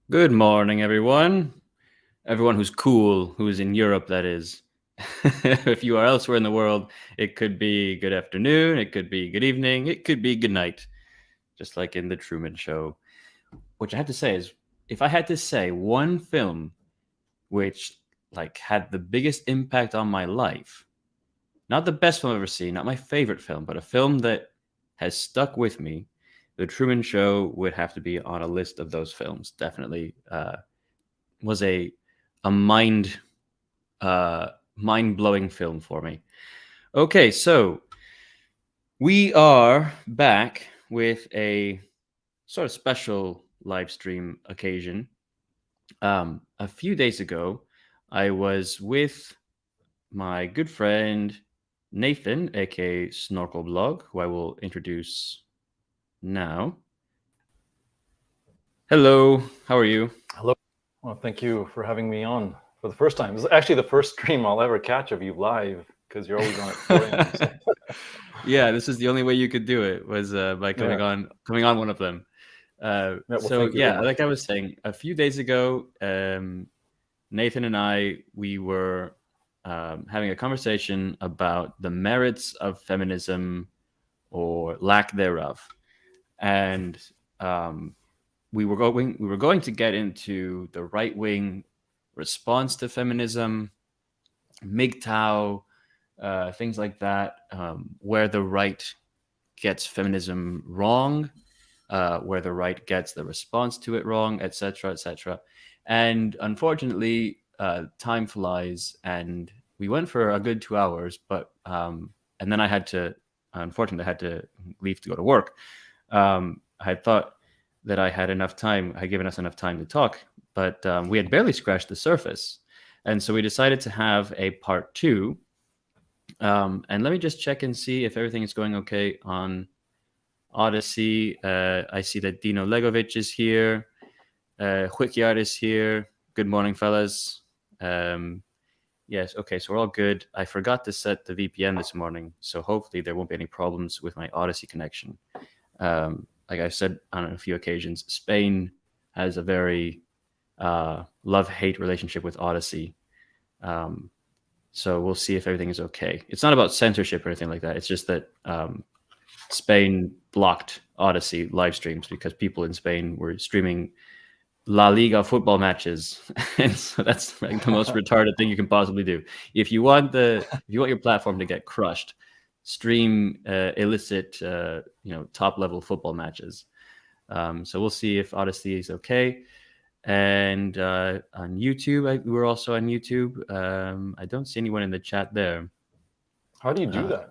Good morning, everyone. Everyone who's cool, who's in Europe, that is. If you are elsewhere in the world, it could be good afternoon, it could be good evening, it could be good night, just like in The Truman Show. Which I have to say is, if I had to say one film which had the biggest impact on my life, not the best film I've ever seen, not my favorite film, but a film that has stuck with me, The Truman Show would have to be on a list of those films. Definitely was a mind mind blowing film for me. Okay, so we are back with a sort of special live stream occasion. A few days ago, I was with my good friend Nathan, aka SnorkelBlog, who I will introduce now. Hello, how are you? Hello. Well, thank you for having me on for the first time. This is actually the first stream I'll ever catch of you live because you're always on at 4 a.m. So. Yeah, this is the only way you could do it was by coming on one of them. Like I was saying, a few days ago, Nathan and we were having a conversation about the merits of feminism or lack thereof, and we were going to get into the right-wing response to feminism, MGTOW, things like that, where the right gets feminism wrong, where the right gets the response to it wrong, etc., etc. And unfortunately, time flies, and we went for a good 2 hours, but and then I had to leave to go to work. I had thought that I had enough time, I had given us enough time to talk, but we had barely scratched the surface. And so we decided to have a part 2. And let me just check and see if everything is going okay on Odyssey. I see that Dino Legovic is here. Huikyard is here. Good morning, fellas. Yes, okay, so we're all good. I forgot to set the VPN this morning, so hopefully there won't be any problems with my Odyssey connection. Like I said on a few occasions, Spain has a very love-hate relationship with Odyssey. So we'll see if everything is okay. It's not about censorship or anything like that. It's just that Spain blocked Odyssey live streams because people in Spain were streaming La Liga football matches, and so that's like the most retarded thing you can possibly do. If you want your platform to get crushed, stream illicit, top level football matches. So we'll see if Odyssey is okay. And on YouTube, we're also on YouTube. I don't see anyone in the chat there. How do you do that?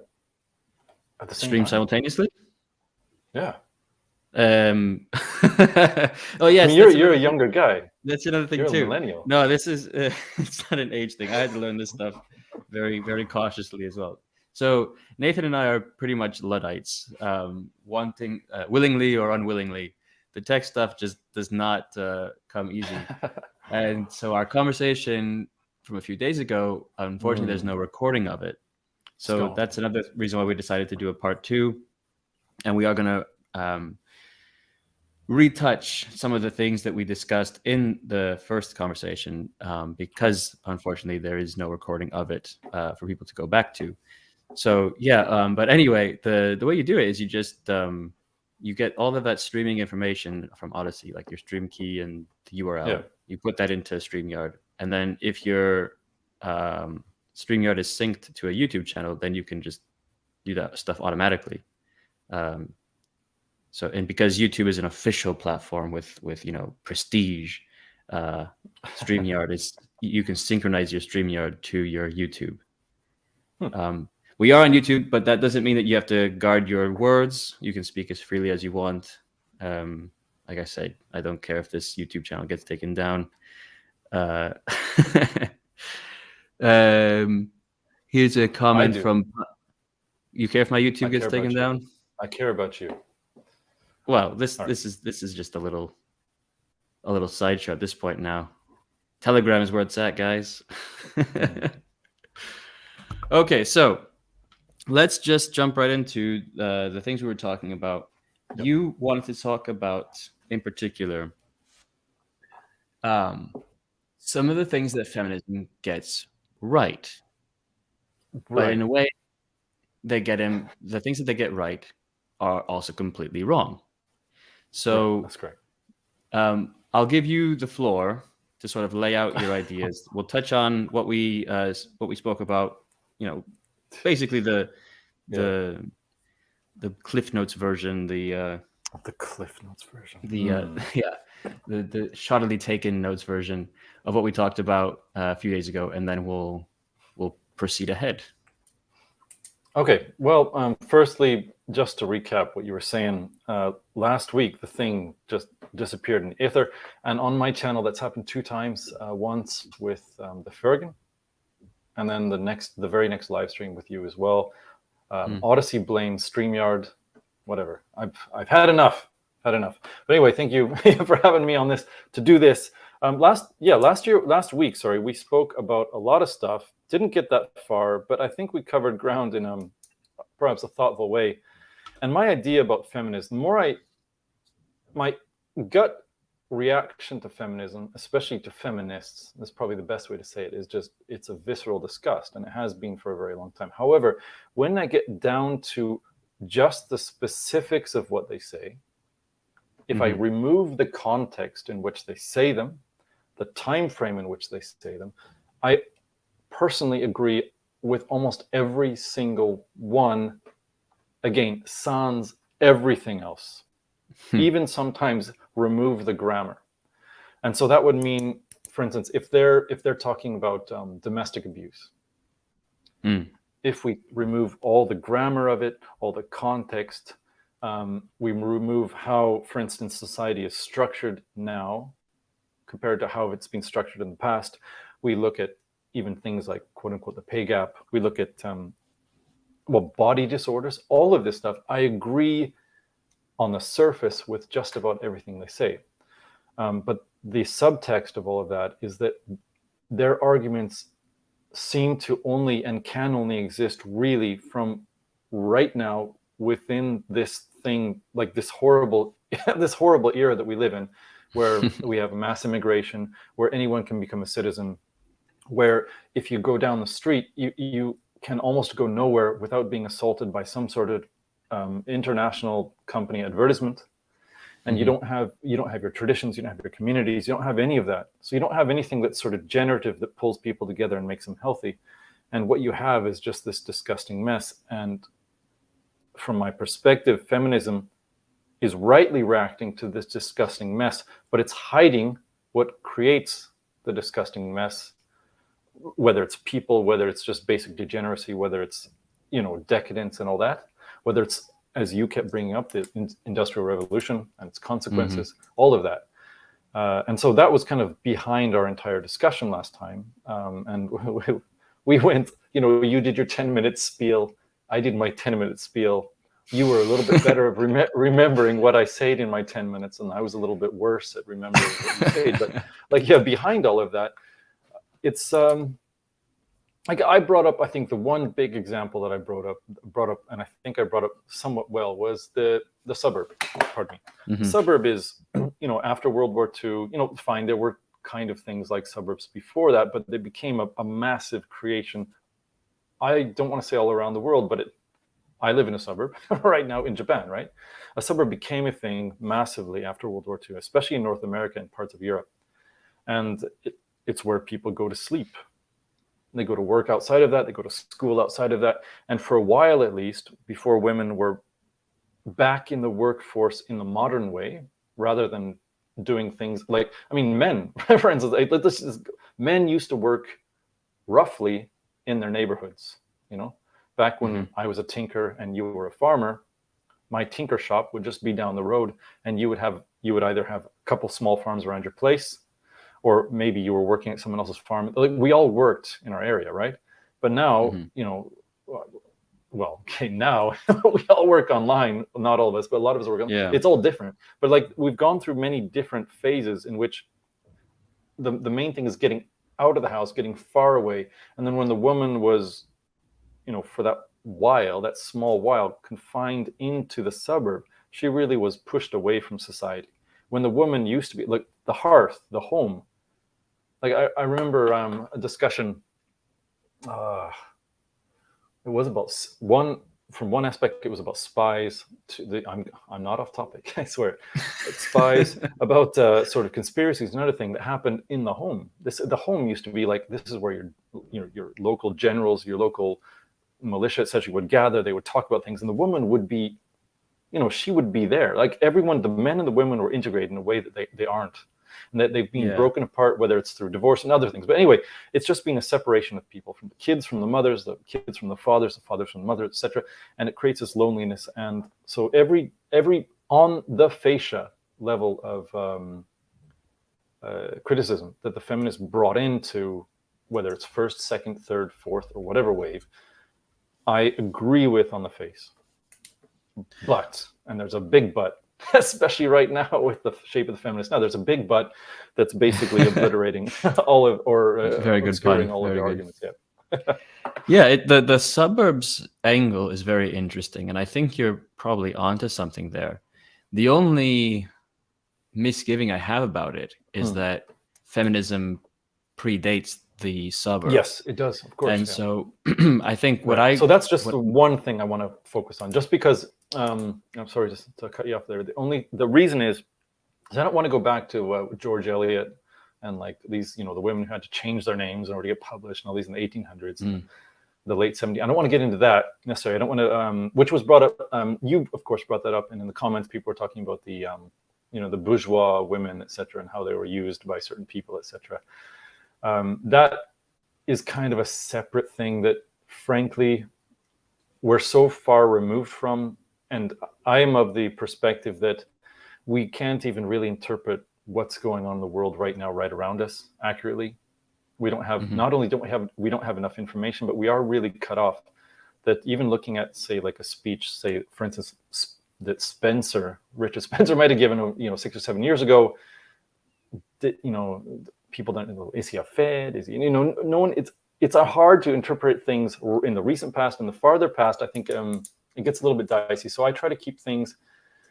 At the same stream time? Simultaneously? Yeah. Oh yes, I mean, you're a younger guy. That's another thing you're too. A millennial. No, this is it's not an age thing. I had to learn this stuff very, very cautiously as well. So Nathan and I are pretty much Luddites, wanting willingly or unwillingly. The tech stuff just does not come easy. And so our conversation from a few days ago, unfortunately, there's no recording of it. So that's another reason why we decided to do a part 2. And we are going to retouch some of the things that we discussed in the first conversation because, unfortunately, there is no recording of it for people to go back to. So, yeah, but anyway, the way you do it is you just... you get all of that streaming information from Odyssey, like your stream key and the URL. Yeah. You put that into StreamYard. And then if your StreamYard is synced to a YouTube channel, then you can just do that stuff automatically. And because YouTube is an official platform with prestige, StreamYard is, you can synchronize your StreamYard to your YouTube. We are on YouTube, but that doesn't mean that you have to guard your words. You can speak as freely as you want. Like I said, I don't care if this YouTube channel gets taken down. Here's a comment from... You care if my YouTube gets taken down? I care about you. Well, this is just a little sideshow at this point now. Telegram is where it's at, guys. Okay, so let's just jump right into the things we were talking about. Yep. You wanted to talk about, in particular, some of the things that feminism gets right, but in Right. a way, the things that they get right are also completely wrong. So That's correct. I'll give you the floor to sort of lay out your ideas. We'll touch on what we spoke about. Basically the Cliff Notes version, the Cliff Notes version. The shoddily taken notes version of what we talked about a few days ago, and then we'll proceed ahead. Okay. Well, firstly, just to recap what you were saying, last week the thing just disappeared in the ether, and on my channel that's happened 2 times. Once with the Fergan, and then the very next live stream with you as well. Odyssey blames StreamYard, whatever. I've had enough. But anyway, thank you for having me on this to do this. Last week, we spoke about a lot of stuff. Didn't get that far, but I think we covered ground in perhaps a thoughtful way. And my idea about feminism, my gut reaction to feminism, especially to feminists, that's probably the best way to say it, is just it's a visceral disgust, and it has been for a very long time. However, when I get down to just the specifics of what they say, if I remove the context in which they say them, the time frame in which they say them, I personally agree with almost every single one. Again, sans everything else. Even sometimes remove the grammar. And so that would mean, for instance, if they're talking about domestic abuse, if we remove all the grammar of it, all the context, we remove how, for instance, society is structured now compared to how it's been structured in the past. We look at even things like, quote unquote, the pay gap. We look at body disorders, all of this stuff. I agree on the surface with just about everything they say. But the subtext of all of that is that their arguments seem to only and can only exist really from right now within this thing, like this horrible era that we live in, where we have mass immigration, where anyone can become a citizen, where if you go down the street, you can almost go nowhere without being assaulted by some sort of international company advertisement. And you don't have your traditions, you don't have your communities, you don't have any of that. So you don't have anything that's sort of generative that pulls people together and makes them healthy. And what you have is just this disgusting mess. And from my perspective, feminism is rightly reacting to this disgusting mess, but it's hiding what creates the disgusting mess, whether it's people, whether it's just basic degeneracy, whether it's, decadence and all that, whether it's, as you kept bringing up, the Industrial Revolution and its consequences, all of that. And so that was kind of behind our entire discussion last time. And we went, you did your 10-minute spiel. I did my 10-minute spiel. You were a little bit better of remembering what I said in my 10 minutes, and I was a little bit worse at remembering what you said. But behind all of that, it's I brought up, I think the one big example that I brought up, and I think I brought up somewhat well, was the suburb. Pardon me. The suburb is, after World War II, fine, there were kind of things like suburbs before that, but they became a massive creation. I don't want to say all around the world, but I live in a suburb right now in Japan, right? A suburb became a thing massively after World War II, especially in North America and parts of Europe. And it's where people go to sleep. They go to work outside of that. They go to school outside of that. And for a while, at least, before women were back in the workforce in the modern way, rather than doing things like, men, for instance, men used to work roughly in their neighborhoods. Back when I was a tinker and you were a farmer, my tinker shop would just be down the road, and you would either have a couple small farms around your place, or maybe you were working at someone else's farm. Like, we all worked in our area, right? But now, now we all work online. Not all of us, but a lot of us work online. Yeah. It's all different. But we've gone through many different phases in which the main thing is getting out of the house, getting far away. And then when the woman was, for that small while, confined into the suburb, she really was pushed away from society. When the woman used to be, like, the hearth, the home, Like I remember a discussion. It was about from one aspect, it was about spies. I'm not off topic, I swear. Spies about sort of conspiracies. Another thing that happened in the home. The home used to be like, this is where your local generals, your local militia, etc., would gather. They would talk about things, and the woman would be, she would be there. Like everyone, the men and the women were integrated in a way that they aren't, and that they've been broken apart, whether it's through divorce and other things. But anyway, it's just been a separation of people, from the kids from the mothers, the kids from the fathers from the mothers, etc. And it creates this loneliness. And so every on the fascia level of criticism that the feminists brought into, whether it's first, second, third, fourth, or whatever wave, I agree with on the face. But, and there's a big but, especially right now with the shape of the feminist now, there's a big but that's basically obliterating all of, or very good pun. all very of the good. arguments. Yeah, the suburbs angle is very interesting, and I think you're probably onto something there. The only misgiving I have about it is that feminism predates the suburb. Yes, it does, of course. And so I think so that's just the one thing I want to focus on, just because I'm sorry just to cut you off there. The reason is I don't want to go back to George Eliot and like these, the women who had to change their names in order to get published and all these in the 1800s, and the late 70s. I don't want to get into that necessarily. I don't want to, which was brought up. You of course brought that up, and in the comments people were talking about the, the bourgeois women, etc., and how they were used by certain people, etc. That is kind of a separate thing that, frankly, we're so far removed from. And I am of the perspective that we can't even really interpret what's going on in the world right now, right around us, accurately. We don't have, not only we don't have enough information, but we are really cut off. That even looking at, say, like a speech, say, for instance, that Richard Spencer might have given, 6 or 7 years ago, that, people don't know, is he a Fed? Is he, no one, it's hard to interpret things in the recent past. And the farther past, I think it gets a little bit dicey. So I try to keep things,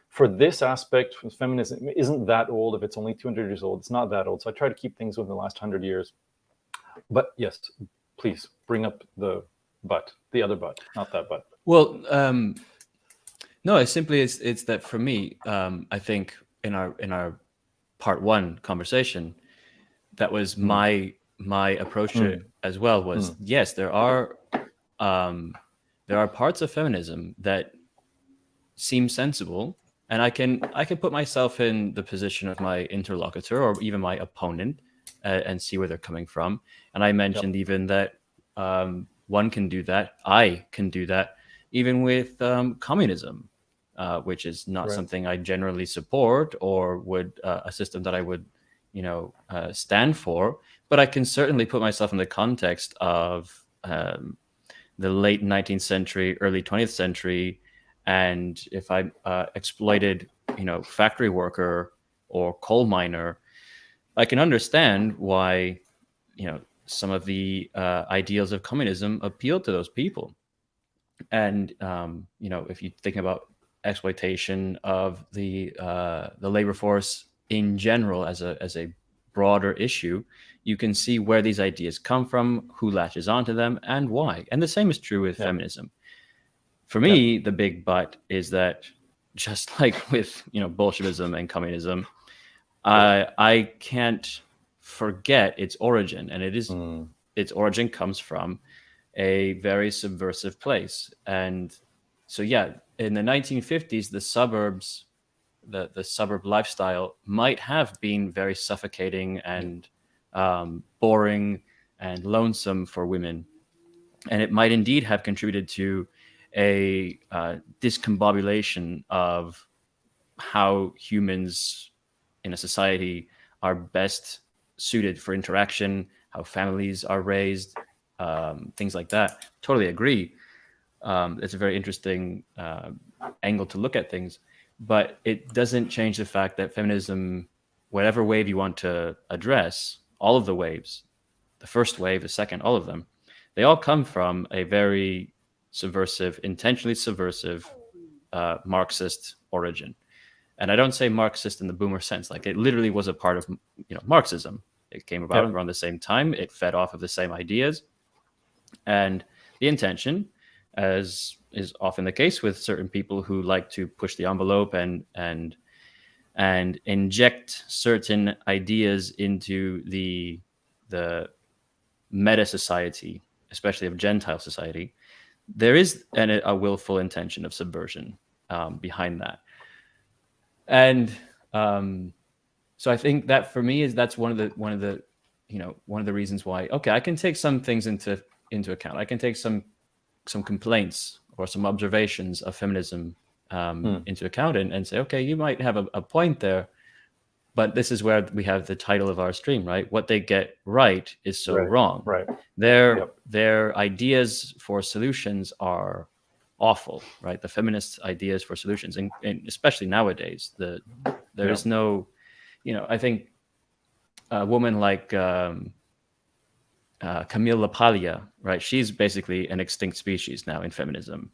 for this aspect, feminism isn't that old. If it's only 200 years old, it's not that old. So I try to keep things within the last 100 years. But yes, please bring up the other but, not that but. Well, no, it's simply, it's that for me, I think in our part one conversation, that was my approach to it as well, was yes, there are parts of feminism that seem sensible, and I can put myself in the position of my interlocutor or even my opponent and see where they're coming from. And I mentioned even that one can do that. I can do that even with communism, which is not something I generally support or would a system that I would stand for. But I can certainly put myself in the context of the late 19th century, early 20th century, and if I exploited, factory worker or coal miner, I can understand why, some of the ideals of communism appeal to those people. And if you think about exploitation of the labor force in general as a broader issue, you can see where these ideas come from, who latches onto them, and why. And the same is true with feminism. For me, the big but is that, just like with Bolshevism and communism, I can't forget its origin, and it is its origin comes from a very subversive place. And so in the 1950s, the suburbs, the suburb lifestyle might have been very suffocating and boring and lonesome for women, and it might indeed have contributed to a discombobulation of how humans in a society are best suited for interaction, how families are raised, things like that. Totally agree. It's a very interesting angle to look at things, but it doesn't change the fact that feminism, whatever wave you want to address, all of the waves, the first wave, the second, all of them, they all come from a very subversive, intentionally subversive Marxist origin. And I don't say Marxist in the boomer sense, like it literally was a part of Marxism. It came about around the same time. It fed off of the same ideas. And the intention, as is often the case with certain people who like to push the envelope and inject certain ideas into the meta society, especially of Gentile society, there is a willful intention of subversion behind that. And so I think that for me that's one of the reasons why, okay, I can take some things into account. I can take some complaints or some observations of feminism into account and say, okay, you might have a point there, but this is where we have the title of our stream, right? What they get right is so wrong. Right. Their ideas for solutions are awful, right? The feminist ideas for solutions, and especially nowadays, there is no, I think a woman like Camille Lapalia, right? She's basically an extinct species now in feminism.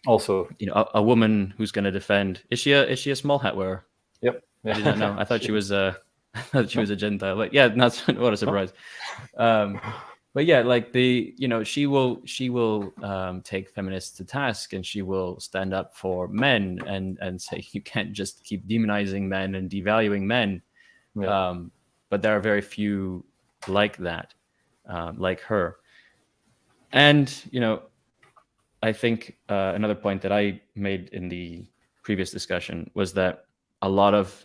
Also, a woman who's going to defend. Is she a small hat wearer? Yep. I did not know. I thought she was a Gentile. Like, yeah, not what a surprise. But yeah, like she will take feminists to task, and she will stand up for men and say you can't just keep demonizing men and devaluing men. Yeah. But there are very few like that, like her. And I think another point that I made in the previous discussion was that a lot of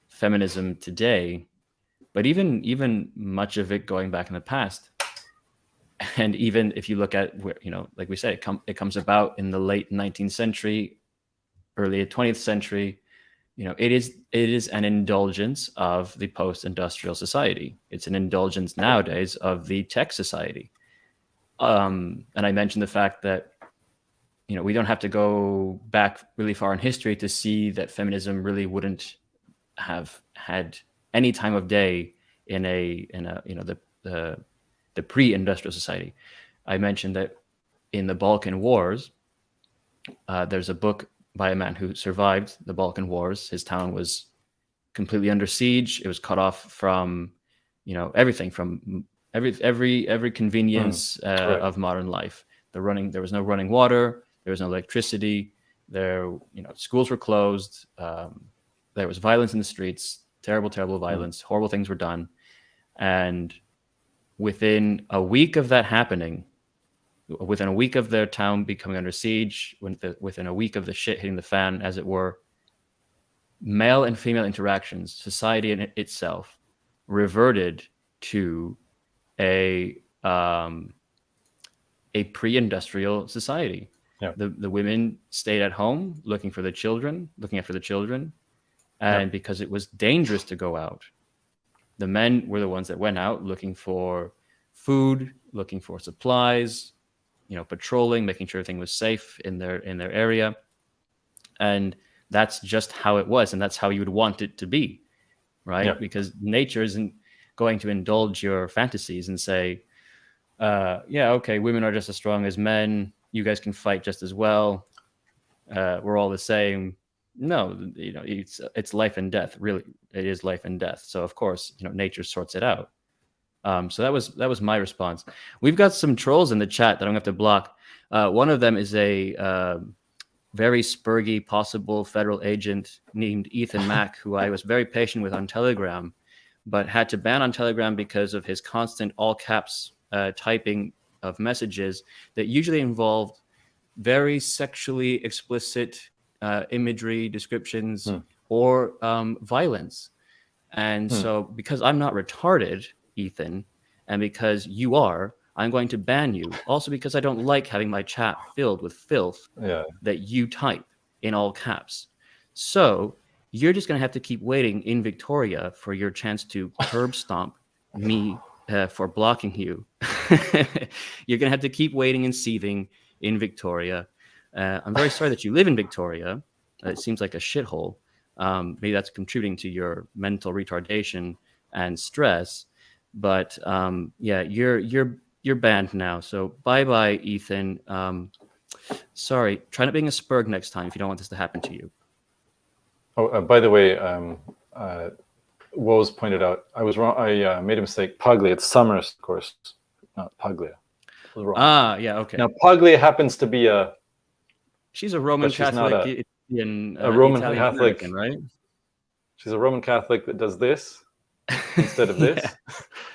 feminism today, but even much of it going back in the past, and even if you look at where, like we said, it comes about in the late 19th century, early 20th century, it is an indulgence of the post-industrial society. It's an indulgence nowadays of the tech society. And I mentioned the fact that we don't have to go back really far in history to see that feminism really wouldn't have had any time of day in the pre-industrial society. I mentioned that in the Balkan Wars, there's a book by a man who survived the Balkan Wars. His town was completely under siege. It was cut off from, everything, from every convenience of modern life. There was no running water. There was no electricity. Schools were closed. There was violence in the streets. Terrible violence. Horrible things were done. And within a week of that happening, within a week of their town becoming under siege, within a week of the shit hitting the fan, as it were, male and female interactions, society in itself, reverted to a pre-industrial society. Yeah. The women stayed at home looking after the children, and because it was dangerous to go out, the men were the ones that went out looking for food, looking for supplies, patrolling, making sure everything was safe in their area. And that's just how it was, and that's how you would want it to be, right? Yeah. Because nature isn't going to indulge your fantasies and say, okay, women are just as strong as men. You guys can fight just as well. We're all the same. No, it's life and death. Really, it is life and death. So of course, nature sorts it out. So that was my response. We've got some trolls in the chat that I'm going to have to block. One of them is a very spurgy possible federal agent named Ethan Mack, who I was very patient with on Telegram, but had to ban on Telegram because of his constant all caps typing of messages that usually involved very sexually explicit imagery, descriptions, or violence. And so because I'm not retarded, Ethan, and because you are, I'm going to ban you. Also because I don't like having my chat filled with filth that you type in all caps. So you're just going to have to keep waiting in Victoria for your chance to curb stomp me for blocking you. You're going to have to keep waiting and seething in Victoria. I'm very sorry that you live in Victoria. It seems like a shithole. Maybe that's contributing to your mental retardation and stress. But you're banned now. So bye, Ethan. Sorry. Try not being a spurg next time if you don't want this to happen to you. Oh, by the way, Woes pointed out, I was wrong. I made a mistake. Paglia, it's Summers, of course, not Paglia. I was wrong. Ah, yeah, okay. Now Paglia happens to be she's a Roman Catholic, a Roman Italian Catholic, American, right? She's a Roman Catholic that does this instead of this, yeah.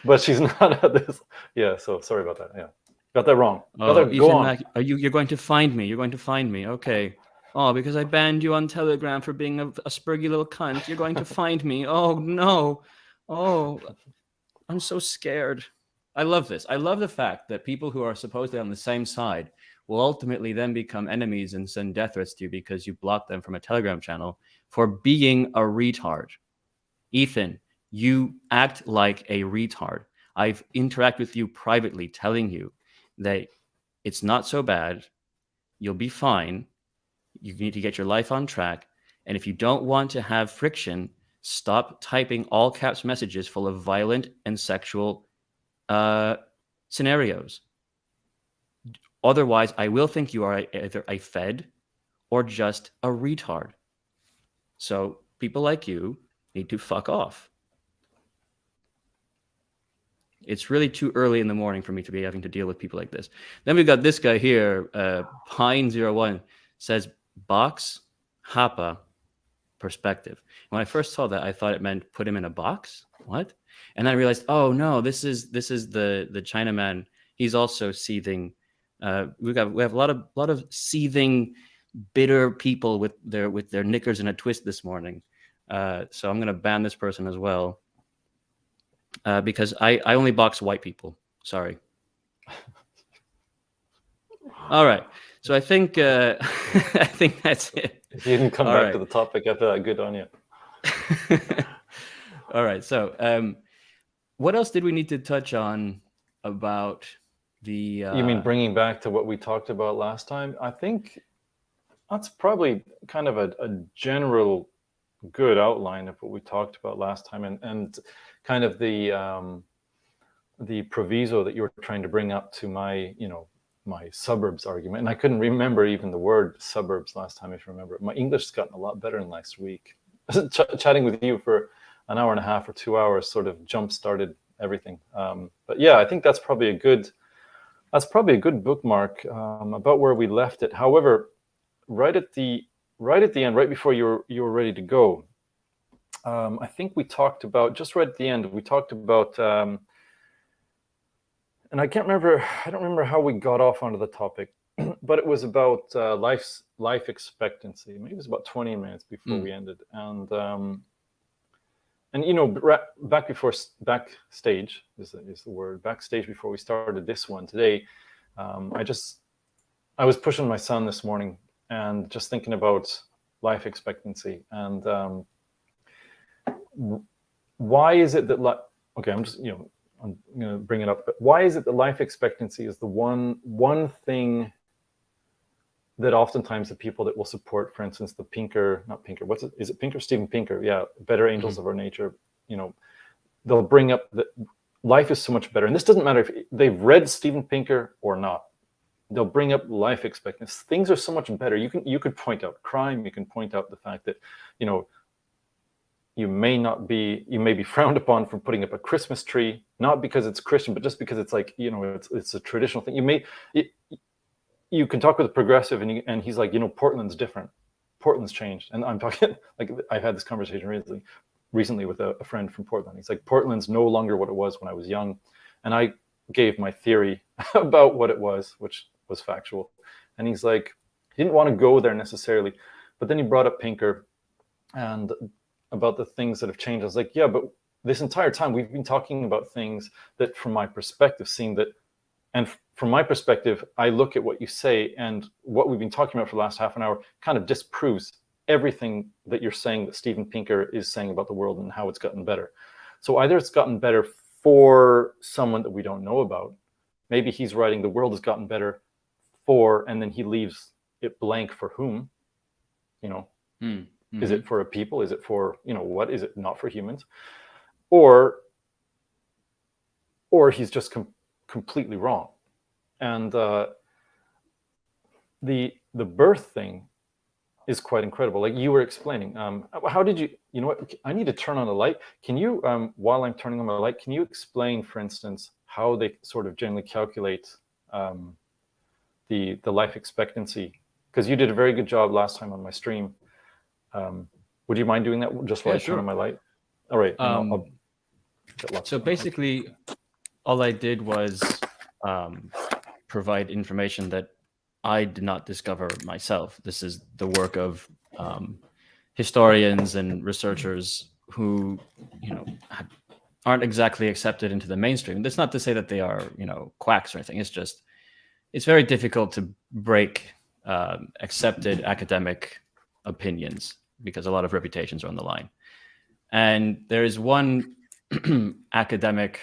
but she's not at this. Yeah, so sorry about that. Yeah, got that wrong. Go on. You're going to find me. You're going to find me. Okay. Oh, because I banned you on Telegram for being a spurgy little cunt. You're going to find me. Oh, no. Oh, I'm so scared. I love this. I love the fact that people who are supposedly on the same side will ultimately then become enemies and send death threats to you because you blocked them from a Telegram channel for being a retard. Ethan, you act like a retard. I've interacted with you privately telling you that it's not so bad. You'll be fine. You need to get your life on track. And if you don't want to have friction, stop typing all caps messages full of violent and sexual scenarios. Otherwise, I will think you are either a fed or just a retard. So people like you need to fuck off. It's really too early in the morning for me to be having to deal with people like this. Then we've got this guy here, Pine01, says, box, hapa, perspective. When I first saw that, I thought it meant put him in a box. What? And then I realized, oh no, this is the Chinaman. He's also seething. We have a lot of seething, bitter people with their knickers in a twist this morning. So I'm going to ban this person as well. Because I only box white people. Sorry. All right. So I think I think that's it. If you didn't come back to the topic after that, good on you. All right. So what else did we need to touch on about the... You mean bringing back to what we talked about last time? I think that's probably kind of a general good outline of what we talked about last time, and kind of the proviso that you were trying to bring up to my suburbs argument. And I couldn't remember even the word suburbs last time, if you remember. My English has gotten a lot better in the last week. Chatting with you for an hour and a half or 2 hours sort of jump-started everything. But yeah, I think that's probably a good bookmark about where we left it. However, right at the end, right before you were ready to go, I think we talked about, just right at the end, we talked about, and I don't remember how we got off onto the topic, but it was about life expectancy. Maybe it was about 20 minutes before we ended. And backstage is the word, backstage before we started this one today, I was pushing my son this morning and just thinking about life expectancy and why is it that I'm going to bring it up, but why is it that life expectancy is the one thing that oftentimes the people that will support, for instance, the is it Pinker? Steven Pinker, yeah, Better Angels of Our Nature, they'll bring up that life is so much better. And this doesn't matter if they've read Steven Pinker or not. They'll bring up life expectancy. Things are so much better. You could point out crime. You can point out the fact that, you may be frowned upon for putting up a Christmas tree, not because it's Christian, but just because it's like, it's a traditional thing. You can talk with a progressive and he's like, Portland's different. Portland's changed. And I'm talking, like, I've had this conversation recently with a friend from Portland. He's like, Portland's no longer what it was when I was young. And I gave my theory about what it was, which was factual. And he's like, he didn't want to go there necessarily, but then he brought up Pinker and about the things that have changed. I was like, yeah, but this entire time we've been talking about things that from my perspective seem that, and from my perspective, I look at what you say and what we've been talking about for the last half an hour kind of disproves everything that you're saying that Steven Pinker is saying about the world and how it's gotten better. So either it's gotten better for someone that we don't know about. Maybe he's writing the world has gotten better for, and then he leaves it blank for whom, Is it for a people? Is it for, what? Is it not for humans? Or he's just completely wrong. And the birth thing is quite incredible. Like you were explaining, how did you, you know what, I need to turn on the light. Can you, while I'm turning on my light, can you explain, for instance, how they sort of generally calculate the life expectancy? Because you did a very good job last time on my stream. Would you mind doing that just while I turn on my light? All right. So basically, all I did was provide information that I did not discover myself. This is the work of historians and researchers who, you know, aren't exactly accepted into the mainstream. That's not to say that they are, you know, quacks or anything. It's just, it's very difficult to break accepted academic opinions because a lot of reputations are on the line. And there is one academic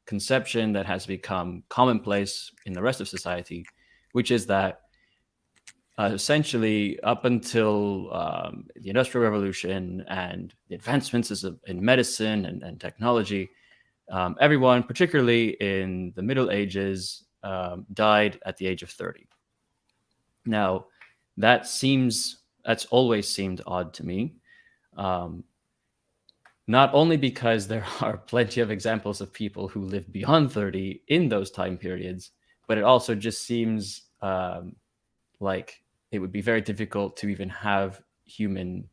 conception that has become commonplace in the rest of society, which is that essentially up until the Industrial Revolution and the advancements in medicine and technology, everyone, particularly in the Middle Ages, died at the age of 30. Now, that's always seemed odd to me. Not only because there are plenty of examples of people who lived beyond 30 in those time periods, but it also just seems like it would be very difficult to even have human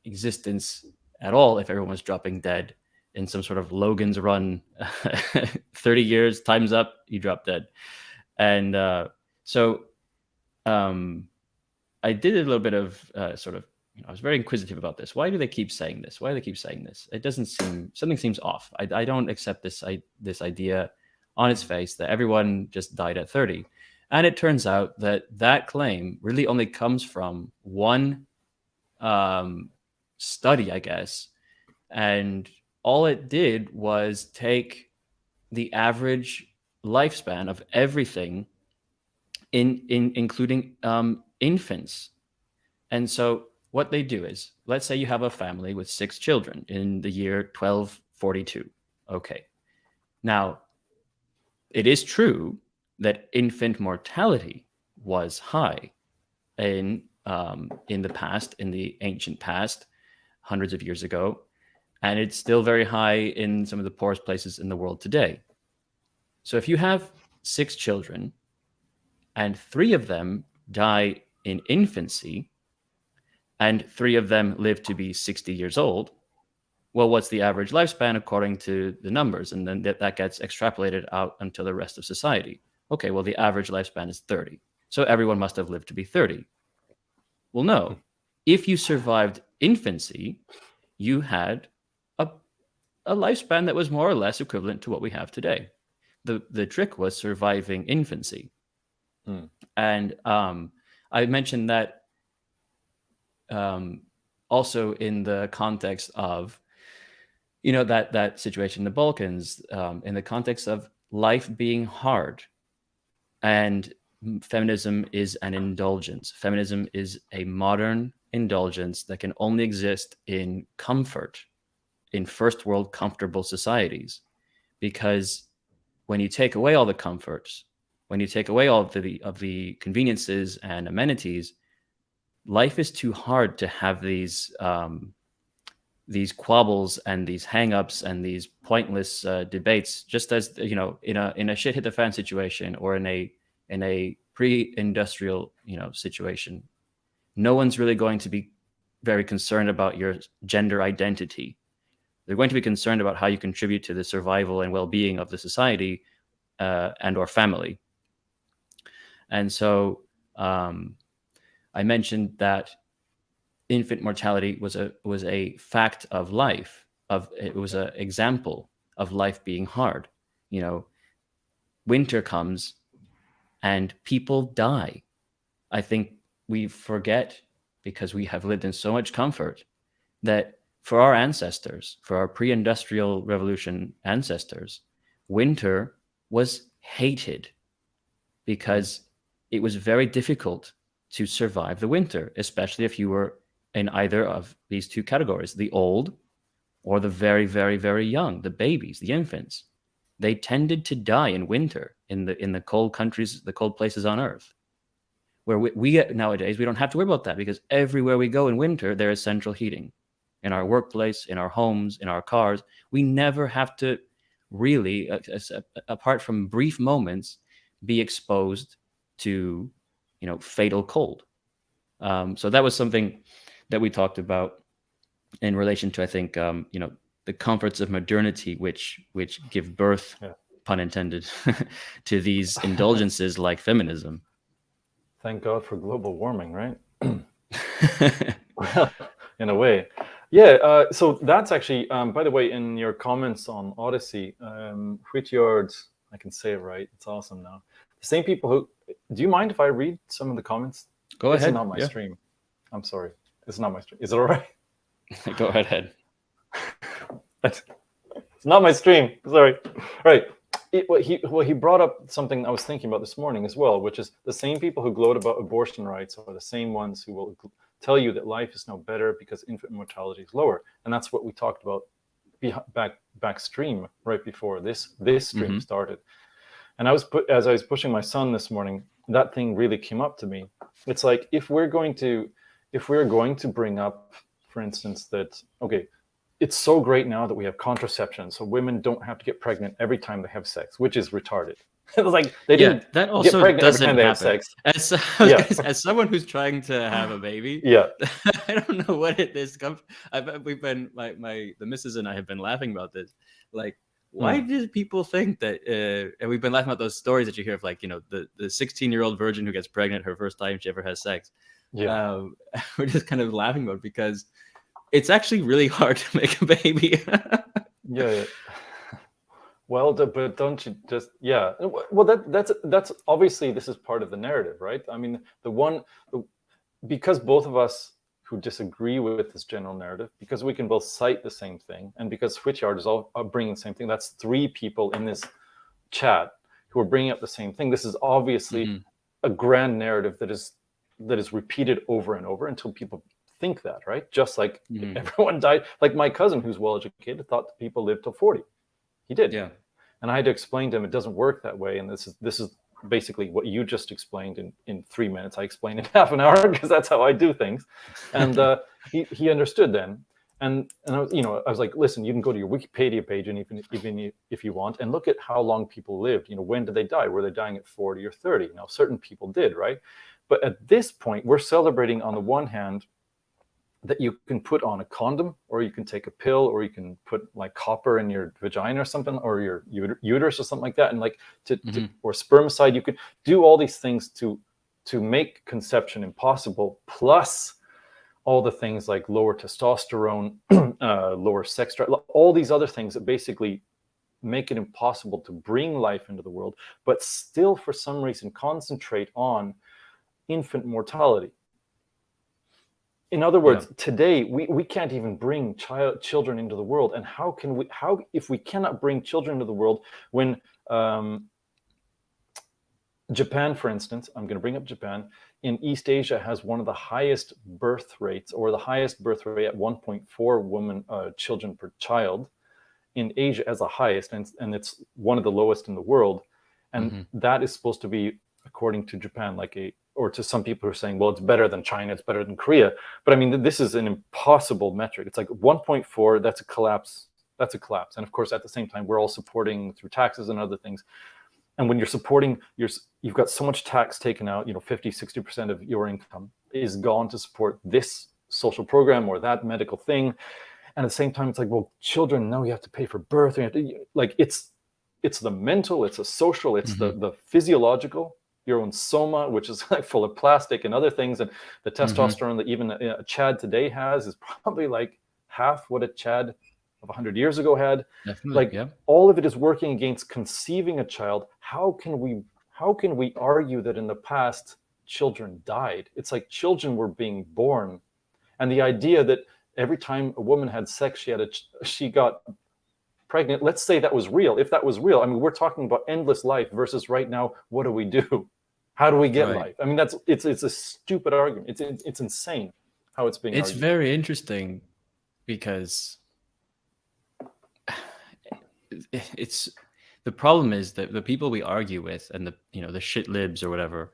existence at all if everyone was dropping dead in some sort of Logan's Run. 30 years, time's up, you drop dead. And so I did a little bit of sort of, I was very inquisitive about this. Why do they keep saying this? Why do they keep saying this? It doesn't seem, something seems off. I don't accept this idea on its face that everyone just died at 30. And it turns out that claim really only comes from one study, I guess. And all it did was take the average lifespan of everything, including infants. And so what they do is, let's say you have a family with 6 children in the year 1242. Okay. Now, it is true that infant mortality was high in the past, in the ancient past, hundreds of years ago, and it's still very high in some of the poorest places in the world today. So if you have 6 children and 3 of them die in infancy, and 3 of them live to be 60 years old, well, what's the average lifespan according to the numbers? And then that gets extrapolated out until the rest of society. Okay, well, the average lifespan is 30. So everyone must have lived to be 30. Well, no. If you survived infancy, you had a lifespan that was more or less equivalent to what we have today. The trick was surviving infancy. And I mentioned that also in the context of, that situation in the Balkans, in the context of life being hard. And feminism is an indulgence. Feminism is a modern indulgence that can only exist in comfort, in first world comfortable societies. Because when you take away all the comforts, when you take away all of the conveniences and amenities, life is too hard to have these quabbles and these hang-ups and these pointless debates, just as, in a shit hit the fan situation or in a pre-industrial, situation. No one's really going to be very concerned about your gender identity. They're going to be concerned about how you contribute to the survival and well-being of the society and or family. And so I mentioned that infant mortality was a fact of life. It was an example of life being hard. Winter comes and people die. I think we forget, because we have lived in so much comfort, that for our ancestors, for our pre-industrial revolution ancestors, winter was hated because it was very difficult to survive the winter, especially if you were in either of these two categories, the old or the very, very, very young, the babies, the infants. They tended to die in winter in the cold countries, the cold places on Earth. where we nowadays, we don't have to worry about that, because everywhere we go in winter, there is central heating. In our workplace, in our homes, in our cars, we never have to really, apart from brief moments, be exposed to, fatal cold. So that was something that we talked about in relation to, I think, the comforts of modernity, which give birth, pun intended, to these indulgences like feminism. Thank God for global warming, right? Well, in a way. Yeah, so that's actually, by the way, in your comments on Odyssey, Whityard, I can say it right, it's awesome now. The same people who, do you mind if I read some of the comments? Go ahead. This is not my stream. I'm sorry. This is not my stream. Is it all right? Go ahead. It's not my stream. Sorry. Right. He brought up something I was thinking about this morning as well, which is the same people who gloat about abortion rights are the same ones who will tell you that life is no better because infant mortality is lower. And that's what we talked about back stream right before this stream started. And as I was pushing my son this morning, that thing really came up to me. It's like, if we're going to bring up, for instance, that, okay, it's so great now that we have contraception, so women don't have to get pregnant every time they have sex, which is retarded. It was like they didn't that also get pregnant doesn't every time happen. They have sex. As someone who's trying to have a baby, I don't know what it is. We've been the missus and I have been laughing about this. Like, why did people think that? And we've been laughing about those stories that you hear of, like, the 16-year-old virgin who gets pregnant her first time she ever has sex. Yeah, we're just kind of laughing about it because it's actually really hard to make a baby. yeah. Well, but don't you just, well, that's obviously, this is part of the narrative, right? I mean, because both of us who disagree with this general narrative, because we can both cite the same thing, and because Whityard is all bringing the same thing, that's 3 people in this chat who are bringing up the same thing. This is obviously a grand narrative that is repeated over and over until people think that, right? Just like everyone died. Like my cousin, who's well-educated, thought that people lived till 40. He did. Yeah. And I had to explain to him it doesn't work that way. And this is basically what you just explained in 3 minutes. I explained in half an hour because that's how I do things. And he understood then. And I was like, listen, you can go to your Wikipedia page, and even if you want, and look at how long people lived. When did they die? Were they dying at 40 or 30? Now, certain people did, right? But at this point, we're celebrating, on the one hand, that you can put on a condom, or you can take a pill, or you can put like copper in your vagina or something, or your uterus or something like that, and like or spermicide. You could do all these things to make conception impossible, plus all the things like lower testosterone, lower sex drive, all these other things that basically make it impossible to bring life into the world, but still for some reason concentrate on infant mortality. In other words, today we can't even bring children into the world. And how if we cannot bring children into the world, when Japan, for instance, I'm going to bring up Japan, in East Asia has one of the highest birth rates, or the highest birth rate at 1.4 children per child. In Asia as the highest, and it's one of the lowest in the world. And that is supposed to be, according to Japan, or to some people who are saying, well, it's better than China, it's better than Korea. But I mean, this is an impossible metric. It's like 1.4, that's a collapse. That's a collapse. And of course, at the same time, we're all supporting through taxes and other things. And when you're supporting, you've got so much tax taken out, 50, 60% of your income is gone to support this social program or that medical thing. And at the same time, it's like, well, children, no, you have to pay for birth. You have to, it's the mental, it's the social, it's the physiological. Your own soma, which is like full of plastic and other things, and the testosterone that even a Chad today has is probably like half what a Chad of 100 years ago had. Definitely, all of it is working against conceiving a child. How can we argue that in the past children died? It's like children were being born, and the idea that every time a woman had sex, she got pregnant. Let's say that was real. If that was real, I mean, we're talking about endless life versus right now, what do? How do we get life? I mean, it's a stupid argument. It's insane how it's being argued. It's very interesting because it's the problem is that the people we argue with, and the shit libs or whatever,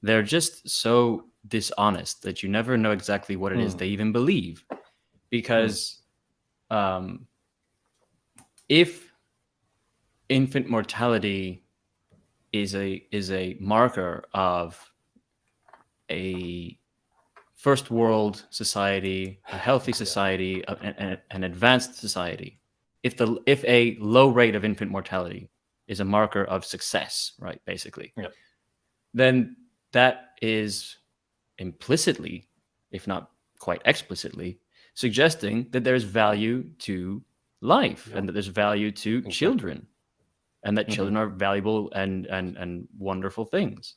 they're just so dishonest that you never know exactly what it is they even believe. Because if infant mortality is a marker of a first world society, a healthy society, an advanced society, if a low rate of infant mortality is a marker of success, right, basically, then that is implicitly, if not quite explicitly, suggesting that there's value to life and that there's value to children, and that children are valuable and wonderful things.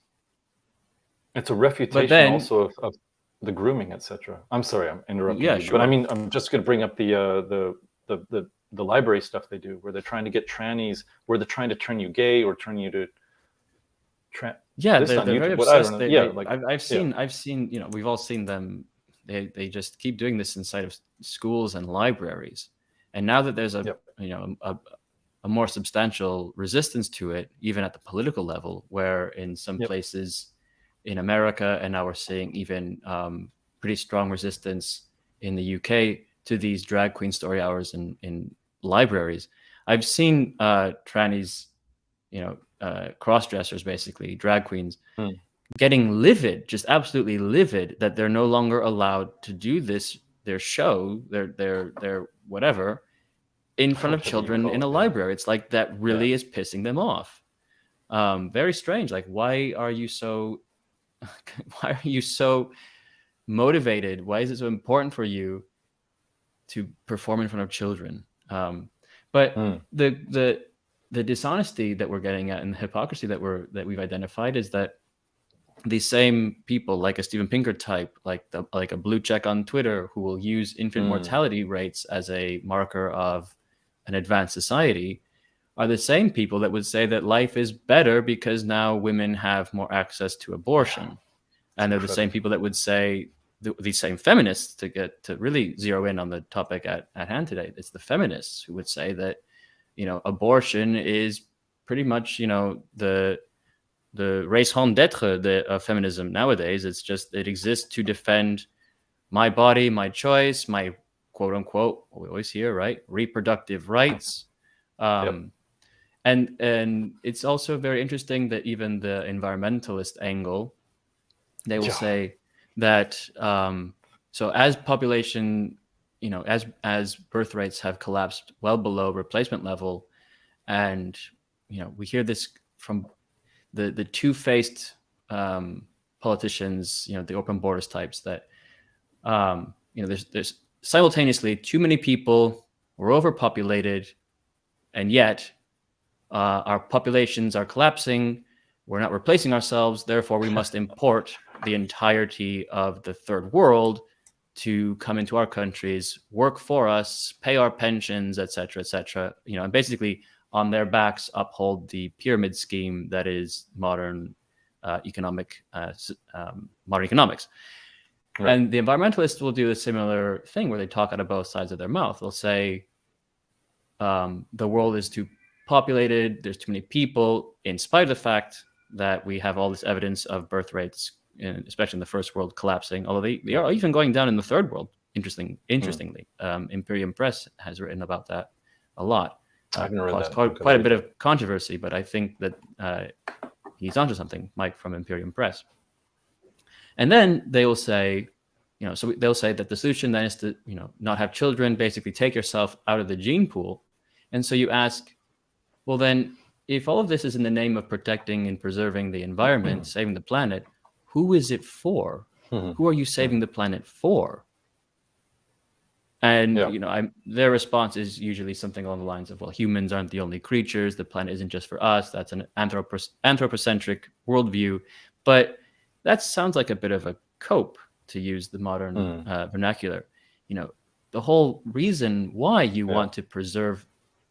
It's a refutation also of the grooming, etc. I'm sorry, I'm interrupting you, sure. But I mean, I'm just going to bring up the library stuff they do, where they're trying to get trannies, where they're trying to turn you gay or turn you to they're very obsessed. I've seen, you know, we've all seen them. They just keep doing this inside of schools and libraries. And now that there's a more substantial resistance to it, even at the political level, where in some places in America, and now we're seeing even pretty strong resistance in the UK to these drag queen story hours in libraries. I've seen trannies, you know, cross-dressers, basically drag queens, getting livid, just absolutely livid, that they're no longer allowed to do this, their show, their whatever, in front of children in a library. It's like that really is pissing them off. Very strange. Like, why are you so motivated? Why is it so important for you to perform in front of children? But the dishonesty that we're getting at and the hypocrisy that we've identified is that these same people, like a Steven Pinker type, like a blue check on Twitter, who will use infant mortality rates as a marker of an advanced society, are the same people that would say that life is better because now women have more access to abortion. And they're the same people that would say, these same feminists, to really zero in on the topic at hand today, it's the feminists who would say that, you know, abortion is pretty much, you know, the raison d'etre of feminism nowadays. It's just, it exists to defend my body, my choice, my quote unquote, what we always hear, right, reproductive rights. And it's also very interesting that even the environmentalist angle, they will say that so as population, you know, as birth rates have collapsed well below replacement level, and, you know, we hear this from the two-faced politicians, you know, the open borders types, that you know, there's simultaneously too many people, we're overpopulated, and yet our populations are collapsing, we're not replacing ourselves, therefore we must import the entirety of the third world to come into our countries, work for us, pay our pensions, etc., etc. You know, and basically on their backs uphold the pyramid scheme that is modern economics. Right. And the environmentalists will do a similar thing where they talk out of both sides of their mouth. They'll say the world is too populated, there's too many people, in spite of the fact that we have all this evidence of birth rates, especially in the first world, collapsing, although they are even going down in the third world, interestingly. Imperium Press has written about that a lot. Caused quite a bit of controversy, but I think that he's onto something, Mike from Imperium Press. And then they will say, you know, so they'll say that the solution then is to, you know, not have children, basically take yourself out of the gene pool. And so you ask, well, then, if all of this is in the name of protecting and preserving the environment, saving the planet, who is it for? Who are you saving the planet for? And, you know, their response is usually something along the lines of, well, humans aren't the only creatures. The planet isn't just for us. That's an anthropocentric worldview. But that sounds like a bit of a cope, to use the modern vernacular. You know, the whole reason why you want to preserve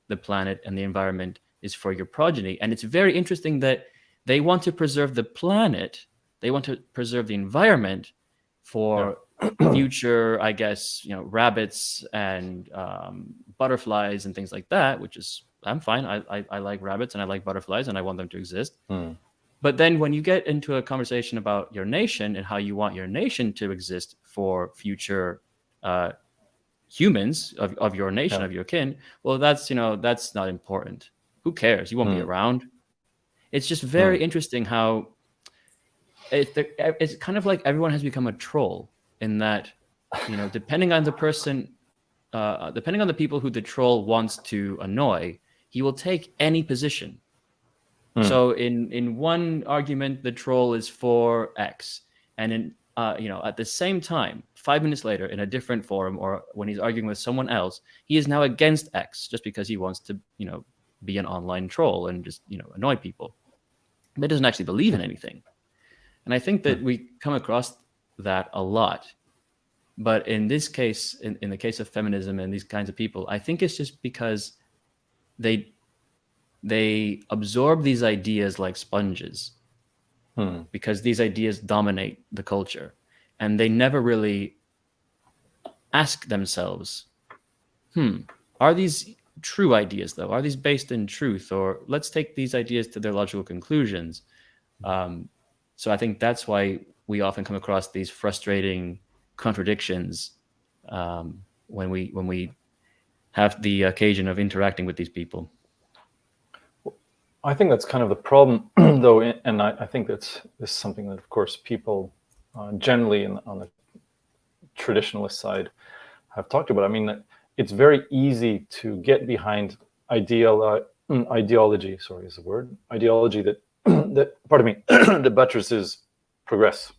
the planet and the environment is for your progeny. And it's very interesting that they want to preserve the planet. They want to preserve the environment for future, I guess, you know, rabbits and butterflies and things like that, which is, I'm fine. I like rabbits and I like butterflies and I want them to exist. But then when you get into a conversation about your nation and how you want your nation to exist for future humans of your nation, of your kin, well, that's not important. Who cares? You won't be around. It's just very interesting how it's kind of like everyone has become a troll, in that, depending on the person, depending on the people who the troll wants to annoy, he will take any position. So in one argument, the troll is for X, and in at the same time, 5 minutes later, in a different forum, or when he's arguing with someone else, he is now against X just because he wants to be an online troll and just annoy people. But doesn't actually believe in anything. And I think that we come across that a lot. But in this case, in the case of feminism and these kinds of people, I think it's just because they absorb these ideas like sponges, because these ideas dominate the culture, and they never really ask themselves, are these true ideas though? Are these based in truth? Or let's take these ideas to their logical conclusions. So I think that's why we often come across these frustrating contradictions when we have the occasion of interacting with these people. I think that's kind of the problem, though, and I think this is something that, of course, people generally on the traditionalist side have talked about. I mean, it's very easy to get behind ideology. Sorry, is the word ideology that pardon me, that buttresses progress,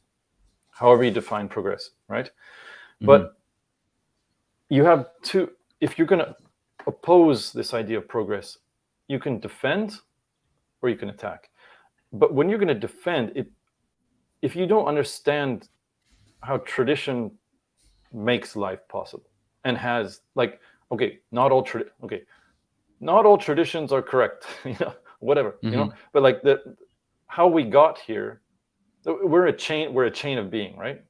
however you define progress, right? But you have to, if you're going to oppose this idea of progress, you can defend or you can attack. But when you're going to defend it, if you don't understand how tradition makes life possible and has, like, not all traditions are correct, whatever, but like how we got here, we're a chain of being, right?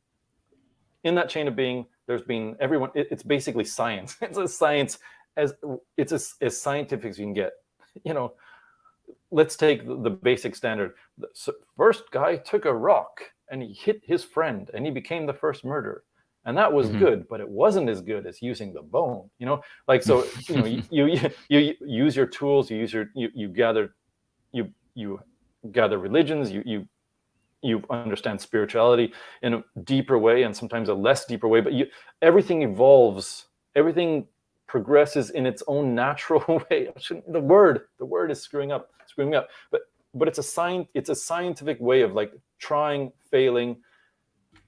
In that chain of being, there's been everyone. It's basically science. It's a science as scientific as you can get. Let's take the basic standard. The first guy took a rock and he hit his friend, and he became the first murderer. And that was good, but it wasn't as good as using the bone. You use your tools. You gather religions. You understand spirituality in a deeper way, and sometimes a less deeper way. But everything evolves. Everything progresses in its own natural way. The word is screwing up. But it's a scientific way of like trying, failing,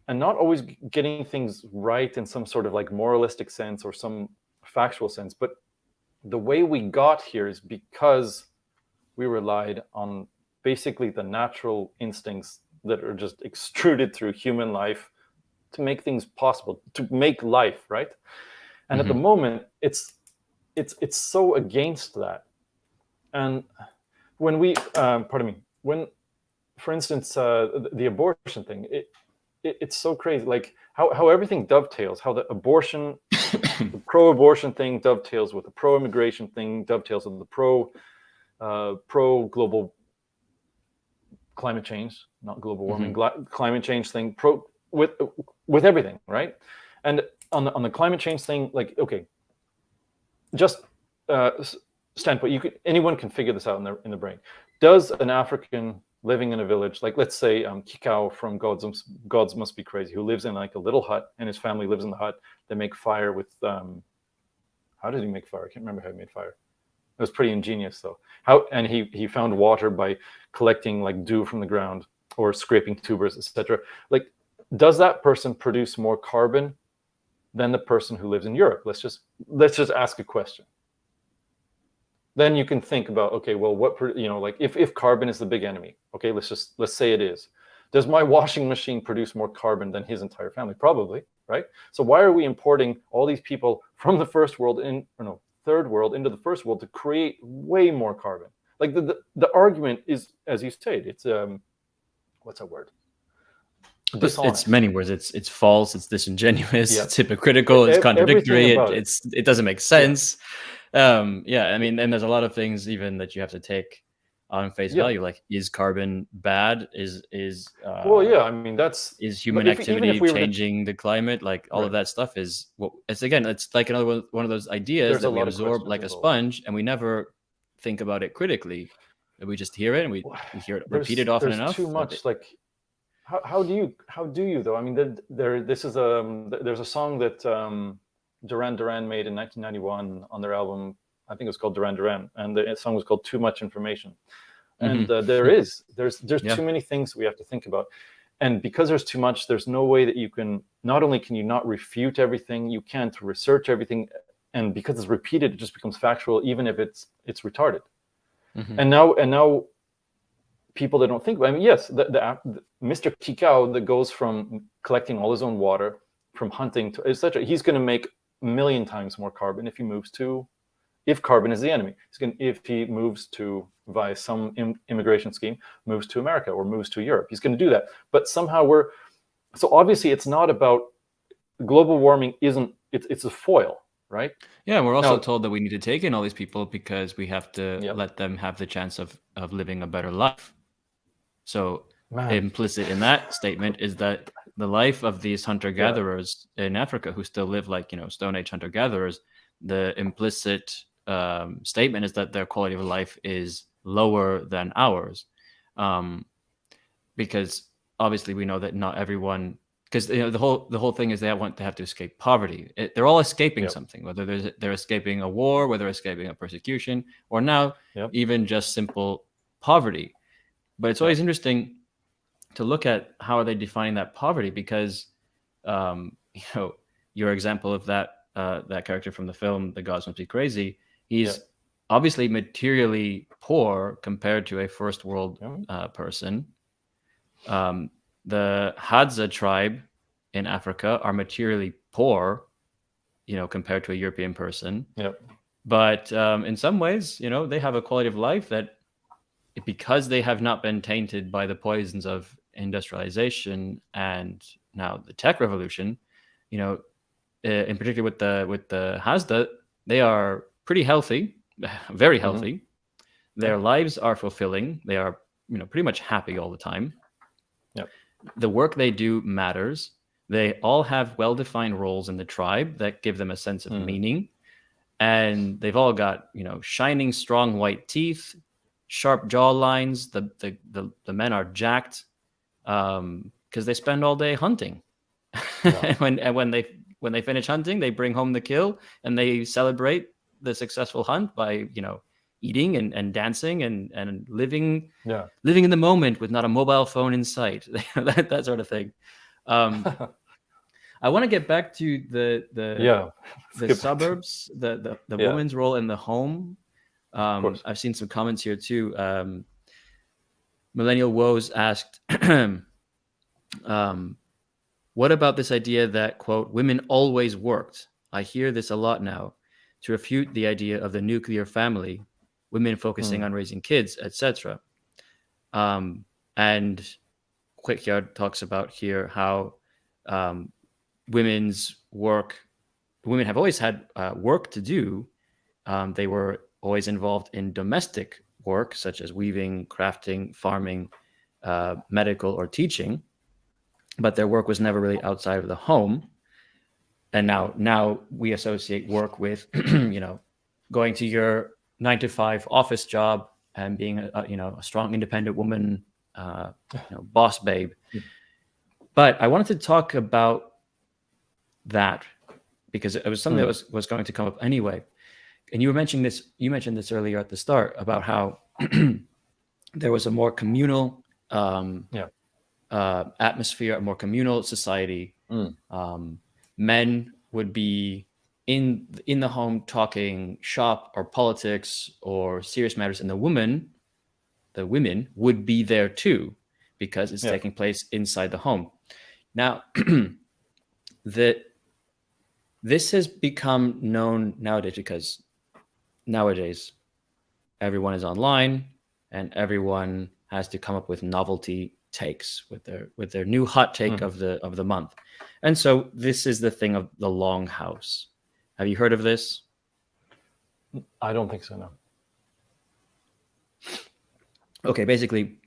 and not always getting things right in some sort of like moralistic sense or some factual sense. But the way we got here is because we relied on basically the natural instincts that are just extruded through human life to make things possible, to make life, right? And at the moment, it's so against that. And when we, for instance, the abortion thing, it's so crazy, like how everything dovetails, how the abortion, the pro-abortion thing dovetails with the pro-immigration thing, dovetails with the pro-global climate change, not global warming, climate change thing, with everything, right? And on the climate change thing, like, okay, just standpoint, anyone can figure this out in the brain. Does an African living in a village, like let's say Kikau from Gods Must Be Crazy, who lives in like a little hut, and his family lives in the hut. They make fire with how did he make fire? I can't remember how he made fire. It was pretty ingenious though. And he found water by collecting like dew from the ground or scraping tubers, etc. Like, does that person produce more carbon than the person who lives in Europe? Let's just ask a question. Then you can think about, okay, well, like if carbon is the big enemy, okay, let's say it is. Does my washing machine produce more carbon than his entire family? Probably, right? So why are we importing all these people from the third world into the first world to create way more carbon? Like the argument is, as you said, it's what's that word? It's many words. It's false. It's disingenuous. Yeah. It's hypocritical. It's contradictory. It doesn't make sense. Yeah. I mean, and there's a lot of things even that you have to take on face value. Like, is carbon bad? Is well, yeah, I mean, is human activity changing the climate? Like, all of that stuff is, well, it's like another one of those ideas that we absorb like a sponge, and we never think about it critically. We just hear it, and we hear it repeated often enough. Too much. Like, how do you though? I mean, there's a song that Duran Duran made in 1991 on their album. I think it was called Duran Duran, and the song was called "Too Much Information." And there's too many things we have to think about, and because there's too much, there's no way that you can. Not only can you not refute everything, you can't research everything, and because it's repeated, it just becomes factual, even if it's retarded. And now, people that don't think. I mean, yes, the Mr. Kikau that goes from collecting all his own water, from hunting to etc. He's going to make a million times more carbon if he moves to. If carbon is the enemy, if he moves to, via some immigration scheme, moves to America or moves to Europe, he's going to do that. But somehow so obviously it's not about global warming. It's a foil, right? Yeah, we're also told that we need to take in all these people because we have to let them have the chance of living a better life. So implicit in that statement is that the life of these hunter-gatherers in Africa who still live like, Stone Age hunter-gatherers, the implicit statement is that their quality of life is lower than ours, because obviously we know that not everyone, because the whole thing is they want to have to escape poverty. They're all escaping something, whether they're escaping a war, whether they're escaping a persecution, or now even just simple poverty. But it's always interesting to look at how are they defining that poverty, because your example of that character from the film The Gods Must Be Crazy, he's obviously materially poor compared to a first world person. The Hadza tribe in Africa are materially poor, compared to a European person. But in some ways, they have a quality of life that, because they have not been tainted by the poisons of industrialization and now the tech revolution, in particular with the Hadza, they are pretty healthy, very healthy. Their lives are fulfilling. They are, pretty much happy all the time. The work they do matters. They all have well-defined roles in the tribe that give them a sense of meaning. And they've all got, shining, strong white teeth, sharp jaw lines. The men are jacked because they spend all day hunting. And when they finish hunting, they bring home the kill and they celebrate the successful hunt by, eating and dancing and living in the moment with not a mobile phone in sight, that sort of thing. I want to get back to the suburbs, the woman's role in the home. I've seen some comments here too. Millennial Woes asked, what about this idea that, quote, women always worked? I hear this a lot now, to refute the idea of the nuclear family, women focusing on raising kids, etc. And Quickyard talks about here how women have always had work to do. They were always involved in domestic work, such as weaving, crafting, farming, medical, or teaching. But their work was never really outside of the home. And now we associate work with, going to your 9-to-5 office job and being a strong, independent woman, boss babe. But I wanted to talk about that because it was something that was going to come up anyway. And you mentioned this earlier at the start about how there was a more communal atmosphere, a more communal society. Men would be in the home talking shop or politics or serious matters, and the women would be there too because it's taking place inside the home. Now, this has become known nowadays because nowadays everyone is online and everyone has to come up with novelty takes with their new hot take of the month. And so this is the thing of the longhouse. Have you heard of this? I don't think so, no. Okay, basically,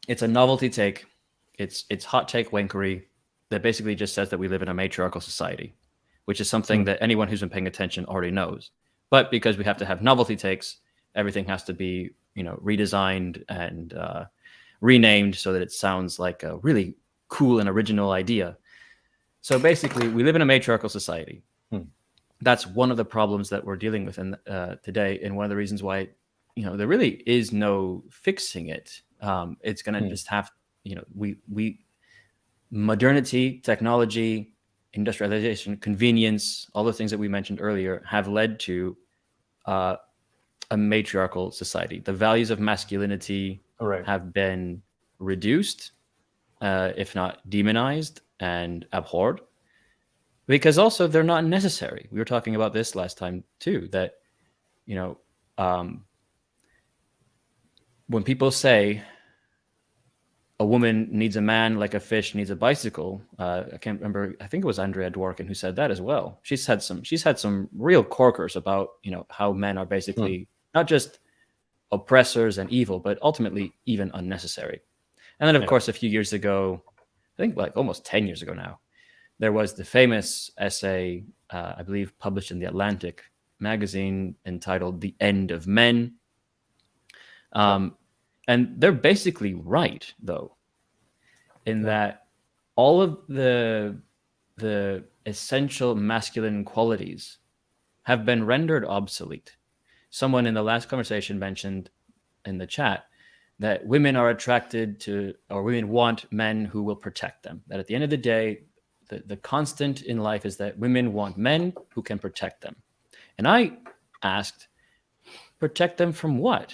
it's a novelty take. It's hot take wankery that basically just says that we live in a matriarchal society, which is something that anyone who's been paying attention already knows. But because we have to have novelty takes, everything has to be, redesigned and renamed so that it sounds like a really cool and original idea. So basically, we live in a matriarchal society. That's one of the problems that we're dealing with today, and one of the reasons why, there really is no fixing it. It's going to just have, we modernity, technology, industrialization, convenience, all the things that we mentioned earlier have led to a matriarchal society. The values of masculinity have been reduced, if not demonized and abhorred, because also they're not necessary. We were talking about this last time too, that, when people say a woman needs a man like a fish needs a bicycle, I can't remember. I think it was Andrea Dworkin who said that as well. She's had some real corkers about, how men are basically not just oppressors and evil, but ultimately even unnecessary. And then, of course, a few years ago, I think like almost 10 years ago now, there was the famous essay, I believe, published in the Atlantic magazine entitled "The End of Men." And they're basically right, though, in that all of the essential masculine qualities have been rendered obsolete. Someone in the last conversation mentioned in the chat that women are attracted to, or women want men who will protect them. That at the end of the day, the constant in life is that women want men who can protect them. And I asked, protect them from what?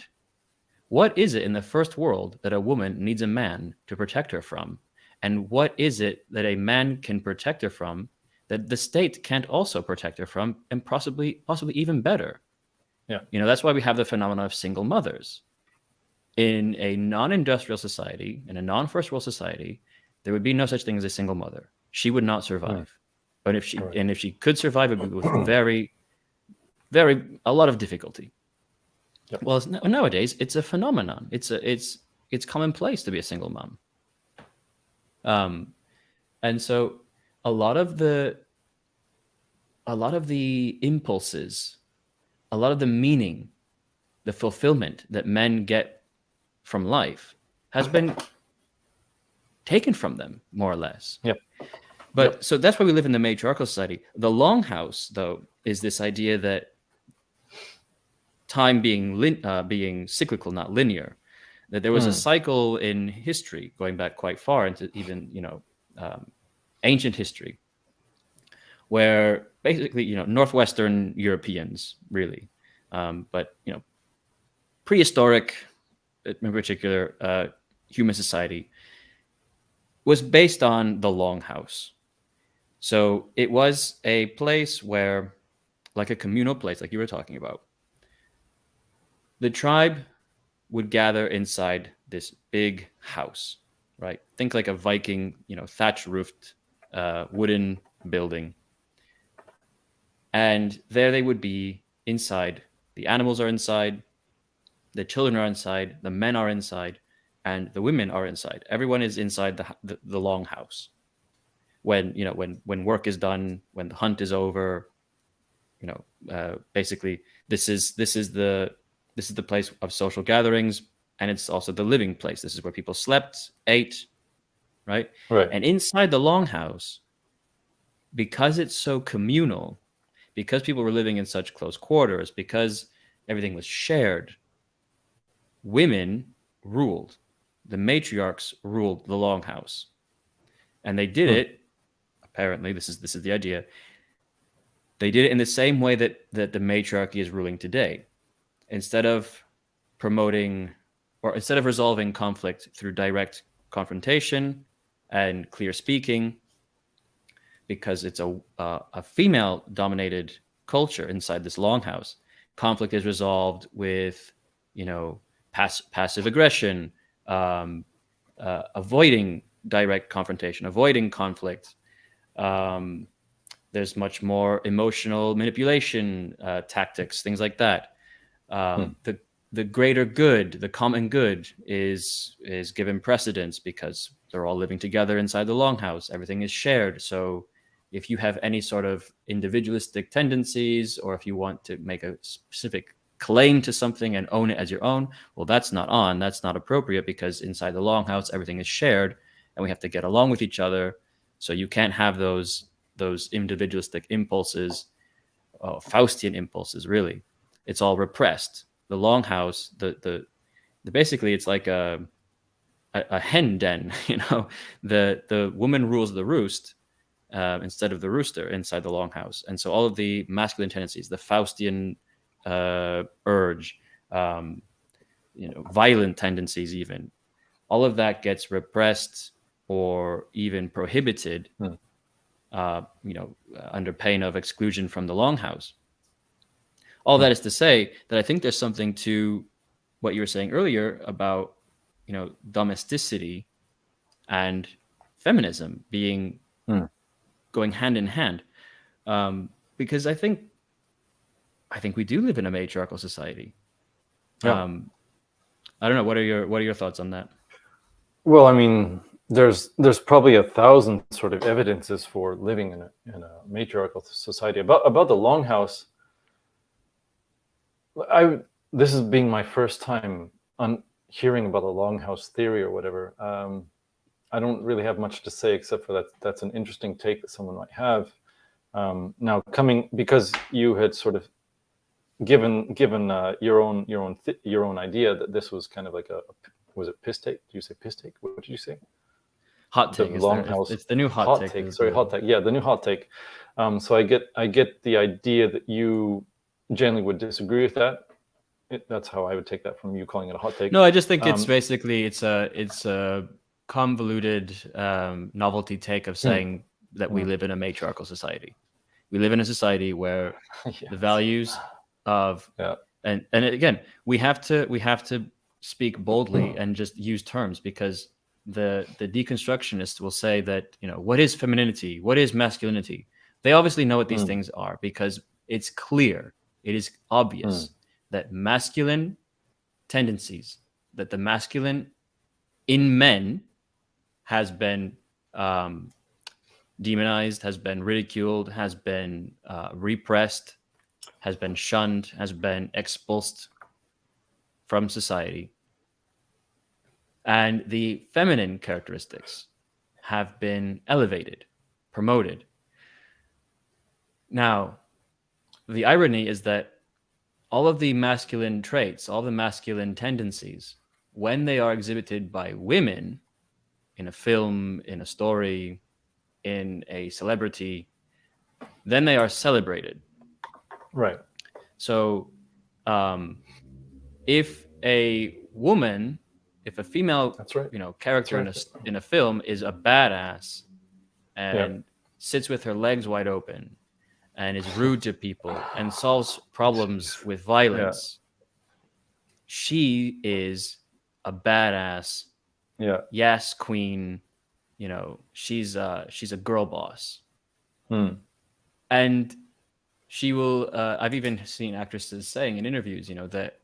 What is it in the first world that a woman needs a man to protect her from? And what is it that a man can protect her from that the state can't also protect her from, and possibly even better? Yeah. That's why we have the phenomenon of single mothers. In a non-industrial society, in a non-first world society, there would be no such thing as a single mother. She would not survive. But if she could survive, it would be with a lot of difficulty. Yep. Well, nowadays it's a phenomenon. It's commonplace to be a single mom. And so a lot of the impulses, a lot of the meaning, the fulfillment that men get from life has been taken from them, more or less. Yep. But so that's why we live in the matriarchal society. The longhouse, though, is this idea that time being cyclical, not linear, that there was a cycle in history going back quite far into even, ancient history, where basically, Northwestern Europeans really, but, prehistoric, in particular, human society was based on the longhouse. So it was a place where, like a communal place, like you were talking about, the tribe would gather inside this big house, right? Think like a Viking, thatch roofed wooden building. And there they would be inside. The animals are inside, the children are inside, the men are inside, and the women are inside. Everyone is inside the long house. When work is done, when the hunt is over, basically this is the place of social gatherings, and it's also the living place. This is where people slept, ate, right? And inside the longhouse, because it's so communal, because people were living in such close quarters, because everything was shared, women ruled. The matriarchs ruled the longhouse, and they did it. Apparently, this is the idea. They did it in the same way that the matriarchy is ruling today. Instead of resolving conflict through direct confrontation and clear speaking, because it's a female-dominated culture inside this longhouse, conflict is resolved with, passive aggression, avoiding direct confrontation, avoiding conflict. There's much more emotional manipulation tactics, things like that. the greater good, the common good, is given precedence because they're all living together inside the longhouse. Everything is shared. So if you have any sort of individualistic tendencies, or if you want to make a specific claim to something and own it as your own, well, that's not appropriate, because inside the longhouse everything is shared and we have to get along with each other. So you can't have those individualistic impulses, Faustian impulses, really. It's all repressed. The longhouse, the basically, it's like a hen den, the woman rules the roost instead of the rooster inside the longhouse. And so all of the masculine tendencies, the Faustian urge, violent tendencies, even, all of that gets repressed or even prohibited, under pain of exclusion from the longhouse. All that is to say that I think there's something to what you were saying earlier about, domesticity and feminism being going hand in hand, because I think we do live in a matriarchal society. Yeah. I don't know. What are your thoughts on that? Well, I mean, there's probably 1,000 sort of evidences for living in a matriarchal society. About the longhouse, this is being my first time on hearing about the longhouse theory or whatever. I don't really have much to say except for that's an interesting take that someone might have. Now, because you had sort of given your own idea that this was kind of like was it piss take? Do you say piss take? What did you say? Hot take. It's the new hot take. Sorry, hot take. Yeah, the new hot take. So I get the idea that you generally would disagree with that. That's how I would take that from you calling it a hot take. No, I just think it's basically it's a convoluted novelty take of saying that we live in a matriarchal society. We live in a society where the values of and again, we have to speak boldly and just use terms, because the deconstructionists will say that, what is femininity, what is masculinity? They obviously know what these things are, because it's clear, it is obvious that masculine tendencies, that the masculine in men has been demonized, has been ridiculed, has been repressed, has been shunned, has been expulsed from society. And the feminine characteristics have been elevated, promoted. Now, the irony is that all of the masculine traits, all the masculine tendencies, when they are exhibited by women in a film, in a story, in a celebrity, then they are celebrated. Right. So if a female, that's right, character in a film is a badass and sits with her legs wide open and is rude to people and solves problems with violence, she is a badass. Yes, queen. She's a girl boss. And she will. I've even seen actresses saying in interviews, that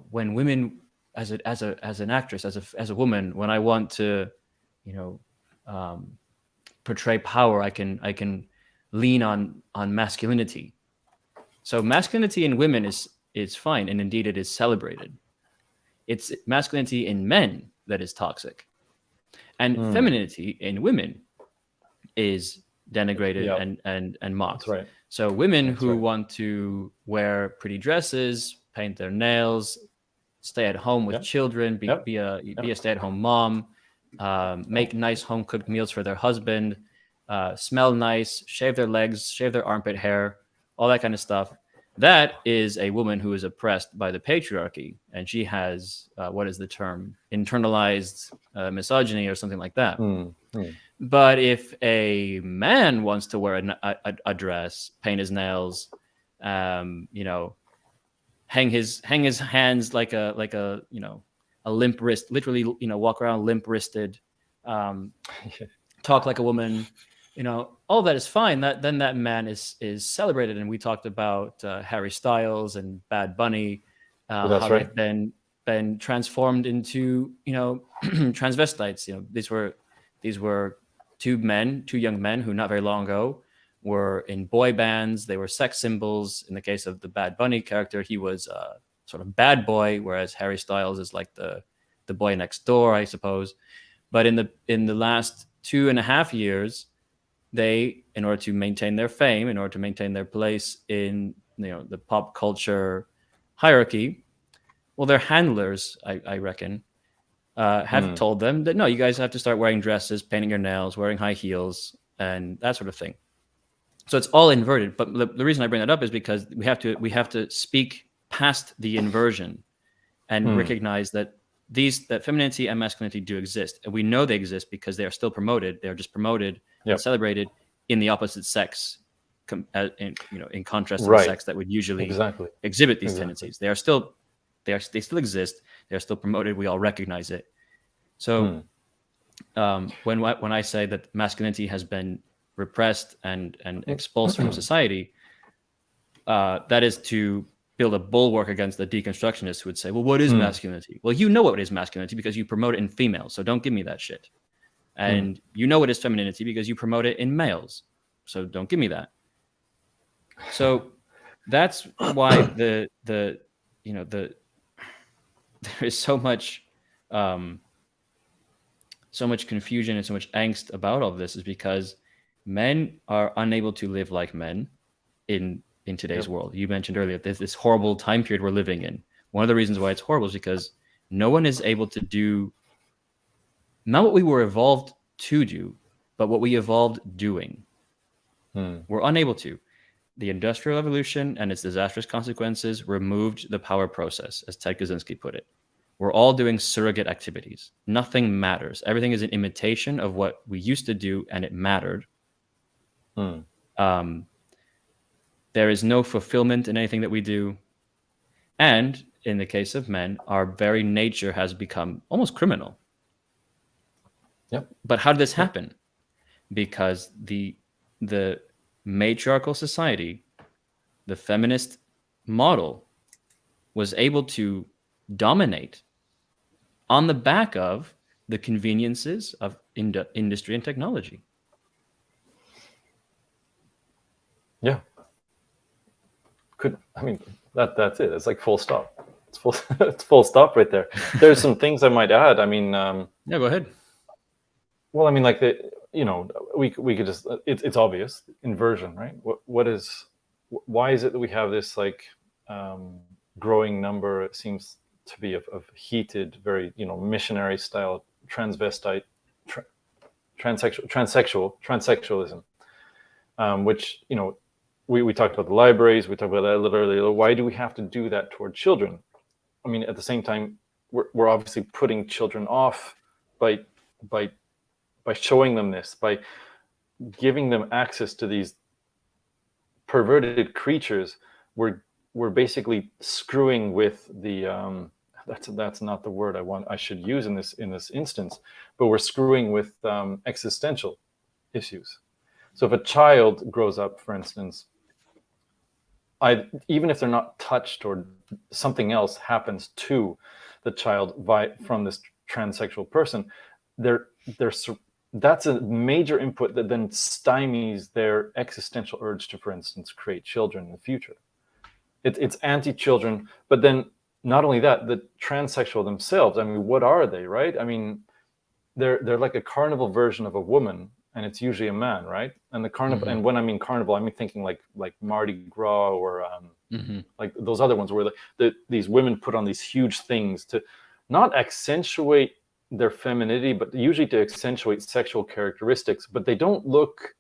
when women, as an actress, as a woman, when I want to, portray power, I can lean on masculinity. So masculinity in women is fine, and indeed it is celebrated. It's masculinity in men that is toxic, and femininity in women is denigrated and mocked. That's right. So women who want to wear pretty dresses, paint their nails, stay at home with children, be a stay-at-home mom, make nice home-cooked meals for their husband, smell nice, shave their legs, shave their armpit hair, all that kind of stuff. That is a woman who is oppressed by the patriarchy, and she has, what is the term? Internalized misogyny or something like that. But if a man wants to wear a dress, paint his nails, hang his hands like a limp wrist, literally, walk around limp wristed, talk like a woman, all that is fine. Then that man is celebrated. And we talked about Harry Styles and Bad Bunny, how they've been transformed into, transvestites. These were two young men who not very long ago were in boy bands. They were sex symbols. In the case of the Bad Bunny character, he was a sort of bad boy, whereas Harry Styles is like the boy next door, I suppose. But in the last 2.5 years, they, in order to maintain their fame, in order to maintain their place in the pop culture hierarchy, well, their handlers, I reckon, have told them that no, you guys have to start wearing dresses, painting your nails, wearing high heels, and that sort of thing. So it's all inverted. But the reason I bring that up is because we have to speak past the inversion and recognize that femininity and masculinity do exist, and we know they exist because they are still promoted. They are just promoted and celebrated in the opposite sex, in contrast to the sex that would usually exhibit these tendencies. They still exist. They are still promoted. We all recognize it. So when I say that masculinity has been repressed and expulsed from society, that is to build a bulwark against the deconstructionists who would say, well, what is masculinity? Well, you know what is masculinity because you promote it in females, so don't give me that shit. And you know what is femininity because you promote it in males, so don't give me that. So that's why there is so much confusion and so much angst about all of this, is because men are unable to live like men in today's world. You mentioned earlier this horrible time period we're living in. One of the reasons why it's horrible is because no one is able to do not what we were evolved to do, but what we evolved doing. We're unable to. The Industrial Revolution and its disastrous consequences removed the power process, as Ted Kaczynski put it. We're all doing surrogate activities. Nothing matters. Everything is an imitation of what we used to do, and it mattered. There is no fulfillment in anything that we do. And in the case of men, our very nature has become almost criminal. Yep. But how did this happen? Because the matriarchal society, the feminist model, was able to dominate on the back of the conveniences of industry and technology. Yeah. That's it. It's like full stop. It's full stop right there. There's some things I might add. Yeah, go ahead. Well, we could just, it's obvious, inversion, right? Why is it that we have this growing number, it seems to be, of heated, very, missionary style transvestite, transsexualism, which, we talked about the libraries, we talked about that a little earlier. Why do we have to do that toward children? At the same time, we're obviously putting children off by showing them this, by giving them access to these perverted creatures. We're basically screwing with the that's not the word I should use in this instance, but we're screwing with existential issues. So if a child grows up, for instance, even if they're not touched or something else happens to the child from this transsexual person, that's a major input that then stymies their existential urge to, for instance, create children in the future. It's anti-children, but then not only that, the transsexual themselves, what are they, right? They're like a carnival version of a woman, and it's usually a man, right? And the carnival, and when I mean carnival, I'm thinking like Mardi Gras or like those other ones where these women put on these huge things to not accentuate their femininity, but usually to accentuate sexual characteristics. But they don't look,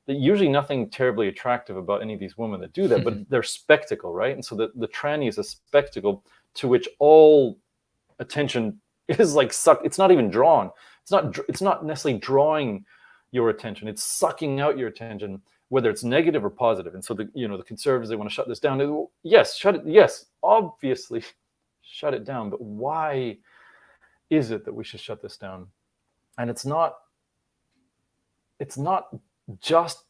usually nothing terribly attractive about any of these women that do that, but they're spectacle, right? And so the tranny is a spectacle to which all attention is sucked. It's not even drawn. It's not necessarily drawing your attention. It's sucking out your attention, whether it's negative or positive. And so the conservatives, they want to shut this down. Yes, shut it. Yes, obviously shut it down. But why is it that we should shut this down? And it's not just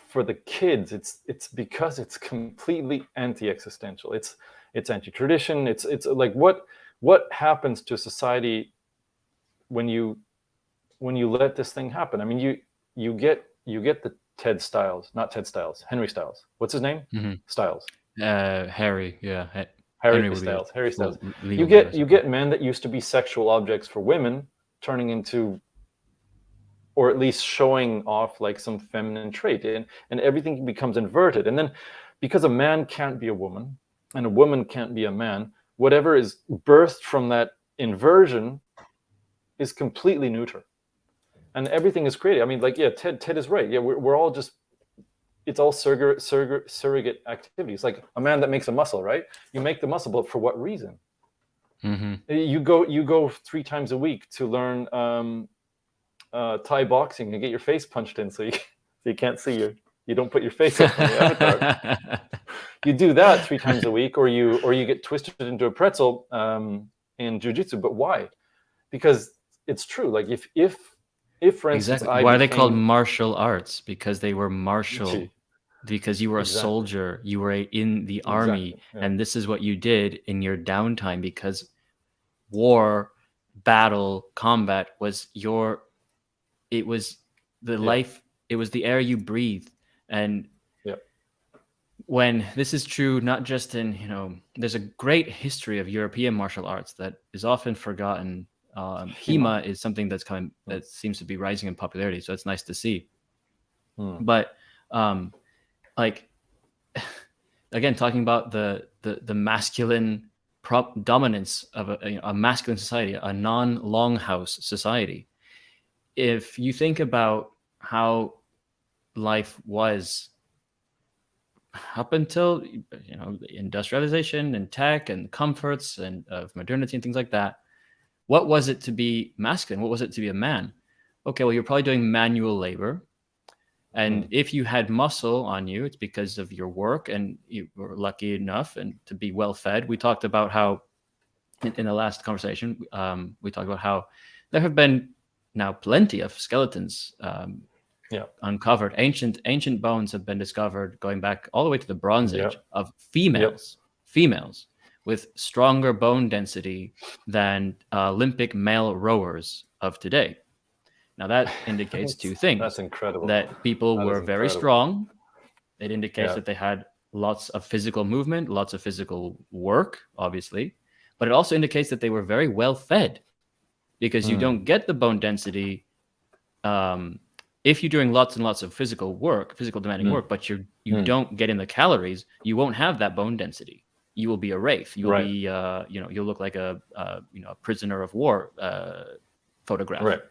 for the kids, it's because it's completely anti-existential. It's anti-tradition. It's like what happens to society when you let this thing happen? I mean, you get the Henry Styles. What's his name? Mm-hmm. Styles. Harry, yeah. Harry Styles. You get men that used to be sexual objects for women turning into, or at least showing off like some feminine trait, and everything becomes inverted. And then because a man can't be a woman and a woman can't be a man, whatever is birthed from that inversion is completely neuter. And everything is created. I mean, like, yeah, Ted is right. Yeah, we're all just, it's all surrogate activities. Like a man that makes a muscle, right? You make the muscle, but for what reason? Mm-hmm. You go 3 times a week to learn Thai boxing and get your face punched in, so you can't see you don't put your face up on the avatar. You do that 3 times a week, or you get twisted into a pretzel in jiu-jitsu. But why? Because it's true. Like if for instance, exactly. Why are they called martial arts? Because they were martial. Because you were a soldier, you were in the army, and this is what you did in your downtime, because war, battle, combat was life, it was the air you breathed. And when this is true, not just in, there's a great history of European martial arts that is often forgotten. HEMA is something that's coming, that seems to be rising in popularity, so it's nice to see. But like, again, talking about the masculine dominance of a masculine society, a non-longhouse society. If you think about how life was up until industrialization and tech and comforts and of modernity and things like that, what was it to be masculine? What was it to be a man? Okay, well, you're probably doing manual labor. And if you had muscle on you, it's because of your work, and you were lucky enough and to be well fed. We talked about how, in the last conversation, we talked about how there have been now plenty of skeletons uncovered. Ancient bones have been discovered going back all the way to the Bronze Age of females with stronger bone density than Olympic male rowers of today. Now that indicates 2 things. That's incredible. That people were very strong. It indicates that they had lots of physical movement, lots of physical work, obviously. But it also indicates that they were very well fed, because you don't get the bone density if you're doing lots and lots of physical demanding work, but you don't get in the calories. You won't have that bone density. You will be a wraith. You will be you'll look like a prisoner of war photograph. Right.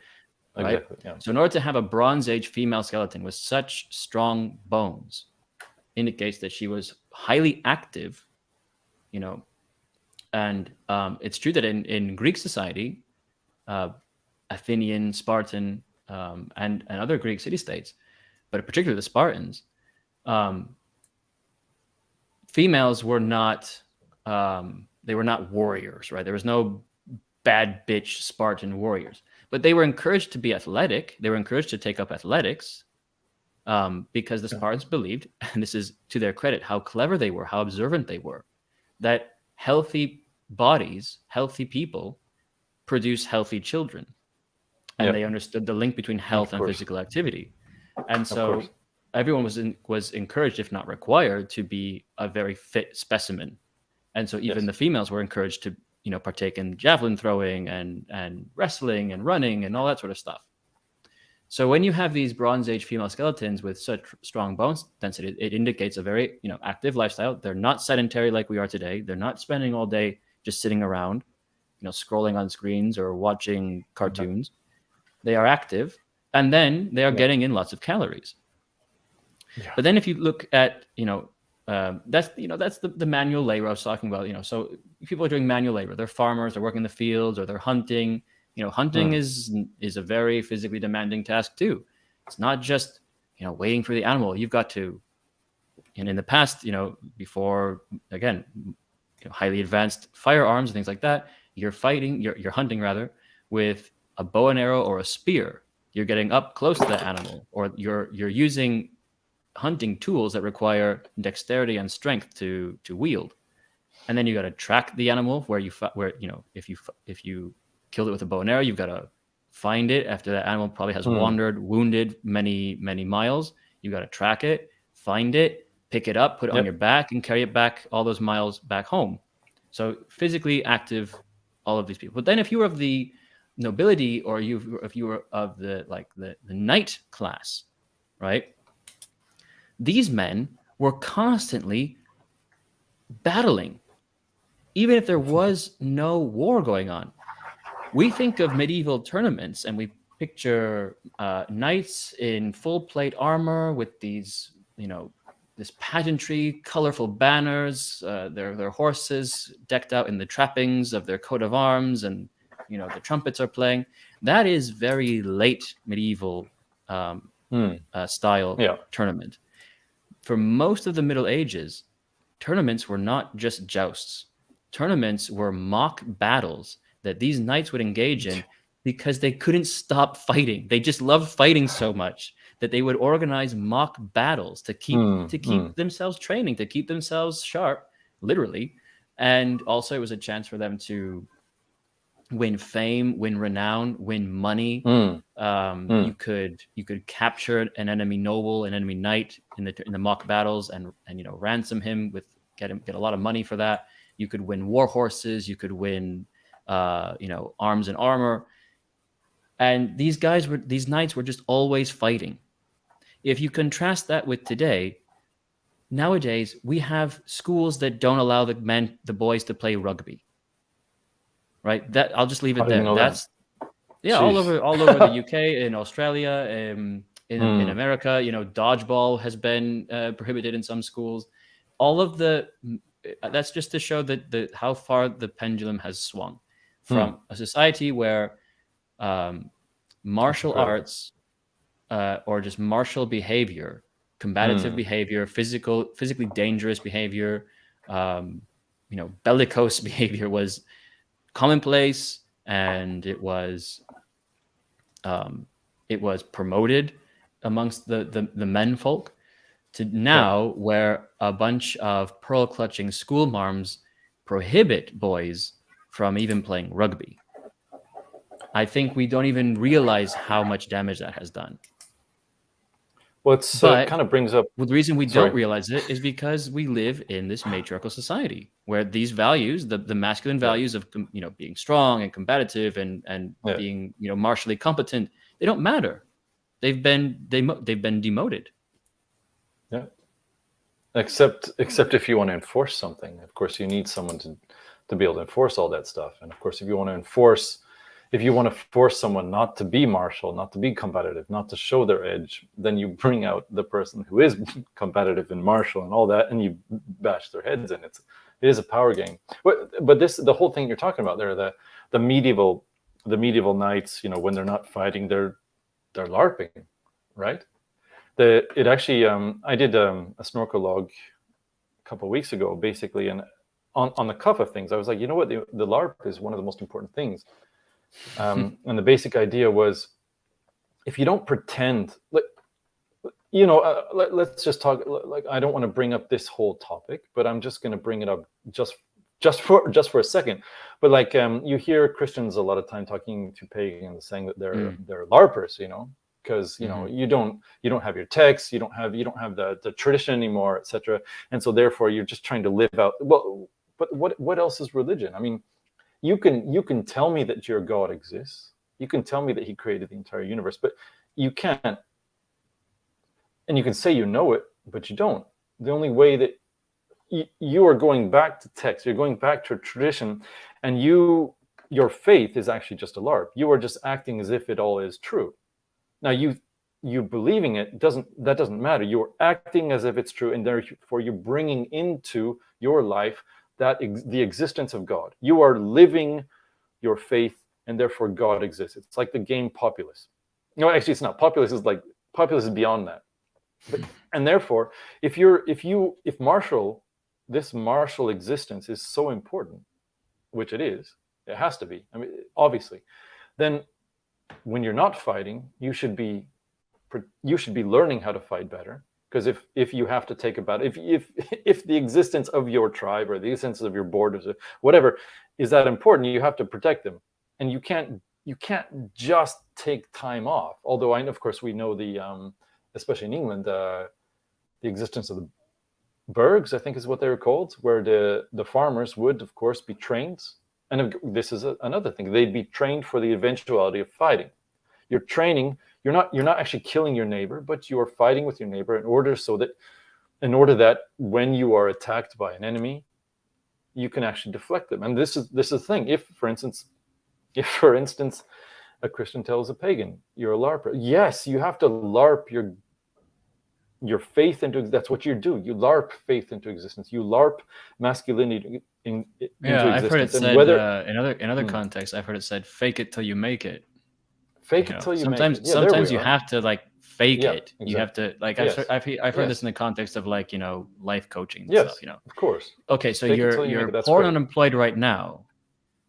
Exactly, So in order to have a Bronze Age female skeleton with such strong bones, indicates that she was highly active, and it's true that in Greek society, Athenian, Spartan, and other Greek city-states, but particularly the Spartans, females were not warriors, right? There was no bad bitch Spartan warriors. But they were encouraged to be athletic. They were encouraged to take up athletics because the Spartans believed, and this is to their credit, how clever they were, how observant they were, that healthy bodies, healthy people produce healthy children. And they understood the link between health and physical activity. And so everyone was encouraged, if not required, to be a very fit specimen. And so even the females were encouraged to partake in javelin throwing and wrestling and running and all that sort of stuff. So when you have these Bronze Age female skeletons with such strong bone density, it indicates a very active lifestyle. They're not sedentary like we are today. They're not spending all day just sitting around, scrolling on screens or watching cartoons. They are active, and then they are getting in lots of calories. But then if you look at that's the manual labor I was talking about. So people are doing manual labor. They're farmers. They're working in the fields, or they're hunting. Hunting is a very physically demanding task too. It's not just waiting for the animal. You've got to. And in the past, before again, highly advanced firearms and things like that, you're hunting rather with a bow and arrow or a spear. You're getting up close to the animal, or you're using hunting tools that require dexterity and strength to wield. And then you got to track the animal where if you killed it with a bow and arrow, you've got to find it after that animal probably has wandered, wounded many miles. You got to track it, find it, pick it up, put it on your back, and carry it back all those miles back home. So physically active, all of these people. But then if you were of the nobility, or if you were of the knight class, right? These men were constantly battling, even if there was no war going on. We think of medieval tournaments and we picture knights in full plate armor with these, this pageantry, colorful banners, their horses decked out in the trappings of their coat of arms, and the trumpets are playing. That is very late medieval style tournament. For most of the Middle Ages, tournaments were not just jousts. Tournaments were mock battles that these knights would engage in because they couldn't stop fighting. They just loved fighting so much that they would organize mock battles to keep themselves training, to keep themselves sharp, literally. And also it was a chance for them to win fame, win renown, win money. You could capture an enemy noble, an enemy knight in the mock battles, and ransom him get a lot of money for that. You could win war horses. You could win arms and armor. And these knights were just always fighting. If you contrast that with today, nowadays we have schools that don't allow the boys to play rugby. Right. That I'll just leave it there. That's all over the UK, in Australia, in America. Dodgeball has been prohibited in some schools. All of that's just to show that how far the pendulum has swung from a society where martial arts or just martial behavior, combative behavior, physically dangerous behavior, bellicose behavior was commonplace, and it was promoted amongst the men folk, to now where a bunch of pearl clutching school marms prohibit boys from even playing rugby. I think we don't even realize how much damage that has done. Well, it kind of brings up... Well, the reason we don't realize it is because we live in this matriarchal society where these values, the masculine values of being strong and combative and being martially competent, they don't matter. They've been demoted. Yeah. Except if you want to enforce something, of course, you need someone to be able to enforce all that stuff. And of course, if you want to force someone not to be martial, not to be combative, not to show their edge, then you bring out the person who is combative and martial and all that, and you bash their heads in. It is a power game. But the whole thing you're talking about there, the medieval knights, when they're not fighting, they're LARPing, right? It actually, I did a SnorkelBlog a couple of weeks ago, basically, and on the cuff of things, I was like, you know what, the LARP is one of the most important things. And the basic idea was, if you don't pretend, let's just talk. Like, I don't want to bring up this whole topic, but I'm just going to bring it up just for a second. But like, you hear Christians a lot of time talking to pagans, saying that they're LARPers, because you don't have your text, you don't have the tradition anymore, etc. And so therefore you're just trying to live out. Well, but what else is religion? I mean, you can tell me that your God exists. You can tell me that he created the entire universe, but you can't. And you can say you know it, but you don't. The only way that you are going back to text, you're going back to a tradition, and your faith is actually just a LARP. You are just acting as if it all is true. Now you believing it doesn't matter. You're acting as if it's true, and therefore you're bringing into your life the existence of God. You are living your faith, and therefore God exists. It's like the game Populous. No, actually, it's not. Populous is beyond that. And therefore, if this martial existence is so important, which it is, it has to be. I mean, obviously, then when you're not fighting, you should be learning how to fight better. Because if you have to take about if the existence of your tribe or the existence of your borders or whatever is that important, you have to protect them, and you can't just take time off. Although of course we know the especially in England the existence of the burghs, I think is what they were called, where the farmers would of course be trained, and this is another thing, they'd be trained for the eventuality of fighting. You're training. You're not actually killing your neighbor, but you are fighting with your neighbor in order that when you are attacked by an enemy, you can actually deflect them. And this is the thing. If for instance, a Christian tells a pagan, "You're a LARPer," yes, you have to LARP your faith into. That's what you do. You LARP faith into existence. You LARP masculinity into existence. I've heard it said in other contexts. I've heard it said, "Fake it till you make it." Fake it till you sometimes, make it. Yeah, sometimes you have to like fake it. Exactly. You have to like. I've heard this in the context of like life coaching and stuff. Of course. Okay, so you're poor and unemployed right now,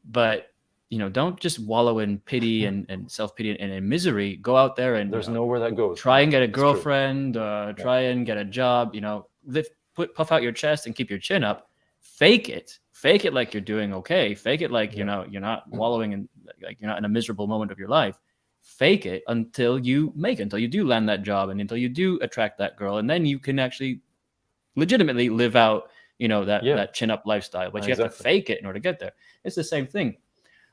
but don't just wallow in pity and self-pity and in misery. Go out there and there's nowhere that goes. Try and get a girlfriend. Try and get a job. Puff out your chest and keep your chin up. Fake it. Fake it like you're doing okay. Fake it like you're not wallowing in like you're not in a miserable moment of your life. Fake it until you make it, until you do land that job and until you do attract that girl, and then you can actually legitimately live out that chin up lifestyle. But you have to fake it in order to get there. It's the same thing.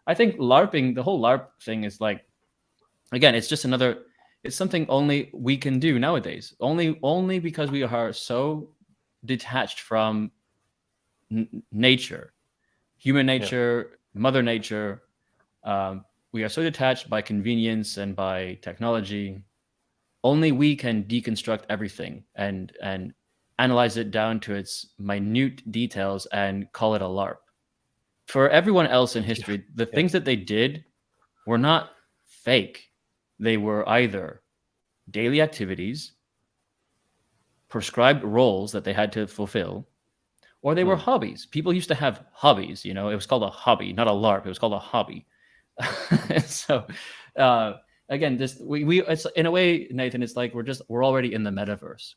I think LARPing, the whole LARP thing is like, again, it's just it's something only we can do nowadays. Only because we are so detached from nature, human nature, mother nature. We are so detached by convenience and by technology. Only we can deconstruct everything and analyze it down to its minute details and call it a LARP. For everyone else in history, the things that they did were not fake. They were either daily activities, prescribed roles that they had to fulfill, or they were hobbies. People used to have hobbies. It was called a hobby, not a LARP. It was called a hobby. So again, it's in a way, Nathan, it's like we're already in the metaverse.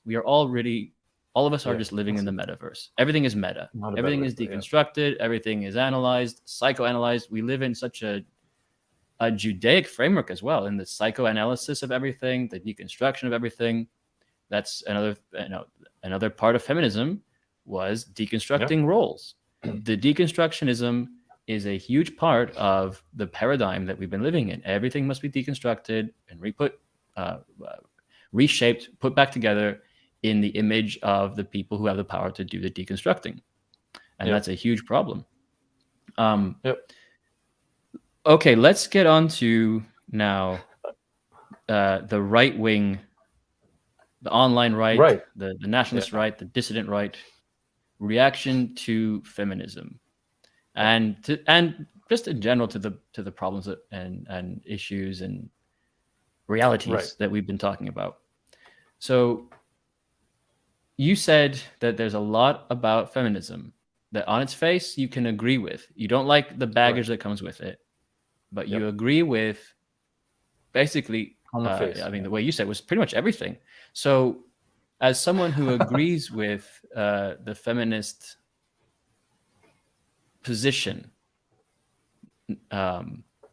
All of us are just living in the metaverse. Everything is meta. Everything is deconstructed. Everything is analyzed, psychoanalyzed. We live in such a Judaic framework as well, in the psychoanalysis of everything, the deconstruction of everything. That's another part of feminism was deconstructing roles. The deconstructionism is a huge part of the paradigm that we've been living in. Everything must be deconstructed and reshaped, put back together in the image of the people who have the power to do the deconstructing. And that's a huge problem. Okay, let's get on to now the right wing, the online right, the nationalist right, the dissident right, reaction to feminism. And just in general to the problems and issues and realities that we've been talking about. So you said that there's a lot about feminism that on its face you can agree with. You don't like the baggage that comes with it, but you agree with basically on the face. The way you said was pretty much everything. So as someone who agrees with the feminist position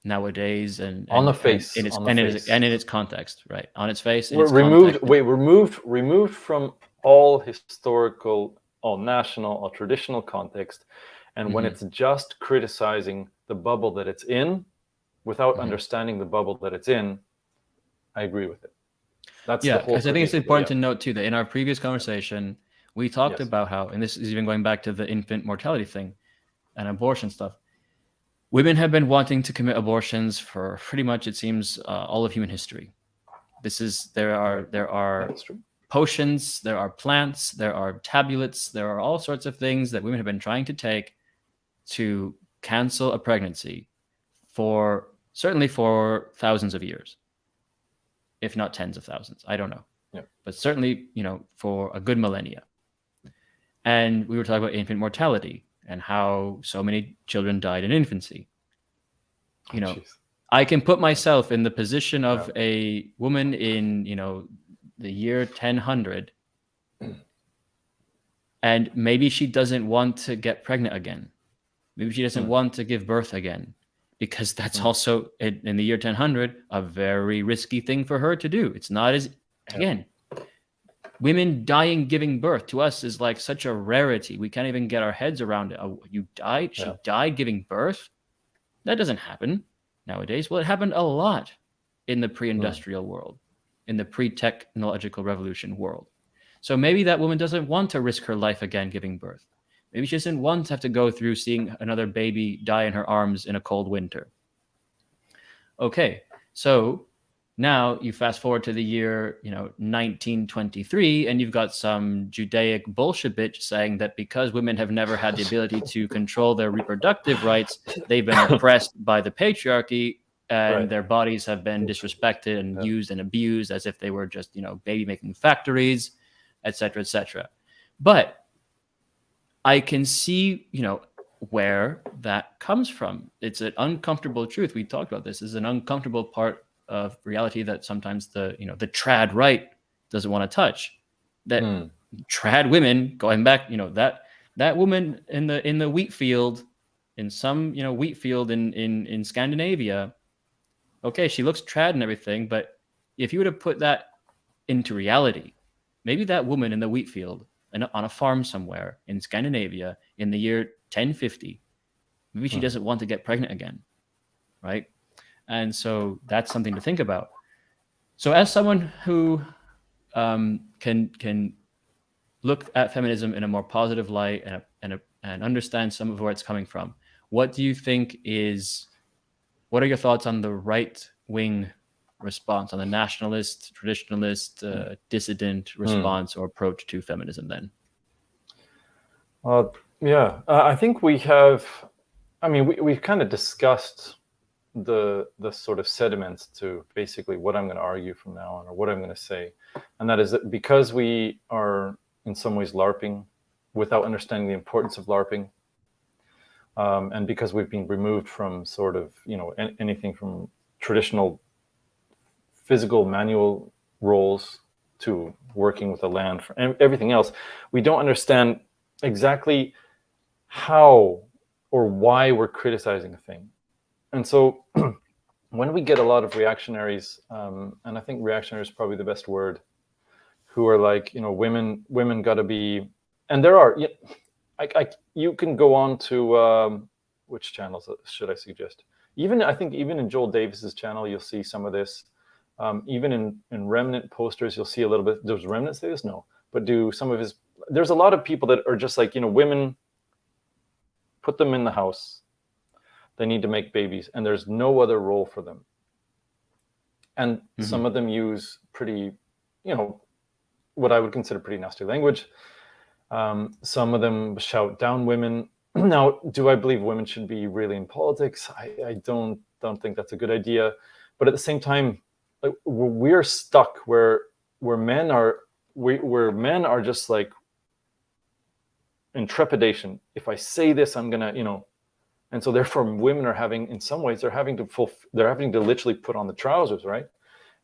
nowadays and on the face and in its context, right? On its face, we're removed from all historical, all national, all traditional context, and when it's just criticizing the bubble that it's in without understanding the bubble that it's in, I agree with it. That's because I think it's important to note too that in our previous conversation we talked about how, and this is even going back to the infant mortality thing and abortion stuff, women have been wanting to commit abortions for pretty much, it seems, all of human history. There are potions, there are plants, there are tablets, there are all sorts of things that women have been trying to take to cancel a pregnancy certainly for thousands of years, if not tens of thousands. I don't know. But certainly, for a good millennia. And we were talking about infant mortality and how so many children died in infancy. I can put myself in the position of a woman in, the year 1000 And maybe she doesn't want to get pregnant again. Maybe she doesn't want to give birth again, because that's also, in the year 1000, a very risky thing for her to do. It's not as, again, women dying giving birth to us is like such a rarity. We can't even get our heads around it. Oh, you died? She died giving birth? That doesn't happen nowadays. Well, it happened a lot in the pre-industrial world, in the pre-technological revolution world. So maybe that woman doesn't want to risk her life again giving birth. Maybe she doesn't want to have to go through seeing another baby die in her arms in a cold winter. Okay, so now you fast forward to the year 1923, and you've got some Judaic bullshit bitch saying that because women have never had the ability to control their reproductive rights, they've been oppressed by the patriarchy, and their bodies have been disrespected and used and abused as if they were just baby making factories, etc., etc. But I can see where that comes from. It's an uncomfortable truth. We talked about this. It's an uncomfortable part of reality that sometimes the trad right doesn't want to touch. That trad women, going back, that woman in the wheat field, in some wheat field in Scandinavia, okay, she looks trad and everything, but if you were to put that into reality, maybe that woman in the wheat field on a farm somewhere in Scandinavia in the year 1050, maybe she doesn't want to get pregnant again, right? And so that's something to think about. So as someone who can look at feminism in a more positive light and understand some of where it's coming from, what are your thoughts on the right-wing response, on the nationalist, traditionalist, dissident response or approach to feminism then? I think we've kind of discussed the sort of sediments to basically what I'm going to argue from now on, or what I'm going to say. And that is that because we are in some ways LARPing without understanding the importance of LARPing, and because we've been removed from sort of, anything from traditional physical manual roles to working with the land, and everything else, we don't understand exactly how or why we're criticizing a thing. And so when we get a lot of reactionaries, and I think reactionary is probably the best word, who are like, women got to be, and there are, you can go on to, which channels should I suggest? I think even in Joel Davis's channel, you'll see some of this. Even in Remnant posters, you'll see a little bit. Does Remnant say this? No. But there's a lot of people that are just like, women, put them in the house. They need to make babies, and there's no other role for them. And some of them use pretty, what I would consider pretty nasty language. Some of them shout down women. Now, do I believe women should be really in politics? I don't think that's a good idea. But at the same time, we're stuck where men are just like in trepidation. If I say this, I'm gonna, and so therefore women are having, in some ways, they're having to literally put on the trousers, right,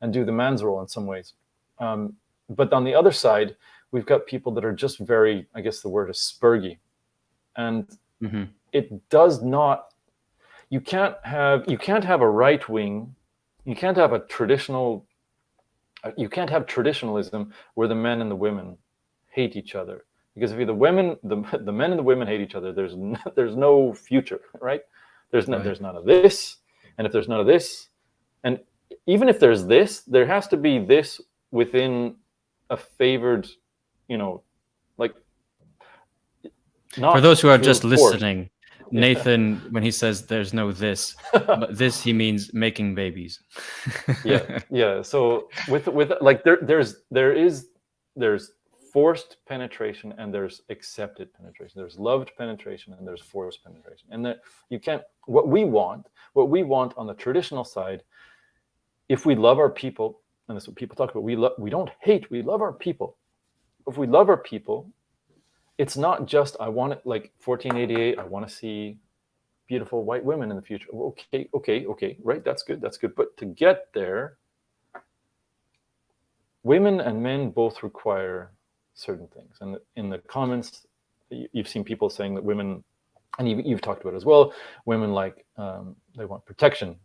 and do the man's role in some ways. But on the other side, we've got people that are just very, I guess the word is spurgy, and it does not. You can't have a right wing. You can't have traditionalism where the men and the women hate each other. Because if the men and the women hate each other, there's no future, right? There's none of this, and if there's none of this, and even if there's this, there has to be this within a favored, like. Not for those who are just listening, Nathan, when he says there's no this, but this he means making babies. yeah. So with like there's forced penetration and there's accepted penetration. There's loved penetration and there's forced penetration. And that you can't. What we want on the traditional side, if we love our people, and that's what people talk about. We don't hate. We love our people. If we love our people, it's not just I want it like 1488. I want to see beautiful white women in the future. Okay, right? That's good. But to get there, women and men both require certain things. And in the comments, you've seen people saying that women, and you've talked about it as well, women like, they want protection.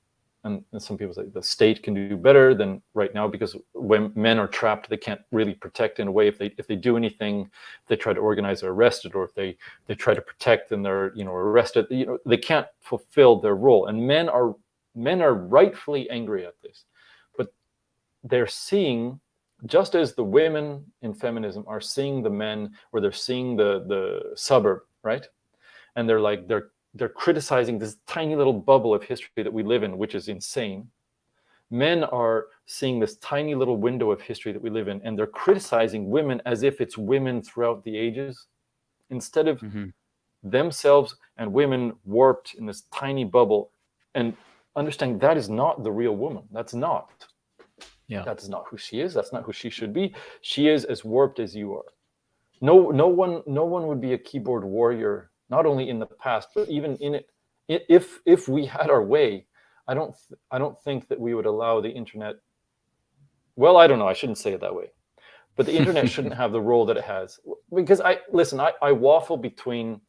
And some people say the state can do better than right now, because when men are trapped, they can't really protect in a way. If they do anything, if they try to organize, they're arrested, or if they try to protect and they're arrested, they can't fulfill their role. And men are rightfully angry at this, but they're seeing, just as the women in feminism are seeing the men, or they're seeing the suburb, right? And they're criticizing this tiny little bubble of history that we live in, which is insane. Men are seeing this tiny little window of history that we live in, and they're criticizing women as if it's women throughout the ages, instead of themselves and women warped in this tiny bubble, and understanding that is not the real woman. That's not. Yeah. That's not who she is. That's not who she should be. She is as warped as you are. No one would be a keyboard warrior, not only in the past, but even in it. If we had our way, I don't think that we would allow the internet. Well, I don't know. I shouldn't say it that way, but the internet shouldn't have the role that it has. Because I waffle between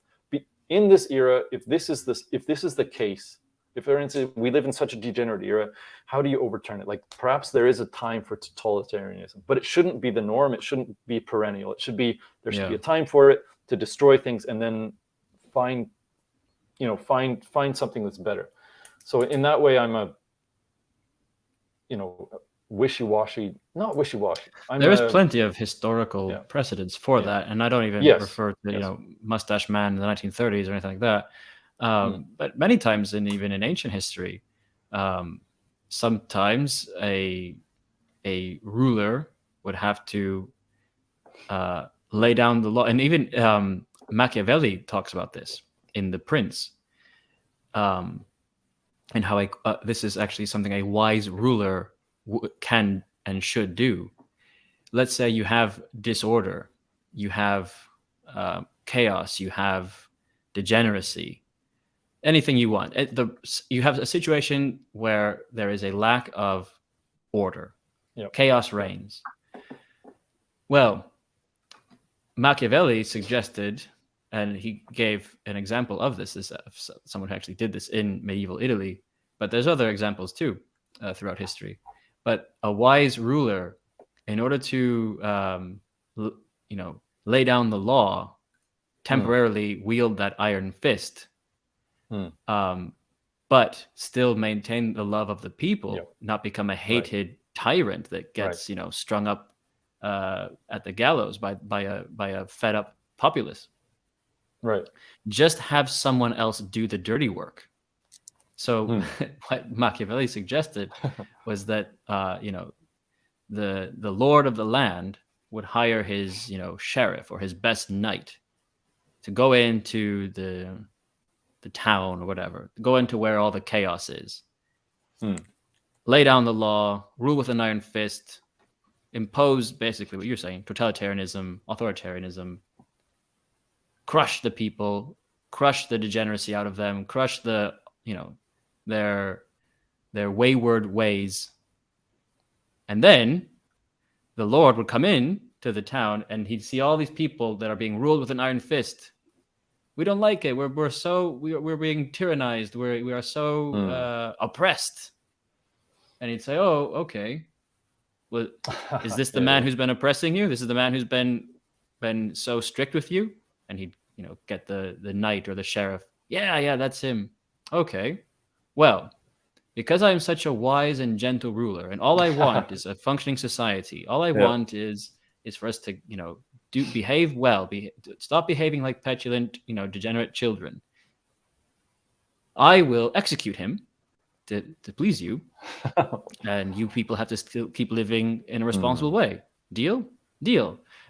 in this era. If this is the case, if for instance we live in such a degenerate era, how do you overturn it? Like, perhaps there is a time for totalitarianism, but it shouldn't be the norm. It shouldn't be perennial. It should be, there should be a time for it to destroy things, and then find something that's better. So in that way, I'm a wishy-washy, not wishy-washy. There is plenty of historical precedents for that, and I don't even refer to Mustache Man in the 1930s or anything like that. But many times, even in ancient history, sometimes a ruler would have to lay down the law, and even Machiavelli talks about this in The Prince, and how this is actually something a wise ruler can and should do. Let's say you have disorder, you have chaos, you have degeneracy, anything you want. You have a situation where there is a lack of order. Chaos reigns. Well, Machiavelli suggested, and he gave an example of this, someone who actually did this in medieval Italy, but there's other examples too throughout history. But a wise ruler, in order to lay down the law, temporarily wield that iron fist, but still maintain the love of the people, not become a hated tyrant that gets strung up at the gallows by a fed up populace. Right. Just have someone else do the dirty work. So what Machiavelli suggested was that the lord of the land would hire his sheriff or his best knight to go into the town or whatever, go into where all the chaos is, lay down the law, rule with an iron fist, impose basically what you're saying, totalitarianism, authoritarianism, crush the people, crush the degeneracy out of them, crush the their wayward ways. And then the Lord would come in to the town, and he'd see all these people that are being ruled with an iron fist. We don't like it. We're being tyrannized. We are so oppressed. And he'd say, "Oh, okay. Well, is this the man who's been oppressing you? This is the man who's been so strict with you?" And he'd get the knight or the sheriff. Yeah, that's him. Okay. Well, because I am such a wise and gentle ruler, and all I want is a functioning society. All I want is for us to behave well, stop behaving like petulant, degenerate children. I will execute him to please you, and you people have to still keep living in a responsible way. Deal?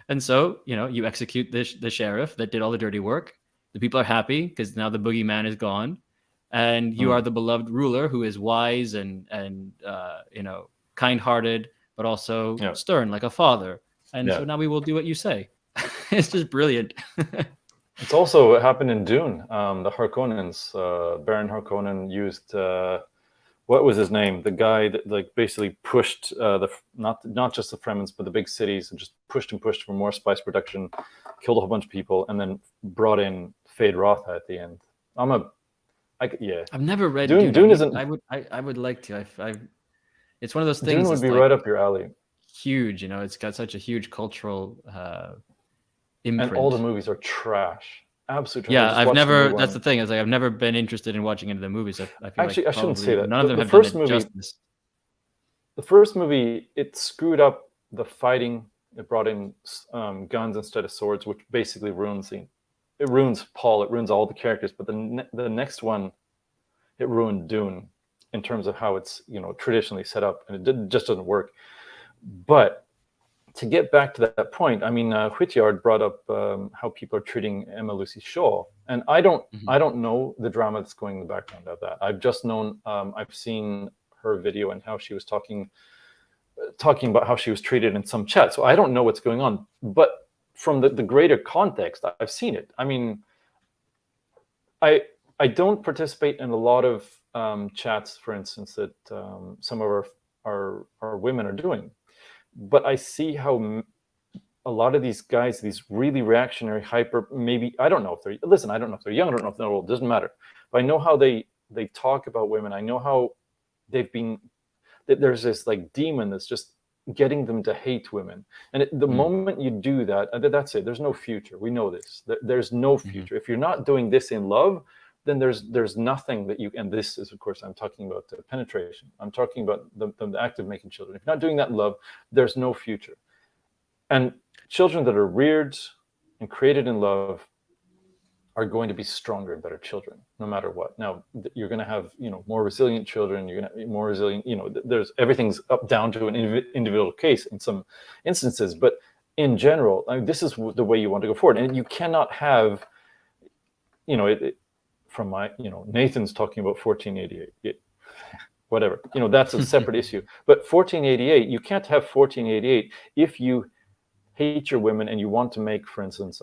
And so you execute the sheriff that did all the dirty work. The people are happy because now the boogeyman is gone, and you are the beloved ruler who is wise and kind-hearted, but also stern like a father. And so now we will do what you say. It's just brilliant. It's also happened in Dune. The Harkonnens, Baron Harkonnen used what was his name? The guy that like basically pushed not just the Fremens, but the big cities, and just pushed for more spice production, killed a whole bunch of people, and then brought in Fade Rotha at the end. I've never read Dune. Dune isn't. I would like to. It's one of those things. Dune would be right up your alley. Huge, it's got such a huge cultural imprint. And all the movies are trash. Absolutely. Yeah, I've never. That's the thing. Is like I've never been interested in watching any of the movies. I feel actually, I shouldn't say that. None of them have done it justice. The first movie, it screwed up the fighting. It brought in guns instead of swords, which basically ruins Paul. It ruins all the characters. But the next one, it ruined Dune in terms of how it's traditionally set up, and it just doesn't work. But to get back to that point, I mean, Whityard brought up how people are treating Emma Lucy Shaw, and I don't know the drama that's going in the background of that. I've just known, I've seen her video and how she was talking about how she was treated in some chat. So I don't know what's going on, but from the greater context, I've seen it. I mean, I don't participate in a lot of chats, for instance, that some of our women are doing. But I see how a lot of these guys, these really reactionary, maybe, I don't know if they're young, I don't know if they're old, doesn't matter. But I know how they talk about women. I know how there's this like demon that's just getting them to hate women. And the moment you do that, that's it. There's no future. We know this. There's no future. If you're not doing this in love, then there's nothing that you, and this is, of course, I'm talking about penetration. I'm talking about the act of making children. If you're not doing that in love, there's no future. And children that are reared and created in love are going to be stronger and better children, no matter what. Now, you're going to have, more resilient children. You're going to be more resilient. There's everything's up down to an individual case in some instances, but in general, I mean, this is the way you want to go forward. And you cannot have, from my, Nathan's talking about 1488, whatever, that's a separate issue. But 1488, you can't have 1488 if you hate your women and you want to make, for instance,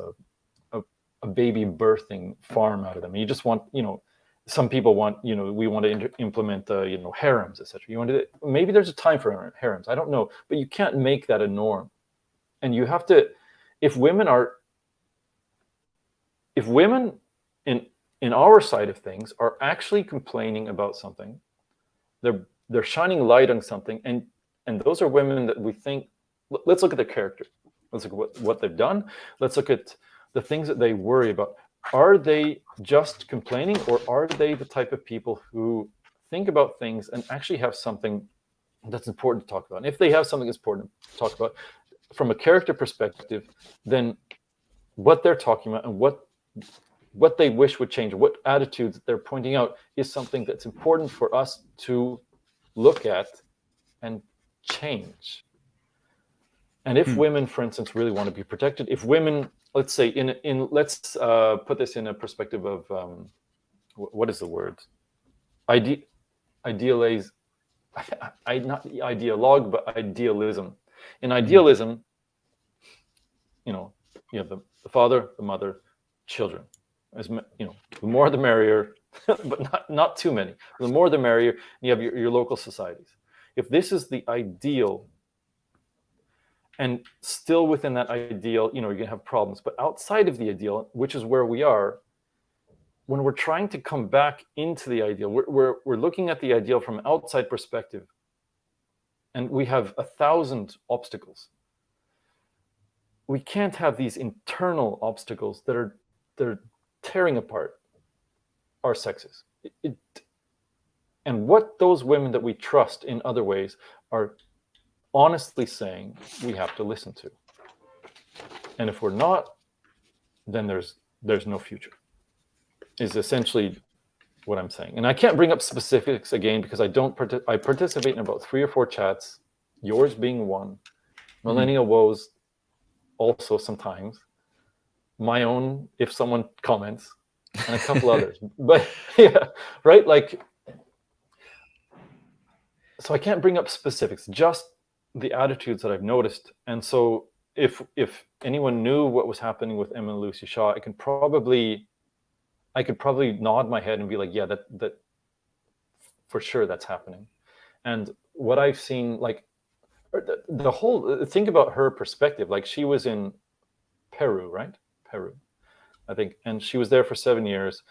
a baby birthing farm out of them. You just want, some people want, we want to implement, harems, etc. You want to, maybe there's a time for harems. I don't know, but you can't make that a norm. And you have to, if women in our side of things are actually complaining about something, they're shining light on something, and those are women that we think, let's look at their character. Let's look at what they've done. Let's look at the things that they worry about. Are they just complaining, or are they the type of people who think about things and actually have something that's important to talk about? And if they have something that's important to talk about from a character perspective, then what they're talking about and what they wish would change, what attitudes they're pointing out, is something that's important for us to look at and change. And if women, for instance, really want to be protected, if women, let's say, let's put this in a perspective of, what is the word? Idealize, not ideologue, but idealism. In idealism, you have the father, the mother, children. As the more the merrier, but not too many. The more the merrier. And you have your local societies. If this is the ideal, and still within that ideal, you're going to have problems. But outside of the ideal, which is where we are, when we're trying to come back into the ideal, we're looking at the ideal from an outside perspective, and we have 1,000 obstacles. We can't have these internal obstacles that are tearing apart our sexes. And what those women that we trust in other ways are honestly saying, we have to listen to. And if we're not, then there's no future, is essentially what I'm saying. And I can't bring up specifics again because I participate in about 3 or 4 chats, yours being one, Millennial Woes also sometimes, my own, if someone comments, and a couple others. But yeah, right? Like, so I can't bring up specifics, just the attitudes that I've noticed. And so if anyone knew what was happening with Emma Lucy Shaw, I could probably nod my head and be like, yeah, that for sure that's happening. And what I've seen, like the whole, think about her perspective. Like she was in Peru, right? Peru, I think, and she was there for 7 years.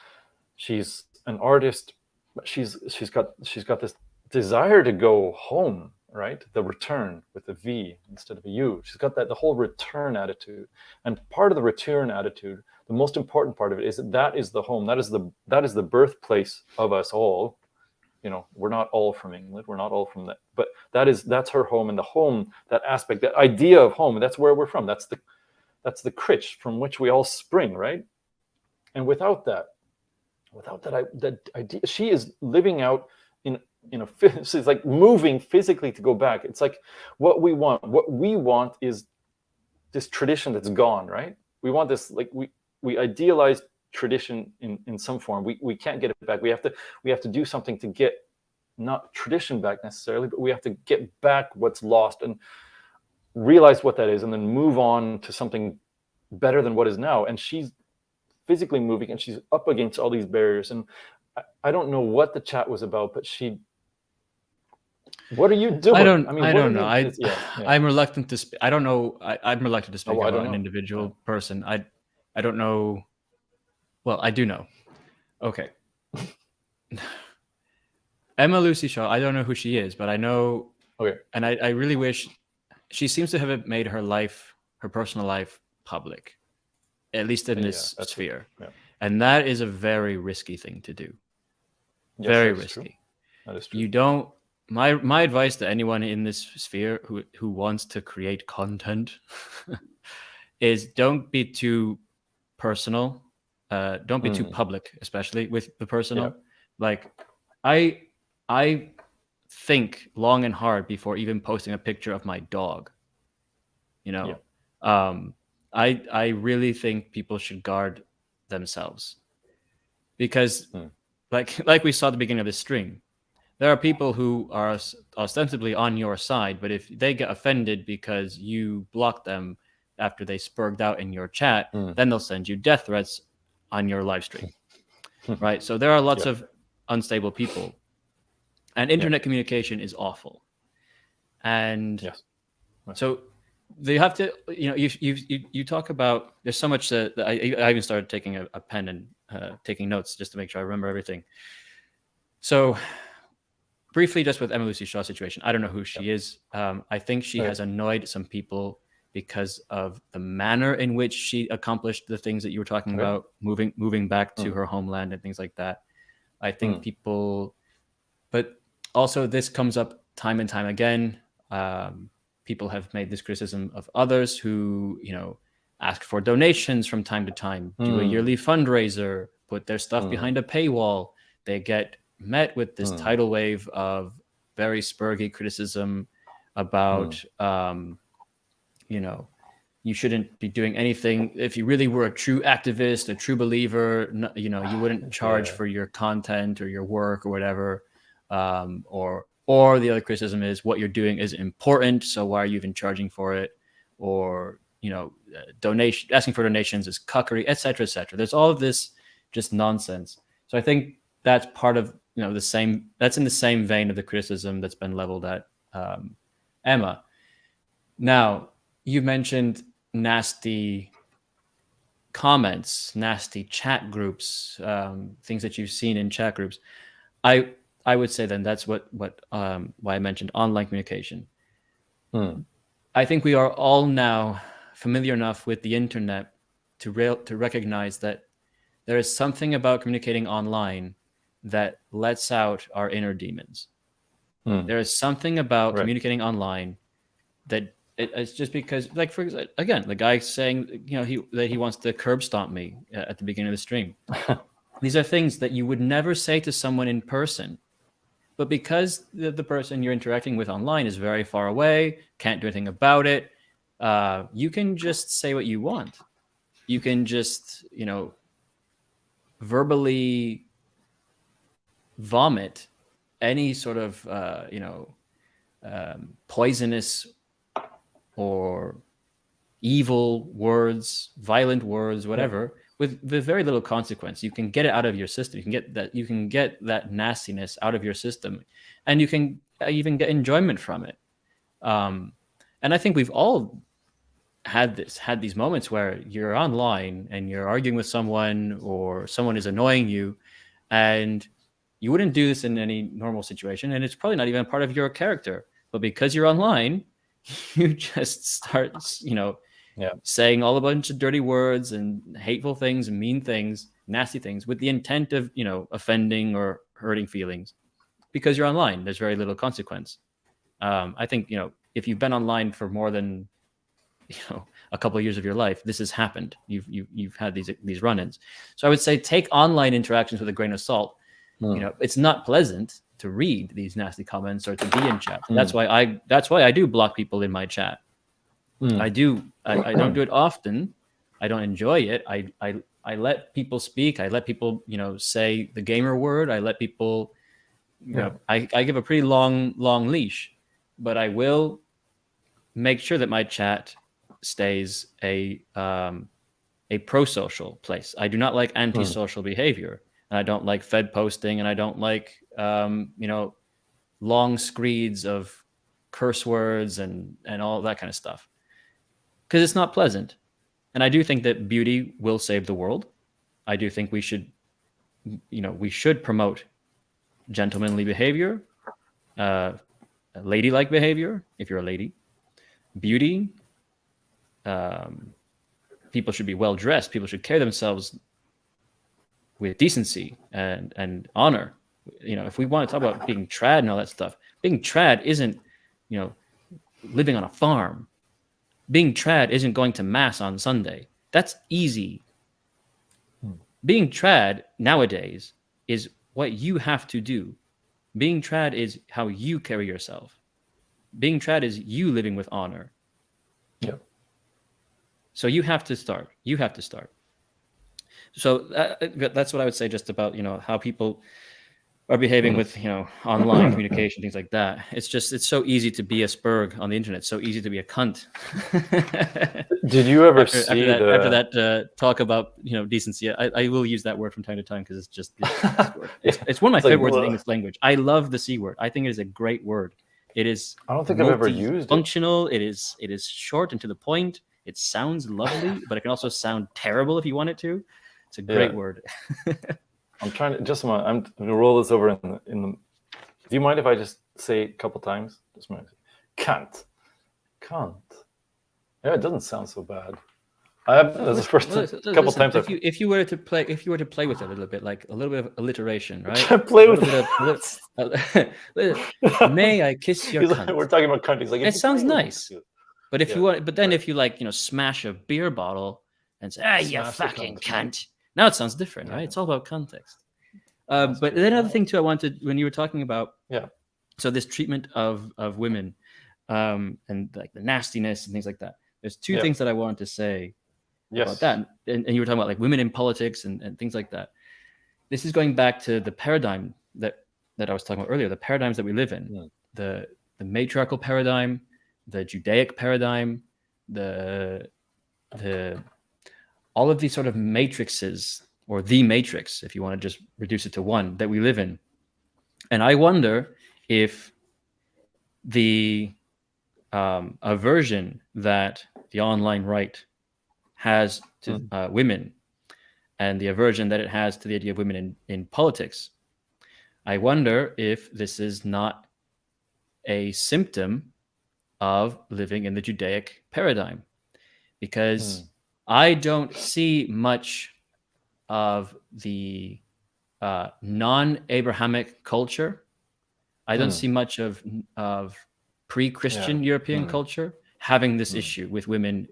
She's an artist, but she's got this desire to go home, right? The return with a V instead of a U. She's got the whole return attitude. And part of the return attitude, the most important part of it, is that is the home. That is the birthplace of us all. You know, we're not all from England. We're not all from that. But that's her home, and the home, that aspect, that idea of home, that's where we're from. That's the critch from which we all spring, right? And without that idea, she is living out in a she's like moving physically to go back. It's like what we want is this tradition that's gone, right? We want this, like we idealize tradition in some form. We can't get it back. We have to do something to get, not tradition back necessarily, but we have to get back what's lost and realize what that is, and then move on to something better than what is now. And she's physically moving, and she's up against all these barriers. And I don't know what the chat was about, but what are you doing? I don't know. I'm reluctant to I don't know. I'm reluctant to speak about an individual person. I don't know. Well, I do know. Okay. Emma Lucy Shaw, I don't know who she is, but I know. Okay. And I really wish, she seems to have made her personal life public, at least in this sphere. Yeah. And that is a very risky thing to do. Yes, very risky. True. That is true. You don't, my advice to anyone in this sphere who wants to create content is don't be too personal. Don't be too public, especially with the personal. Yeah. Like I think long and hard before even posting a picture of my dog. You know, I really think people should guard themselves, because like we saw at the beginning of this stream, there are people who are ostensibly on your side, but if they get offended because you block them after they spurged out in your chat, then they'll send you death threats on your live stream, right? So there are lots of unstable people, and internet communication is awful. And so they have to, you know, you talk about, there's so much that I even started taking a pen and taking notes just to make sure I remember everything. So briefly, just with Emma Lucy Shaw's situation, I don't know who she is. I think she has annoyed some people because of the manner in which she accomplished the things that you were talking about, moving back to her homeland and things like that. I think people, but also this comes up time and time again. People have made this criticism of others who, you know, ask for donations from time to time, do a yearly fundraiser, put their stuff behind a paywall. They get met with this tidal wave of very spurgy criticism about, you know, you shouldn't be doing anything. If you really were a true activist, a true believer, you know, you wouldn't charge for your content or your work or whatever. Or the other criticism is what you're doing is important, so why are you even charging for it? Or, you know, asking for donations is cuckery, etc., etc. There's all of this just nonsense. So I think that's part of, you know, that's in the same vein of the criticism that's been leveled at Emma. Now, you mentioned nasty comments, nasty chat groups, things that you've seen in chat groups. I would say then that's why I mentioned online communication. I think we are all now familiar enough with the internet to recognize that there is something about communicating online that lets out our inner demons. There is something about communicating online that it's just because, like, for example, again, the guy saying, you know, that he wants to curb stomp me at the beginning of the stream. These are things that you would never say to someone in person. But because the person you're interacting with online is very far away, can't do anything about it, you can just say what you want. You can just, you know, verbally vomit any sort of, you know, poisonous or evil words, violent words, whatever, with very little consequence. You can get it out of your system. You can get that nastiness out of your system, and you can even get enjoyment from it. And I think we've all had these moments where you're online and you're arguing with someone, or someone is annoying you, and you wouldn't do this in any normal situation, and it's probably not even part of your character. But because you're online, you just start, saying all a bunch of dirty words and hateful things and mean things, nasty things, with the intent of, offending or hurting feelings. Because you're online, there's very little consequence. I think, if you've been online for more than, a couple of years of your life, this has happened. You've had these run-ins. So I would say take online interactions with a grain of salt. It's not pleasant to read these nasty comments or to be in chat. That's why I do block people in my chat. I don't do it often. I don't enjoy it. I let people speak. I let people, say the gamer word. I let people, I give a pretty long leash, but I will make sure that my chat stays a pro-social place. I do not like anti-social behavior, and I don't like Fed posting, and I don't like long screeds of curse words and all that kind of stuff, because it's not pleasant. And I do think that beauty will save the world. I do think we should promote gentlemanly behavior, ladylike behavior if you're a lady, beauty. People should be well dressed. People should carry themselves with decency and honor. If we want to talk about being trad and all that stuff, being trad isn't, living on a farm. Being trad isn't going to mass on Sunday. That's easy. Being trad nowadays is what you have to do. Being trad is how you carry yourself. Being trad is you living with honor. Yeah. So you have to start. So that's what I would say just about, how people are behaving with, online communication, things like that. It's so easy to be a spurg on the internet. So easy to be a cunt. Did you ever see after that talk about, decency? I will use that word from time to time because it's one of my favorite words in the English language. I love the C word. I think it is a great word. It is. I don't think I've ever used it. Functional. It is short and to the point. It sounds lovely, but it can also sound terrible if you want it to. It's a great word. I'm trying to I'm going to roll this over in the. Do you mind if I just say it a couple times? Just a minute. Can't. Yeah, it doesn't sound so bad. That's the first couple times. If you were to play with it a little bit, like a little bit of alliteration, right? Play with it. May I kiss your cunt? We're talking about cunt. He's like, it sounds nice. But if you want, but then if you smash a beer bottle and say, you fucking cunt. Now it sounds different, right? It's all about context. But then another thing too, I wanted, when you were talking about, so this treatment of women, and like the nastiness and things like that. There's two things that I wanted to say about that. And you were talking about like women in politics and things like that. This is going back to the paradigm that I was talking about earlier, the paradigms that we live in, the matriarchal paradigm, the Judaic paradigm, the all of these sort of matrices, or the matrix, if you want to just reduce it to one, that we live in. And I wonder if the aversion that the online right has to women, and the aversion that it has to the idea of women in politics, I wonder if this is not a symptom of living in the Judaic paradigm, because I don't see much of the non-Abrahamic culture. I don't see much of pre-Christian European culture having this issue with women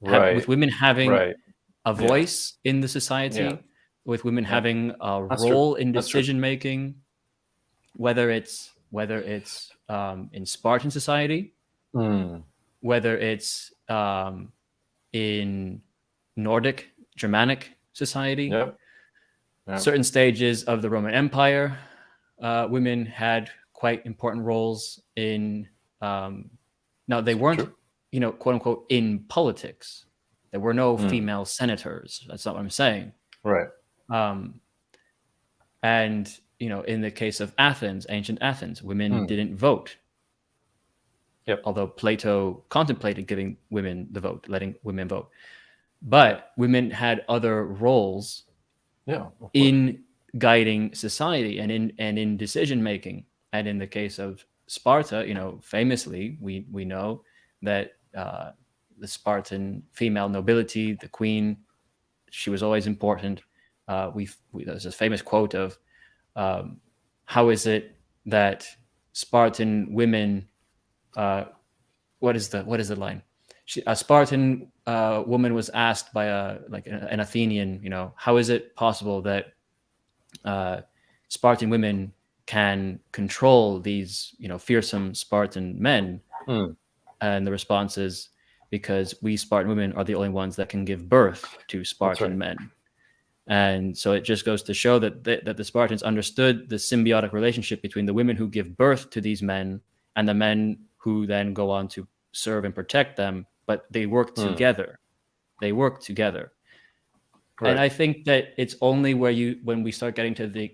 with women having a voice in the society, with women having a role in decision making, whether it's in Spartan society, whether it's in Nordic, Germanic society, certain stages of the Roman Empire, women had quite important roles in. Now they weren't, quote unquote, in politics, There were no female senators. That's not what I'm saying. Right. And, you know, in the case of Athens, ancient Athens, women didn't vote. Yep. Although Plato contemplated giving women the vote, letting women vote. But women had other roles in guiding society and in decision making. And in the case of Sparta, you know, famously, we know that the Spartan female nobility, the queen, she was always important. There's a famous quote of, how is it that Spartan women, what is the line? A Spartan woman was asked by an Athenian, you know, how is it possible that Spartan women can control these, you know, fearsome Spartan men? And the response is, because we Spartan women are the only ones that can give birth to Spartan men. And so it just goes to show that the Spartans understood the symbiotic relationship between the women who give birth to these men and the men who then go on to serve and protect them, but they work together. They work together. Right. And I think that it's only when we start getting to the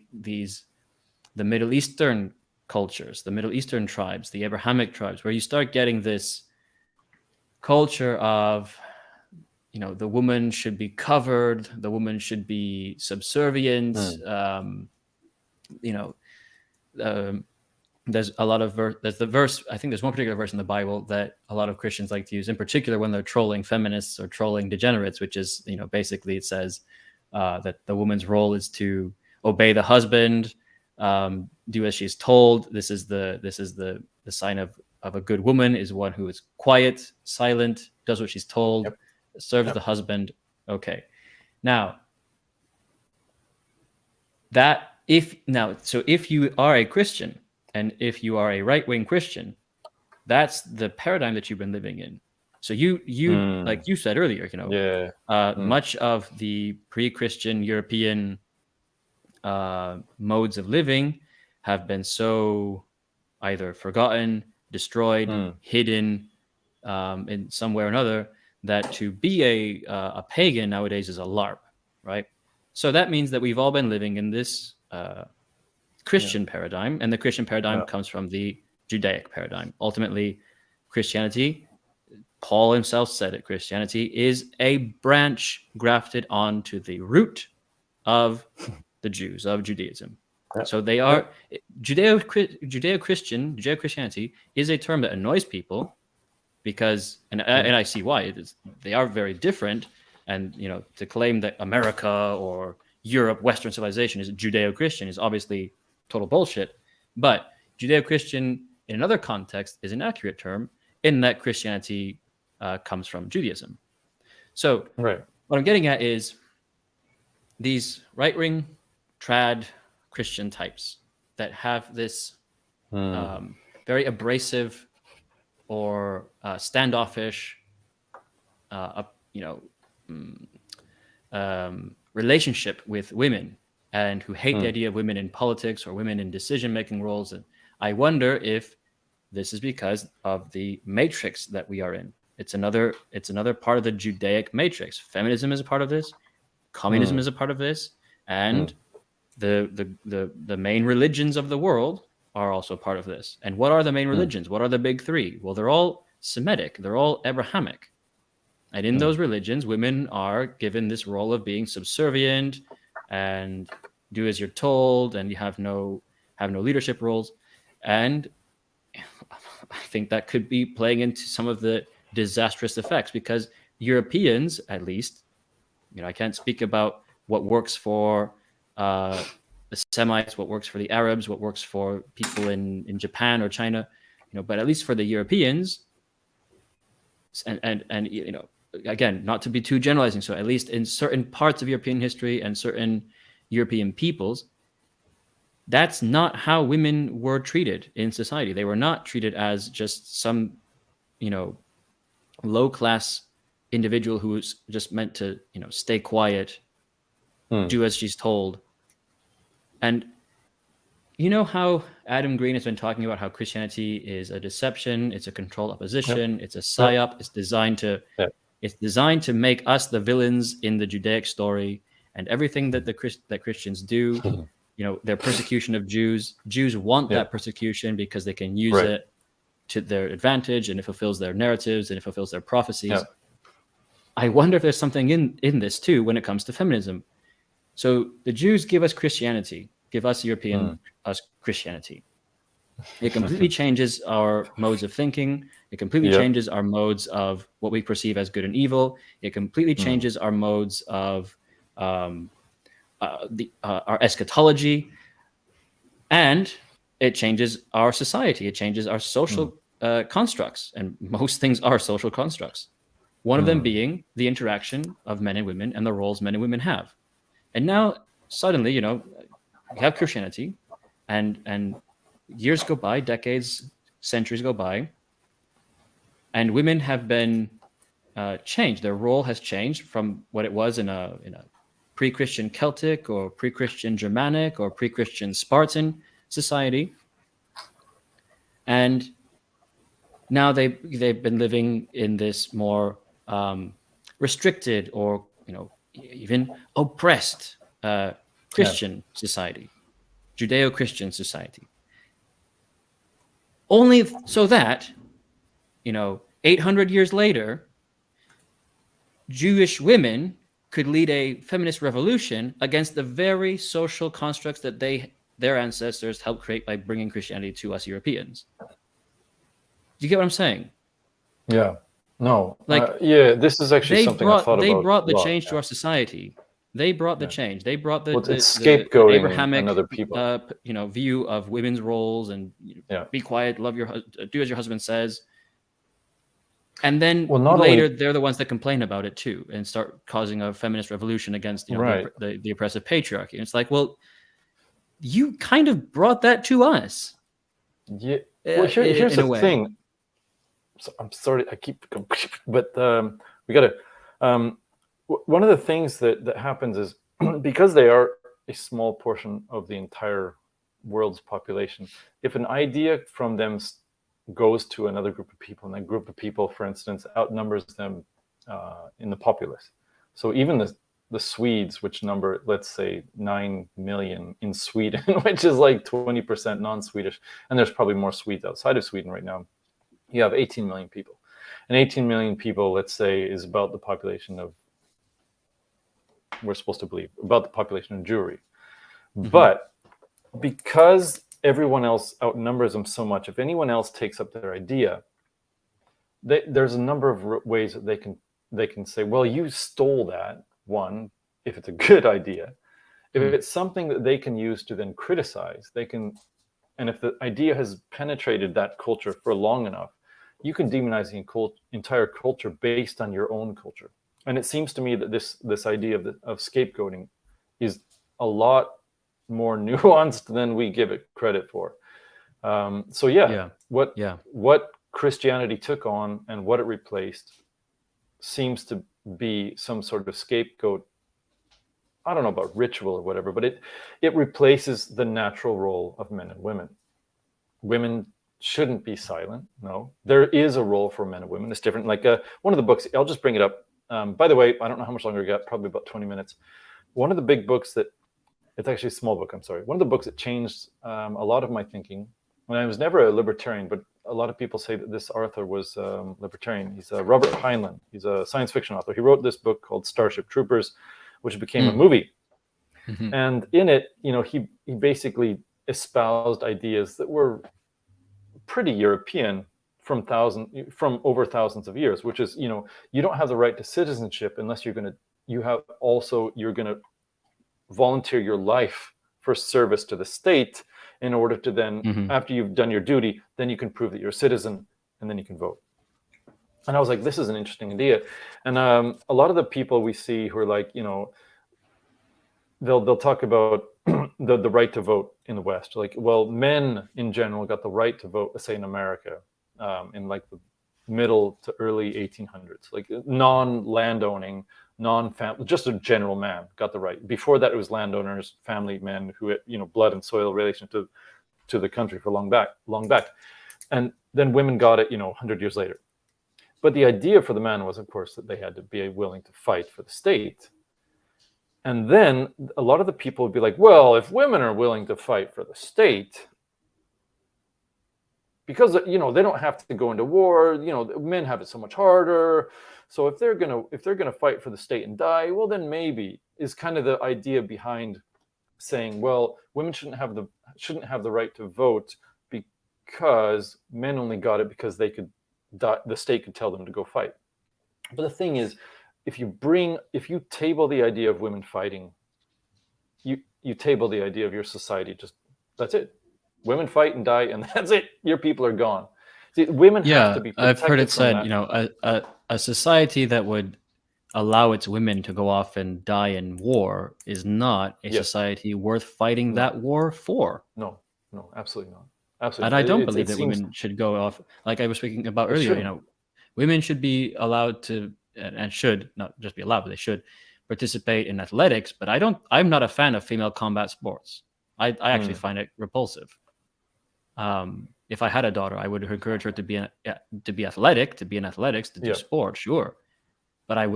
Middle Eastern cultures, the Middle Eastern tribes, the Abrahamic tribes, where you start getting this culture of, you know, the woman should be covered, the woman should be subservient. You know, there's a lot of there's the verse. I think there's one particular verse in the Bible that a lot of Christians like to use, in particular when they're trolling feminists or trolling degenerates, which is, you know, basically it says that the woman's role is to obey the husband, do as she's told. This is the sign of a good woman, is one who is quiet, silent, does what she's told, serves the husband. Okay. Now, so if you are a Christian, and if you are a right-wing Christian, that's the paradigm that you've been living in. So you like you said earlier, you know, much of the pre-Christian European modes of living have been so either forgotten, destroyed, hidden in some way or another, that to be a pagan nowadays is a LARP, right? So that means that we've all been living in this Christian paradigm, and the Christian paradigm comes from the Judaic paradigm. Ultimately, Christianity, Paul himself said it, Christianity is a branch grafted onto the root of the Jews, of Judaism. So they are Judeo-Christianity is a term that annoys people because, and I see why. They are very different, and, you know, to claim that America or Europe, Western civilization, is Judeo-Christian is obviously total bullshit. But Judeo-Christian in another context is an accurate term, in that Christianity comes from Judaism. So what I'm getting at is these right-wing trad Christian types that have this very abrasive or standoffish, relationship with women, and who hate the idea of women in politics or women in decision-making roles. And I wonder if this is because of the matrix that we are in. It's another part of the Judaic matrix. Feminism is a part of this. Communism is a part of this, and the main religions of the world are also part of this. And what are the main religions? What are the big three? Well, they're all Semitic. They're all Abrahamic. And in those religions, women are given this role of being subservient and do as you're told, and you have no leadership roles. And I think that could be playing into some of the disastrous effects, because Europeans, at least, you know, I can't speak about what works for the Semites, what works for the Arabs, what works for people in Japan or China, you know, but at least for the Europeans, and you know, again, not to be too generalizing, so at least in certain parts of European history and certain European peoples, that's not how women were treated in society. They were not treated as just some, you know, low-class individual who was just meant to, you know, stay quiet, do as she's told. And you know how Adam Green has been talking about how Christianity is a deception, it's a controlled opposition, it's a psyop, it's designed to It's designed to make us the villains in the Judaic story, and everything that that Christians do, their persecution of Jews want that persecution because they can use it to their advantage, and it fulfills their narratives and it fulfills their prophecies. Yeah. I wonder if there's something in this too when it comes to feminism. So the Jews give us Christianity, give us European us Christianity. It completely changes our modes of thinking. It completely changes our modes of what we perceive as good and evil. It completely changes our modes of our eschatology, and it changes our society. It changes our social constructs, and most things are social constructs. One of them being the interaction of men and women and the roles men and women have. And now suddenly, we have Christianity, and years go by, decades, centuries go by, and women have been changed. Their role has changed from what it was in a pre-Christian Celtic or pre-Christian Germanic or pre-Christian Spartan society, and now they've been living in this more restricted or even oppressed Christian society, Judeo-Christian society. Only so that 800 years later, Jewish women could lead a feminist revolution against the very social constructs that their ancestors helped create by bringing Christianity to us Europeans. Do you get what I'm saying? Yeah. No. This is actually something I thought about. They brought the change to our society. They brought the change. They brought the scapegoating Abrahamic and other people. View of women's roles and be quiet, love do as your husband says. And then later, they're the ones that complain about it too and start causing a feminist revolution against the oppressive patriarchy. And it's like, well, you kind of brought that to us. Yeah. Well, here's the thing. So I'm sorry, I keep going, but we got to. One of the things that happens is because they are a small portion of the entire world's population, if an idea from them goes to another group of people, and that group of people, for instance, outnumbers them in the populace. So even the Swedes, which number, let's say, 9 million in Sweden, which is like 20% non-Swedish, and there's probably more Swedes outside of Sweden right now. You have 18 million people. And 18 million people, let's say, is about the population of, we're supposed to believe, about the population of Jewry. Mm-hmm. But because everyone else outnumbers them so much, if anyone else takes up their idea, there's a number of ways that they can say, well, you stole that, one, if it's a good idea. If it's something that they can use to then criticize, and if the idea has penetrated that culture for long enough, you can demonize the entire culture based on your own culture. And it seems to me that this idea of scapegoating is a lot more nuanced than we give it credit for. What Christianity took on and what it replaced seems to be some sort of scapegoat. I don't know about ritual or whatever, but it replaces the natural role of men and women. Women shouldn't be silent. No, there is a role for men and women. It's different. Like one of the books, I'll just bring it up. By the way, I don't know how much longer we got, probably about 20 minutes. One of the big books it's actually a small book, I'm sorry. One of the books that changed a lot of my thinking, and I was never a libertarian, but a lot of people say that this author was libertarian. He's Robert Heinlein. He's a science fiction author. He wrote this book called Starship Troopers, which became a movie. Mm-hmm. And in it, he basically espoused ideas that were pretty European from over thousands of years, which is, you don't have the right to citizenship unless you're going to volunteer your life for service to the state in order to then, after you've done your duty, then you can prove that you're a citizen and then you can vote. And I was like, this is an interesting idea. And a lot of the people we see who are like, they'll talk about the right to vote in the West. Like, well, men in general got the right to vote, say in America, in like the middle to early 1800s, like non-landowning, non-family, just a general man got the right. Before that, it was landowners, family men who had, blood and soil relation to the country for long back. And then women got it, 100 years later. But the idea for the man was, of course, that they had to be willing to fight for the state. And then a lot of the people would be like, well, if women are willing to fight for the state, because they don't have to go into war, men have it so much harder. So if they're gonna fight for the state and die, well, then maybe, is kind of the idea behind saying, well, women shouldn't have the right to vote because men only got it because they could die, the state could tell them to go fight. But the thing is, if you table the idea of women fighting, you table the idea of your society. Just, that's it. Women fight and die, and that's it. Your people are gone. See, women have to be protected. I've heard it said, that. A society that would allow its women to go off and die in war is not a society worth fighting that war for. No, absolutely not. Absolutely. And I don't believe that women should go off, like I was speaking about earlier. Women should be allowed to, and should not just be allowed, but they should participate in athletics. But I'm not a fan of female combat sports. I actually find it repulsive. If I had a daughter, I would encourage her to be athletic, to be in athletics, to do sport, sure. But I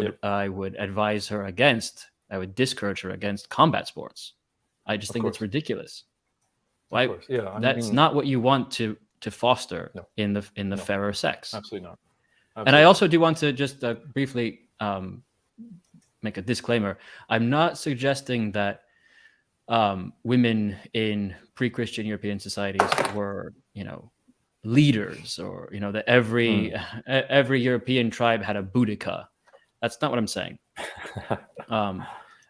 would advise her against. I would discourage her against combat sports. I just think it's ridiculous. Why? That's not what you want to foster in the fairer sex. Absolutely not. And I also do want to just briefly make a disclaimer. I'm not suggesting that women in pre-Christian European societies were, leaders, or that every European tribe had a boudica. That's not what I'm saying.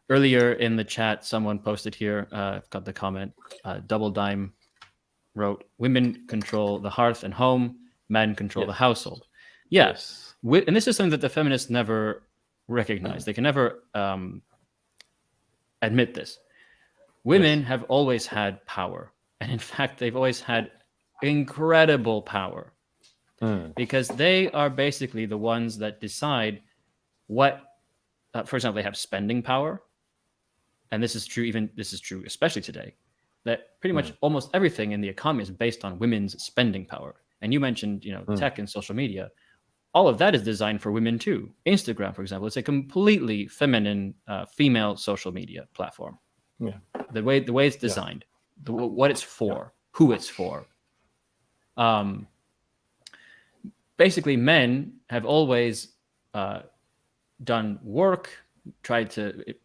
Earlier in the chat, someone posted here, got the comment, Double Dime wrote, women control the hearth and home, men control the household. Yes. And this is something that the feminists never recognize. They can never admit this. Women have always had power. And in fact, they've always had incredible power because they are basically the ones that decide what, for example, they have spending power. And this is true especially today, that pretty much almost everything in the economy is based on women's spending power. And you mentioned, tech and social media. All of that is designed for women too. Instagram, for example, it's a completely feminine, female social media platform. Yeah. The way it's designed, what it's for, who it's for. Basically, men have always done work, tried to,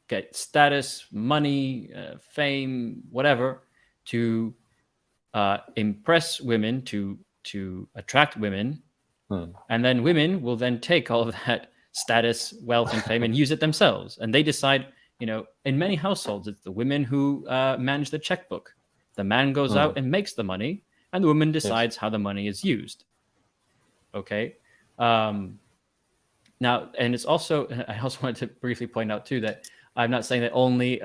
get status, money, fame, whatever, to impress women, to attract women. And then women will then take all of that status, wealth, and fame and use it themselves. And they decide, in many households, it's the women who manage the checkbook. The man goes out and makes the money, and the woman decides how the money is used. Okay. Now, and it's also, I also wanted to briefly point out too that I'm not saying that only,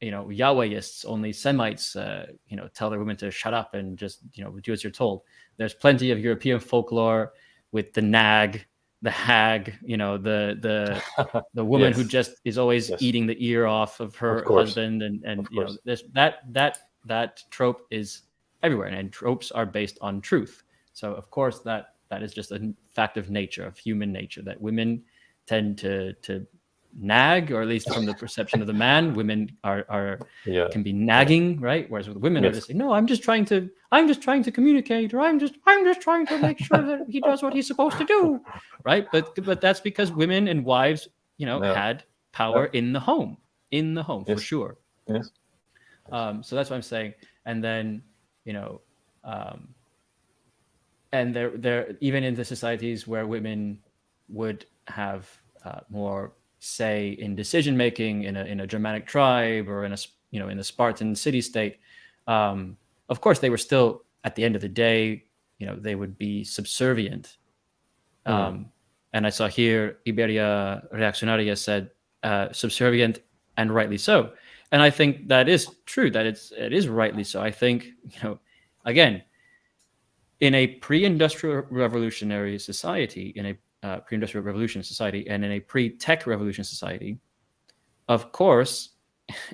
Yahwehists, only Semites, tell their women to shut up and just, do as you're told. There's plenty of European folklore with the nag, the hag, the woman who just is always eating the ear off of her husband, and there's that trope is everywhere, and tropes are based on truth. So of course that is just a fact of nature, of human nature, that women tend to nag, or at least from the perception of the man, women can be nagging, right? Whereas with women are just saying, no, I'm just trying to communicate, or I'm just trying to make sure that he does what he's supposed to do, right? But that's because women and wives, had power in the home for sure. Yes. So that's what I'm saying. And then, and there even in the societies where women would have more say in decision making, in a Germanic tribe, or in a Spartan city state, of course they were still, at the end of the day, they would be subservient. And I saw here Iberia Reaccionaria said subservient, and rightly so. And I think that is true, that it is rightly so. I think, again, in a pre-industrial revolutionary society, in a pre-industrial revolution society, and in a pre-tech revolution society, of course,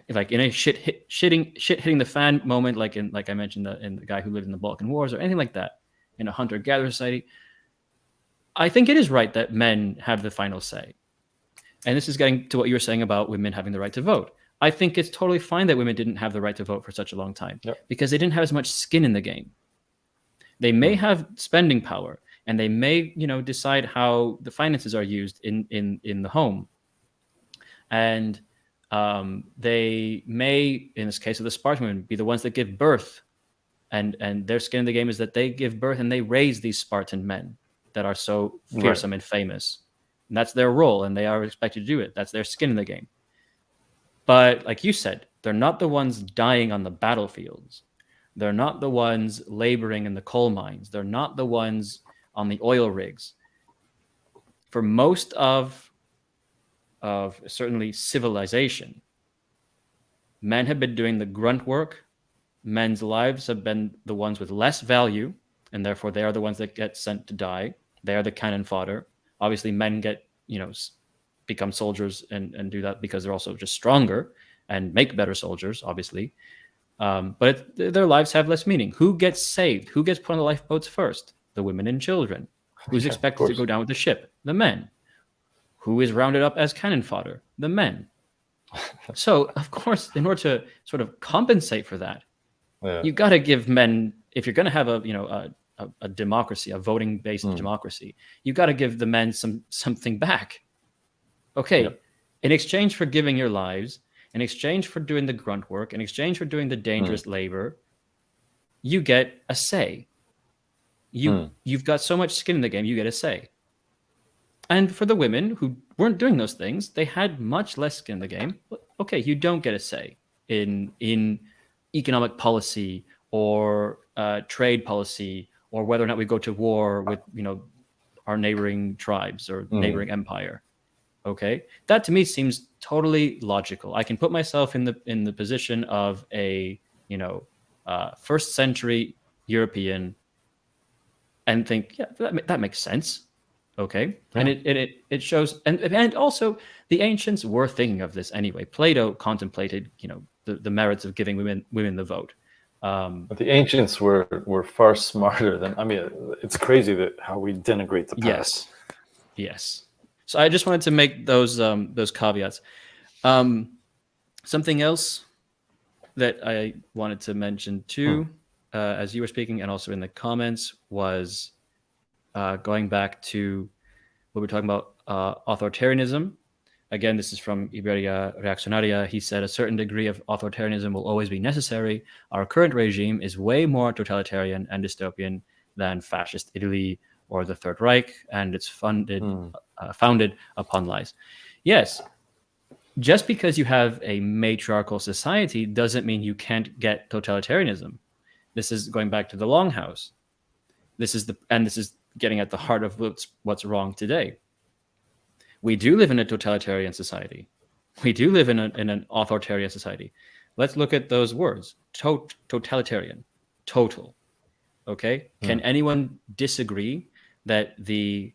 like in a shit hitting the fan moment, like I mentioned in the guy who lived in the Balkan Wars, or anything like that, in a hunter-gatherer society, I think it is right that men have the final say. And this is getting to what you were saying about women having the right to vote. I think it's totally fine that women didn't have the right to vote for such a long time because they didn't have as much skin in the game. They may have spending power, and they may, decide how the finances are used in the home. And they may, in this case of the Spartan women, be the ones that give birth. And their skin in the game is that they give birth and they raise these Spartan men that are so fearsome and famous. And that's their role, and they are expected to do it. That's their skin in the game. But like you said, they're not the ones dying on the battlefields. They're not the ones laboring in the coal mines. They're not the ones on the oil rigs. For most of certainly civilization, men have been doing the grunt work. Men's lives have been the ones with less value, and therefore they are the ones that get sent to die. They are the cannon fodder. Obviously, men get, become soldiers and do that because they're also just stronger and make better soldiers, obviously. But their lives have less meaning. Who gets saved? Who gets put on the lifeboats first? The women and children. Who's expected to go down with the ship? The men. Who is rounded up as cannon fodder? The men. So, of course, in order to sort of compensate for that, you've got to give men, if you're going to have a democracy, a voting-based democracy, you've got to give the men something back. Okay, in exchange for giving your lives, in exchange for doing the grunt work, in exchange for doing the dangerous labor, you get a say. You've got so much skin in the game, you get a say. And for the women who weren't doing those things, they had much less skin in the game. Okay, you don't get a say in economic policy or trade policy, or whether or not we go to war with our neighboring tribes or neighboring empire. Okay, that to me seems totally logical. I can put myself in the position of a first century European and think, yeah, that makes sense. Okay, and it shows, and also the ancients were thinking of this anyway. Plato contemplated the merits of giving women the vote. But the ancients were far smarter than. I mean, it's crazy that how we denigrate the past. Yes. So I just wanted to make those caveats. Something else that I wanted to mention too, as you were speaking, and also in the comments, was going back to what we're talking about, authoritarianism. Again, this is from Iberia Reaccionaria. He said, a certain degree of authoritarianism will always be necessary. Our current regime is way more totalitarian and dystopian than fascist Italy or the Third Reich, and it's founded upon lies. Yes, just because you have a matriarchal society doesn't mean you can't get totalitarianism. This is going back to the Longhouse. This is getting at the heart of what's wrong today. We do live in a totalitarian society. We do live in an authoritarian society. Let's look at those words. Totalitarian, total. Okay? Can anyone disagree that the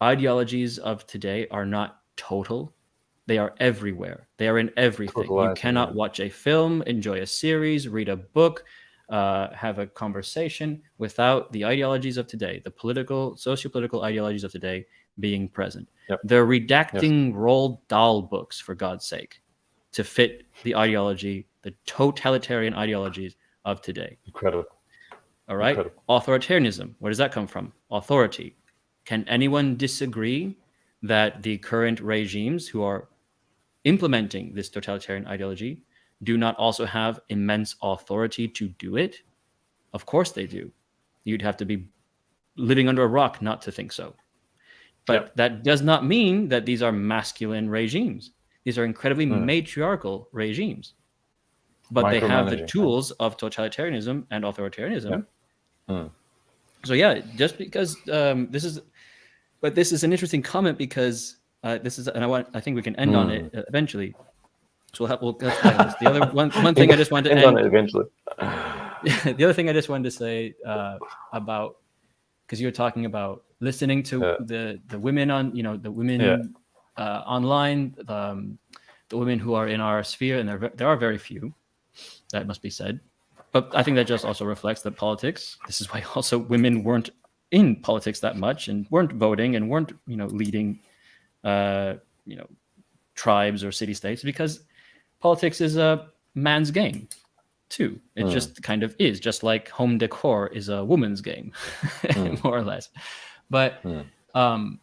ideologies of today are not total? They are everywhere. They are in everything. You cannot watch a film, enjoy a series, read a book, have a conversation without the ideologies of today, the socio-political ideologies of today being present. They're redacting Roald Dahl books, for God's sake, to fit the totalitarian ideologies of today. Incredible. All right. Incredible. Authoritarianism. Where does that come from? Authority. Can anyone disagree that the current regimes who are implementing this totalitarian ideology do not also have immense authority to do it? Of course they do. You'd have to be living under a rock not to think so. But that does not mean that these are masculine regimes. These are incredibly matriarchal regimes. But they have the tools of totalitarianism and authoritarianism. So yeah, just because this is an interesting comment because this is, and I think we can end on it eventually. So let's play on this. The other one thing I just wanted to end on it eventually. The other thing I just wanted to say about, because you were talking about listening to the women on, the women online, the women who are in our sphere, and there are very few. That must be said. But I think that just also reflects that politics. This is why also women weren't in politics that much and weren't voting and weren't, leading, tribes or city states, because politics is a man's game too. It just kind of is, just like home decor is a woman's game, more or less. But so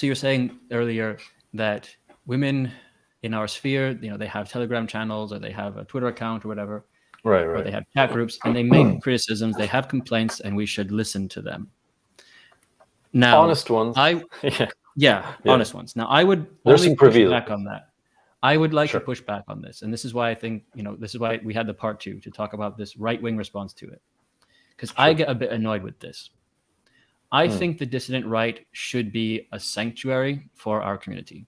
you're saying earlier that women in our sphere, they have Telegram channels, or they have a Twitter account or whatever, right, or they have chat groups, and they make criticisms, they have complaints, and we should listen to them. Now, honest ones. Honest ones. Now, I would only push back on that. I would like to push back on this, and this is why I think, this is why we had the part 2 to talk about this right-wing response to it, because I get a bit annoyed with this. I think the dissident right should be a sanctuary for our community.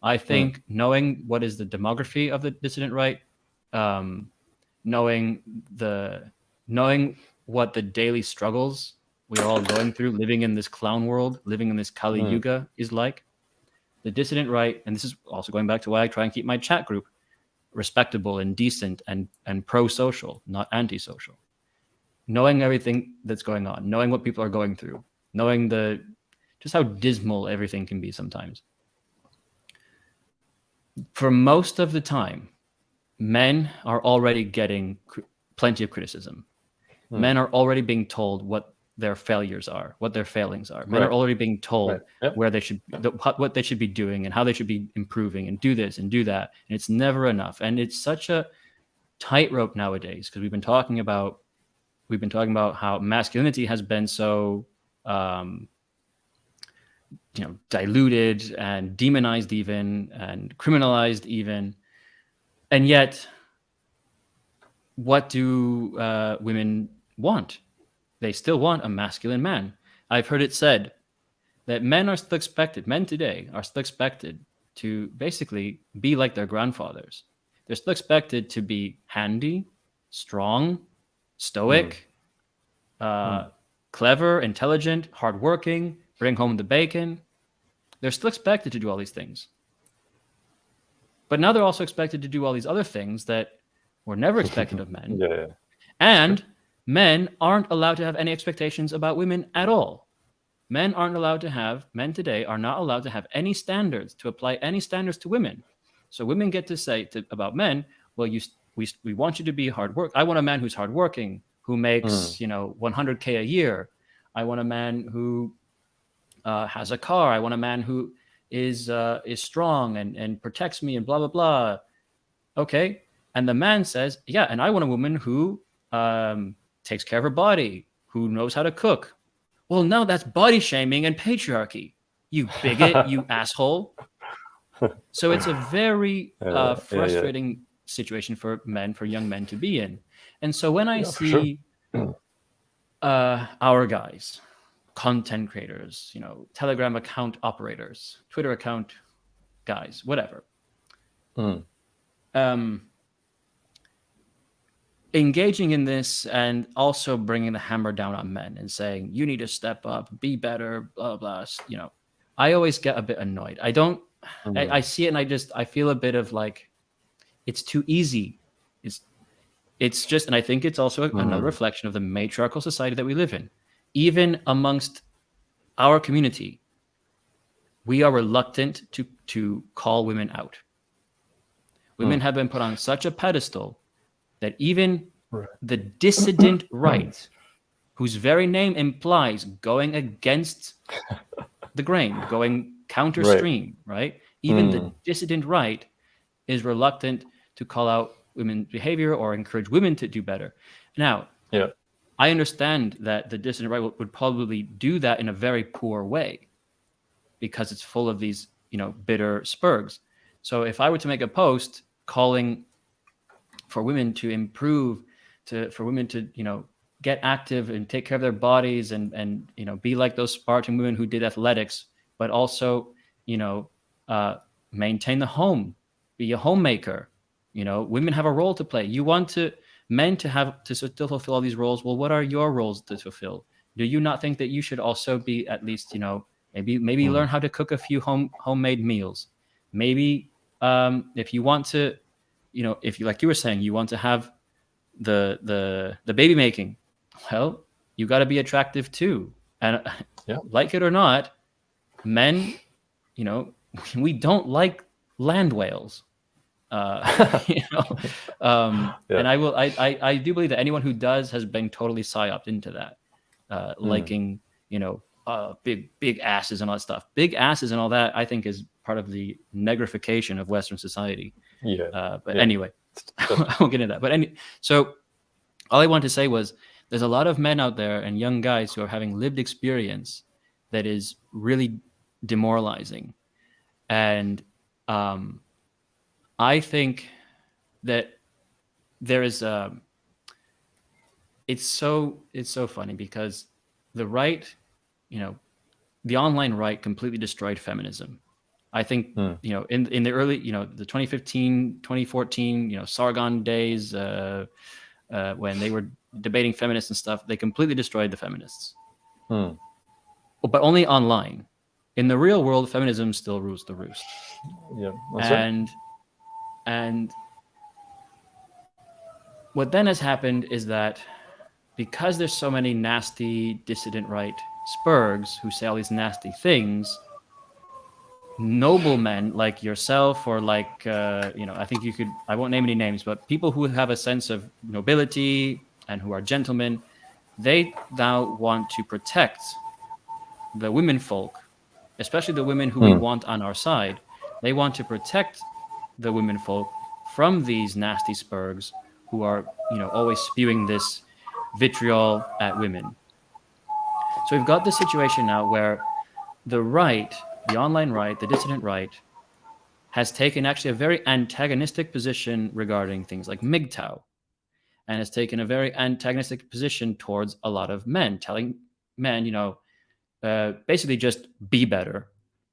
I think knowing what is the demography of the dissident right, knowing what the daily struggles we're all going through, living in this clown world, living in this Kali Yuga is like, the dissident right, and this is also going back to why I try and keep my chat group respectable and decent and pro-social, not anti-social. Knowing everything that's going on, knowing what people are going through, knowing just how dismal everything can be sometimes. For most of the time, men are already getting plenty of criticism. Men are already being told what their failures are, what their failings are. Men are already being told where they should, what they should be doing and how they should be improving, and do this and do that. And it's never enough. And it's such a tightrope nowadays, because we've been talking about how masculinity has been so diluted and demonized even, and criminalized even. And yet, what do women want? They still want a masculine man. I've heard it said that men today are still expected to basically be like their grandfathers. They're still expected to be handy, strong, stoic, clever, intelligent, hardworking, bring home the bacon. They're still expected to do all these things. But now they're also expected to do all these other things that were never expected of men. And men aren't allowed to have any expectations about women at all. Men today are not allowed to have any standards, to apply any standards to women. So women get to say about men, well, we want you to be hard work. I want a man who's hardworking, who makes 100K a year. I want a man who has a car. I want a man who is strong and protects me and blah blah blah. Okay, and the man says, yeah, and I want a woman who takes care of her body, who knows how to cook. Well, no, that's body shaming and patriarchy. You bigot, you asshole. So it's a very frustrating situation for young men to be in. And so when I see our guys, content creators, Telegram account operators, Twitter account guys, whatever, engaging in this and also bringing the hammer down on men and saying, you need to step up, be better, blah, blah, I always get a bit annoyed. I see it and I feel a bit of like, it's too easy. It's just, and I think it's also another reflection of the matriarchal society that we live in. Even amongst our community, we are reluctant to call women out. Women have been put on such a pedestal that even the dissident right, whose very name implies going against the grain, going counterstream, right? Even the dissident right is reluctant to call out women's behavior or encourage women to do better. Now, I understand that the dissident right would probably do that in a very poor way because it's full of these, bitter spurgs. So if I were to make a post calling for women to improve, for women to, get active and take care of their bodies and be like those Spartan women who did athletics, but also, maintain the home, be a homemaker. Women have a role to play. You want men to still fulfill all these roles. Well, what are your roles to fulfill? Do you not think that you should also be at least, maybe learn how to cook a few homemade meals? Maybe if you want to, if you, like you were saying, you want to have the baby making, well, you got to be attractive too. And like it or not, men, we don't like land whales. And I do believe that anyone who does has been totally psyoped into that, liking, big asses and all that stuff. Big asses and all that, I think, is part of the negrification of Western society. Anyway, I won't get into that. So all I wanted to say was there's a lot of men out there and young guys who are having lived experience that is really demoralizing. And I think that there is it's so funny because the right, the online right completely destroyed feminism. I think, in the early, the 2015, 2014, Sargon days, when they were debating feminists and stuff, they completely destroyed the feminists. But only online. In the real world, feminism still rules the roost. And what then has happened is that because there's so many nasty dissident right spurgs who say all these nasty things, noble men like yourself or like, I think you could, I won't name any names, but people who have a sense of nobility and who are gentlemen, they now want to protect the women folk, especially the women who we want on our side. They want to protect the women folk from these nasty spurgs who are, always spewing this vitriol at women. So we've got this situation now where the right, the online right, the dissident right, has taken actually a very antagonistic position regarding things like MGTOW, and has taken a very antagonistic position towards a lot of men, telling men, basically just be better,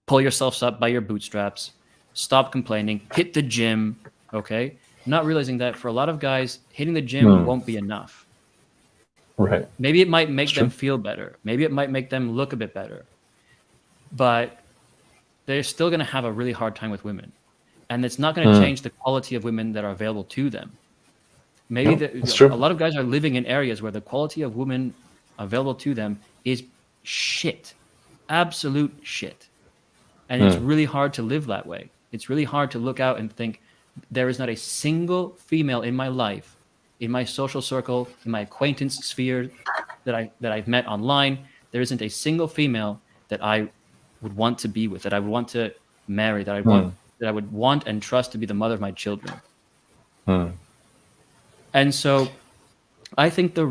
pull yourselves up by your bootstraps, stop complaining, hit the gym, okay? Not realizing that for a lot of guys, hitting the gym won't be enough. Right. Maybe it might make them feel better. Maybe it might make them look a bit better. But they're still going to have a really hard time with women. And it's not going to change the quality of women that are available to them. Maybe a lot of guys are living in areas where the quality of women available to them is shit. Absolute shit. And it's really hard to live that way. It's really hard to look out and think, there is not a single female in my life, in my social circle, in my acquaintance sphere that I've met online. There isn't a single female that I would want to be with, that I would want to marry, that I would want and trust to be the mother of my children. And so I think the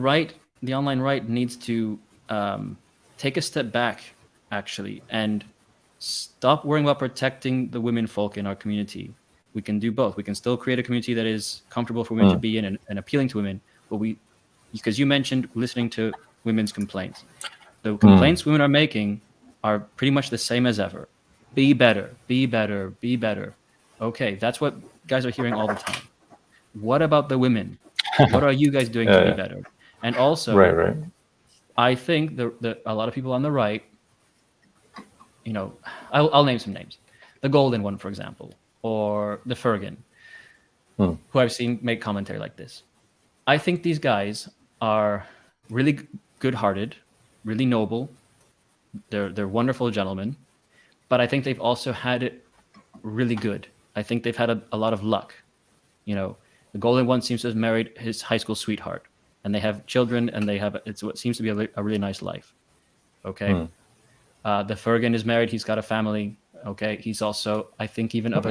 online right needs to take a step back, actually, and stop worrying about protecting the women folk in our community. We can do both. We can still create a community that is comfortable for women to be in and appealing to women. But because you mentioned listening to women's complaints. The complaints women are making are pretty much the same as ever. Be better, be better, be better. Okay, that's what guys are hearing all the time. What about the women? What are you guys doing to be better? And also, I think a lot of people on the right, I'll name some names. The Golden One, for example, or the Fergan, who I've seen make commentary like this. I think these guys are really good-hearted, really noble. They're wonderful gentlemen, but I think they've also had it really good. I think they've had a lot of luck. The Golden One seems to have married his high school sweetheart, and they have children, and it's what seems to be a really nice life. Okay. The Fergan is married. He's got a family. Okay. He's also, I think, even of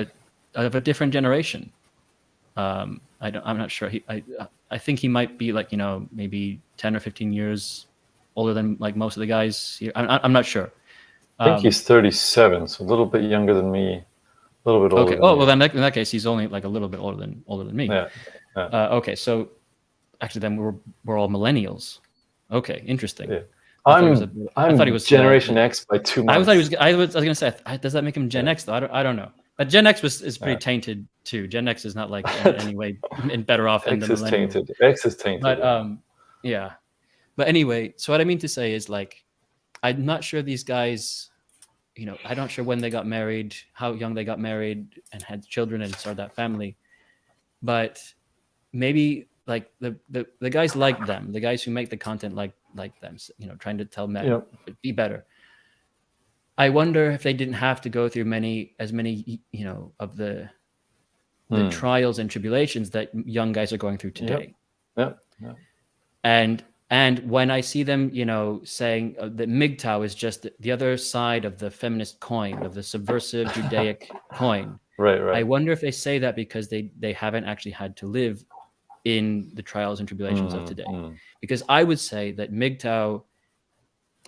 a different generation. I'm not sure. I think he might be like, maybe 10 or 15 years older than like most of the guys here. I'm not sure. I think he's 37, so a little bit younger than me, a little bit older. Okay. Well, then in that case, he's only like a little bit older than me. Yeah. Okay. So actually, then we're all millennials. Okay. Interesting. Yeah. I thought he was Generation X by 2 months. I was going to say, does that make him Gen X though? I don't know. But Gen X is pretty tainted too. Gen X is not like in any way better off than the millennials. X is tainted. But yeah. But anyway, so what I mean to say is like, I'm not sure these guys, I'm not sure when they got married, how young they got married and had children and started that family. But maybe like the guys like them, the guys who make the content like them, you know, trying to tell men be better. I wonder if they didn't have to go through as many, you know, of the trials and tribulations that young guys are going through today. And when I see them, you know, saying that MGTOW is just the other side of the feminist coin, of the subversive Judaic coin. Right. I wonder if they say that because they haven't actually had to live in the trials and tribulations of today. Because I would say that MGTOW,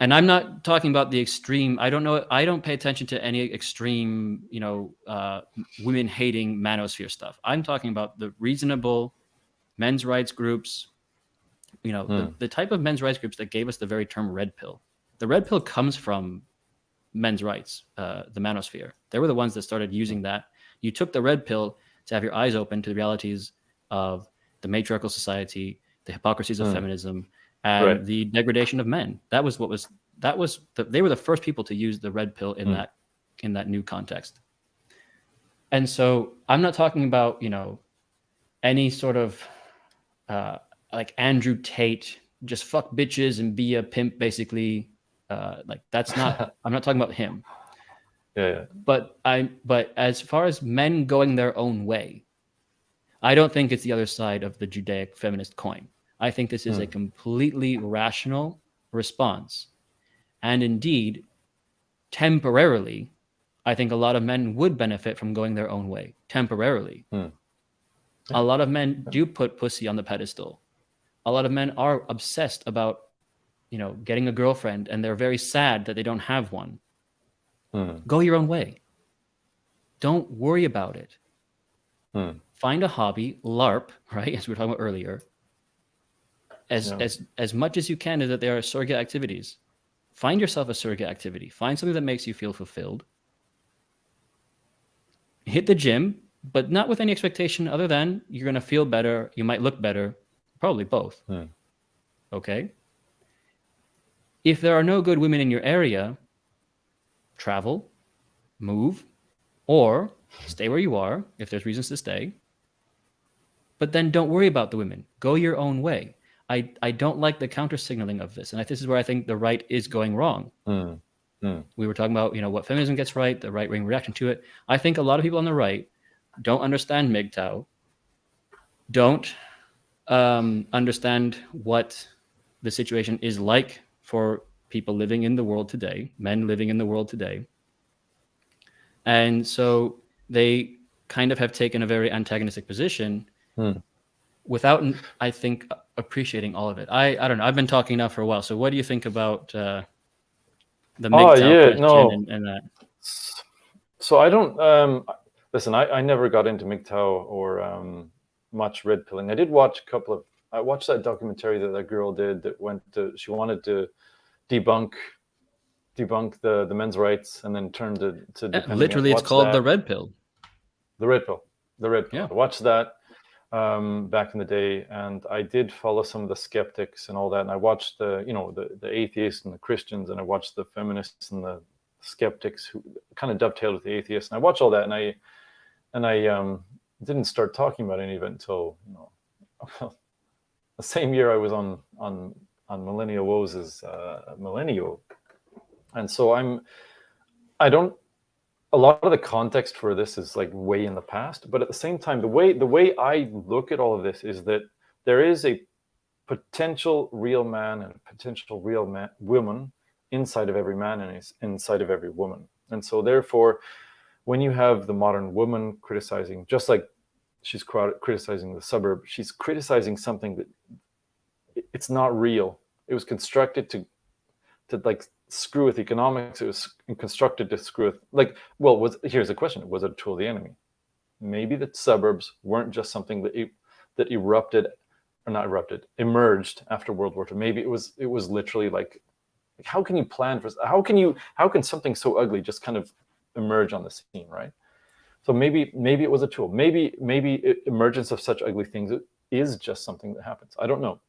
and I'm not talking about the extreme, I don't pay attention to any extreme, you know, women hating manosphere stuff. I'm talking about the reasonable men's rights groups, you know, the type of men's rights groups that gave us the very term red pill. The red pill comes from men's rights, the manosphere. They were the ones that started using that. You took the red pill to have your eyes open to the realities of the matriarchal society, the hypocrisies of feminism, and the degradation of men. They were the first people to use the red pill in that new context. And so I'm not talking about, you know, any sort of like Andrew Tate, just fuck bitches and be a pimp, basically. Like that's not. I'm not talking about him. But as far as men going their own way, I don't think it's the other side of the Judaic feminist coin. I think this is a completely rational response. And indeed, temporarily, I think a lot of men would benefit from going their own way, temporarily. A lot of men do put pussy on the pedestal. A lot of men are obsessed about, you know, getting a girlfriend, and they're very sad that they don't have one. Go your own way. Don't worry about it. Find a hobby, LARP, right? As we were talking about earlier. As much as you can, that there are surrogate activities. Find yourself a surrogate activity. Find something that makes you feel fulfilled. Hit the gym, but not with any expectation other than you're going to feel better. You might look better. Probably both. Okay. If there are no good women in your area, travel, move, or stay where you are if there's reasons to stay. But then don't worry about the women. Go your own way. I don't like the counter signaling of this. And this is where I think the right is going wrong. We were talking about, you know, what feminism gets right, the right-wing reaction to it. I think a lot of people on the right don't understand MGTOW, don't understand what the situation is like for people living in the world today, men living in the world today. And so they kind of have taken a very antagonistic position without, I think, appreciating all of it. I don't know. I've been talking now for a while. So what do you think about the MGTOW question and that? So I don't, listen, I never got into MGTOW or much red pilling. I did watch I watched that documentary that girl did that she wanted to debunk the men's rights and then turned to literally it's called the red pill. The red pill. I watched that back in the day, and I did follow some of the skeptics and all that, and I watched the atheists and the Christians, and I watched the feminists and the skeptics who kind of dovetailed with the atheists, and I watched all that, and I didn't start talking about any of it until the same year I was on Millennial Woes' Millennial. And so a lot of the context for this is like way in the past, but at the same time, the way I look at all of this is that there is a potential real man and a potential real woman inside of every man and inside of every woman. And so therefore, when you have the modern woman criticizing, just like she's criticizing the suburb, she's criticizing something that it's not real. It was constructed to like screw with economics. It was constructed to screw with here's the question: was it a tool of the enemy? Maybe the suburbs weren't just something that emerged after World War II. Maybe it was literally like how can you plan for, how can something so ugly just kind of emerge on the scene, right? So maybe it was a tool. Maybe emergence of such ugly things is just something that happens. I don't know.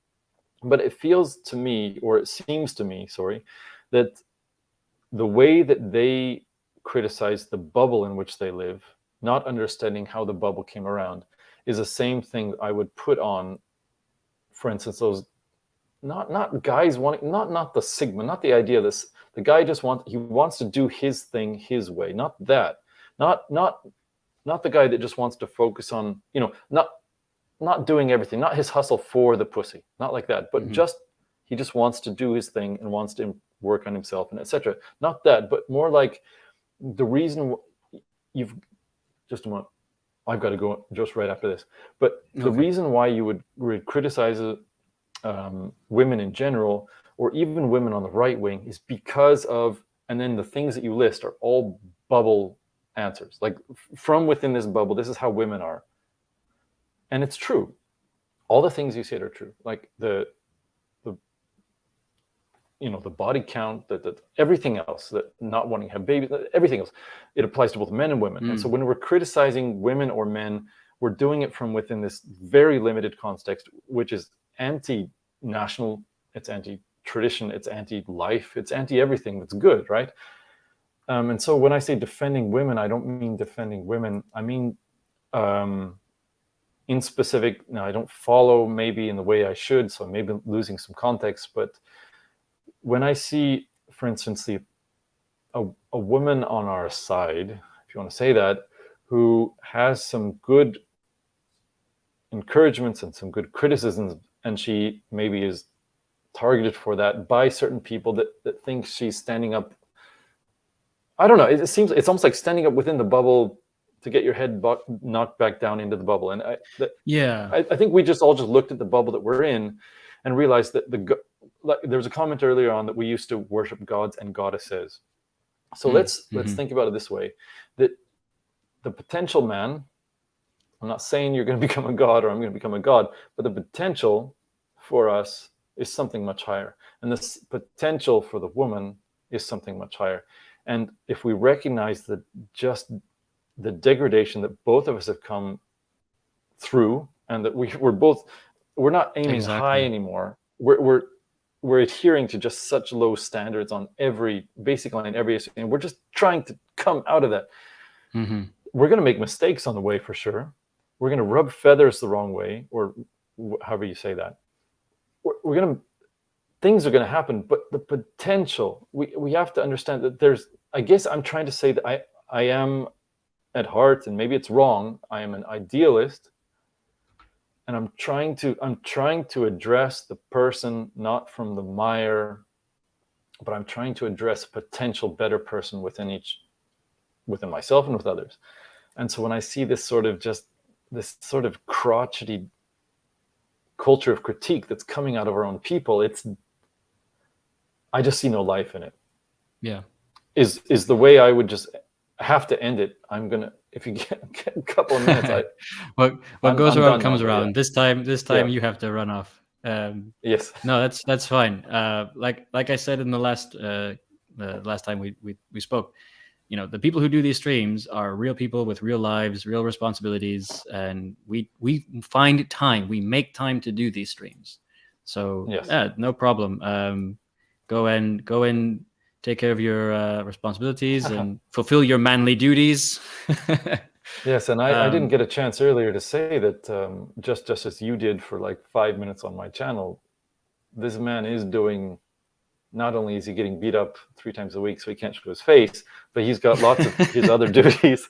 But it feels to me, or it seems to me, that the way that they criticize the bubble in which they live, not understanding how the bubble came around, is the same thing that I would put on for instance, those not guys wanting, not the sigma, not the idea of this. The guy just wants to do his thing his way, not that, not the guy that just wants to focus on, not doing everything, not his hustle for the pussy, not like that, but he just wants to do his thing and wants to work on himself and etc. Not that, but more like the reason you've just a moment. I've got to go just right after this. But the reason why you would criticize women in general, or even women on the right wing, is because of, and then the things that you list are all bubble answers. Like from within this bubble, this is how women are. And it's true. All the things you said are true. Like the body count, that everything else, that not wanting to have babies, everything else, it applies to both men and women. And so when we're criticizing women or men, we're doing it from within this very limited context, which is anti-national, it's anti-tradition, it's anti-life, it's anti-everything that's good, right? And so when I say defending women, I don't mean defending women. I mean, in specific, now I don't follow maybe in the way I should, so maybe losing some context, but when I see, for instance, a woman on our side, if you want to say that, who has some good encouragements and some good criticisms, and she maybe is targeted for that by certain people that think she's standing up. I don't know. It seems it's almost like standing up within the bubble to get your head knocked back down into the bubble. And I think we just all looked at the bubble that we're in and realized that there was a comment earlier on that we used to worship gods and goddesses. So let's think about it this way: that the potential man, I'm not saying you're going to become a god or I'm going to become a god, but the potential for us is something much higher. And the potential for the woman is something much higher. And if we recognize that just the degradation that both of us have come through, and that we're not aiming high anymore. We're adhering to just such low standards on basically on every issue, and we're just trying to come out of that. We're going to make mistakes on the way for sure. We're going to rub feathers the wrong way, or however you say that. Things are going to happen, but the potential, we have to understand that I guess I'm trying to say that I am at heart, and maybe it's wrong, I am an idealist. And I'm trying to address the person, not from the mire, but I'm trying to address a potential better person within myself and with others. And so when I see this sort of crotchety culture of critique that's coming out of our own people, I just see no life in it. Yeah. Is the way I would just have to end it. I'm gonna, if you get a couple of minutes, what goes around comes around. Yeah. This time you have to run off. Yes. No, that's fine. Like I said in the last time we spoke, the people who do these streams are real people with real lives, real responsibilities, and we find time, we make time to do these streams. So yeah, no problem. Go and take care of your responsibilities and fulfill your manly duties. Yes, and I didn't get a chance earlier to say that just as you did for like 5 minutes on my channel, this man is doing, not only is he getting beat up 3 times a week so he can't show his face, but he's got lots of his other duties,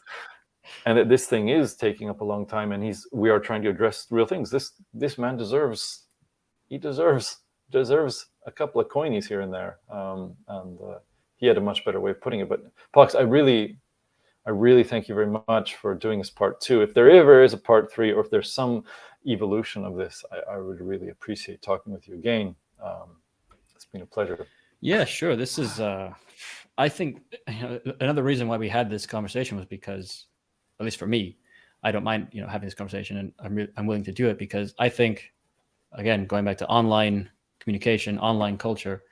and that this thing is taking up a long time, and we are trying to address real things. This man deserves a couple of coinies here and there, and he had a much better way of putting it. But Pox, I really thank you very much for doing this part 2. If there ever is a part 3, or if there's some evolution of this, I would really appreciate talking with you again. It's been a pleasure. Yeah, sure. This is, I think, another reason why we had this conversation was because, at least for me, I don't mind, having this conversation, and I'm willing to do it because I think, again, going back to online communication, online culture,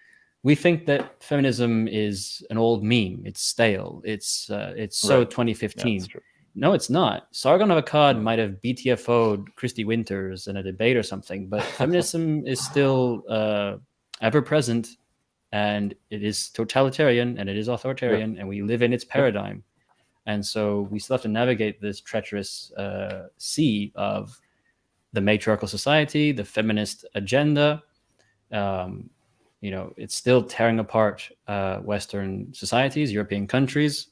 we think that feminism is an old meme. It's stale. It's so right. 2015. Yeah, no, it's not. Sargon of Akkad might have BTFO'd Christy Winters in a debate or something, but feminism is still ever present, and it is totalitarian, and it is authoritarian, and we live in its paradigm. And so we still have to navigate this treacherous sea of the matriarchal society, the feminist agenda. It's still tearing apart Western societies, European countries.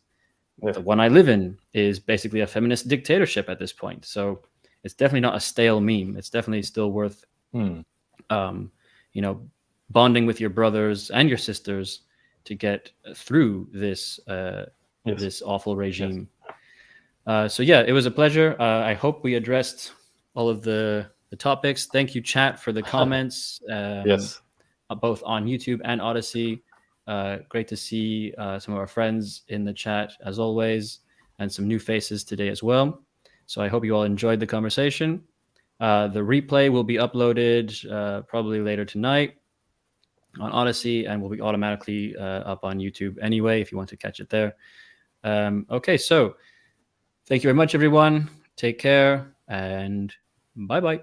Yeah. The one I live in is basically a feminist dictatorship at this point. So it's definitely not a stale meme. It's definitely still worth, bonding with your brothers and your sisters to get through this this awful regime. Yes. So yeah, it was a pleasure. I hope we addressed all of the topics. Thank you, chat, for the comments. Yes. Both on YouTube and Odyssey. Great to see some of our friends in the chat, as always, and some new faces today as well. So I hope you all enjoyed the conversation. The replay will be uploaded probably later tonight on Odyssey, and will be automatically up on YouTube anyway, if you want to catch it there. Okay, so thank you very much, everyone. Take care, and bye-bye.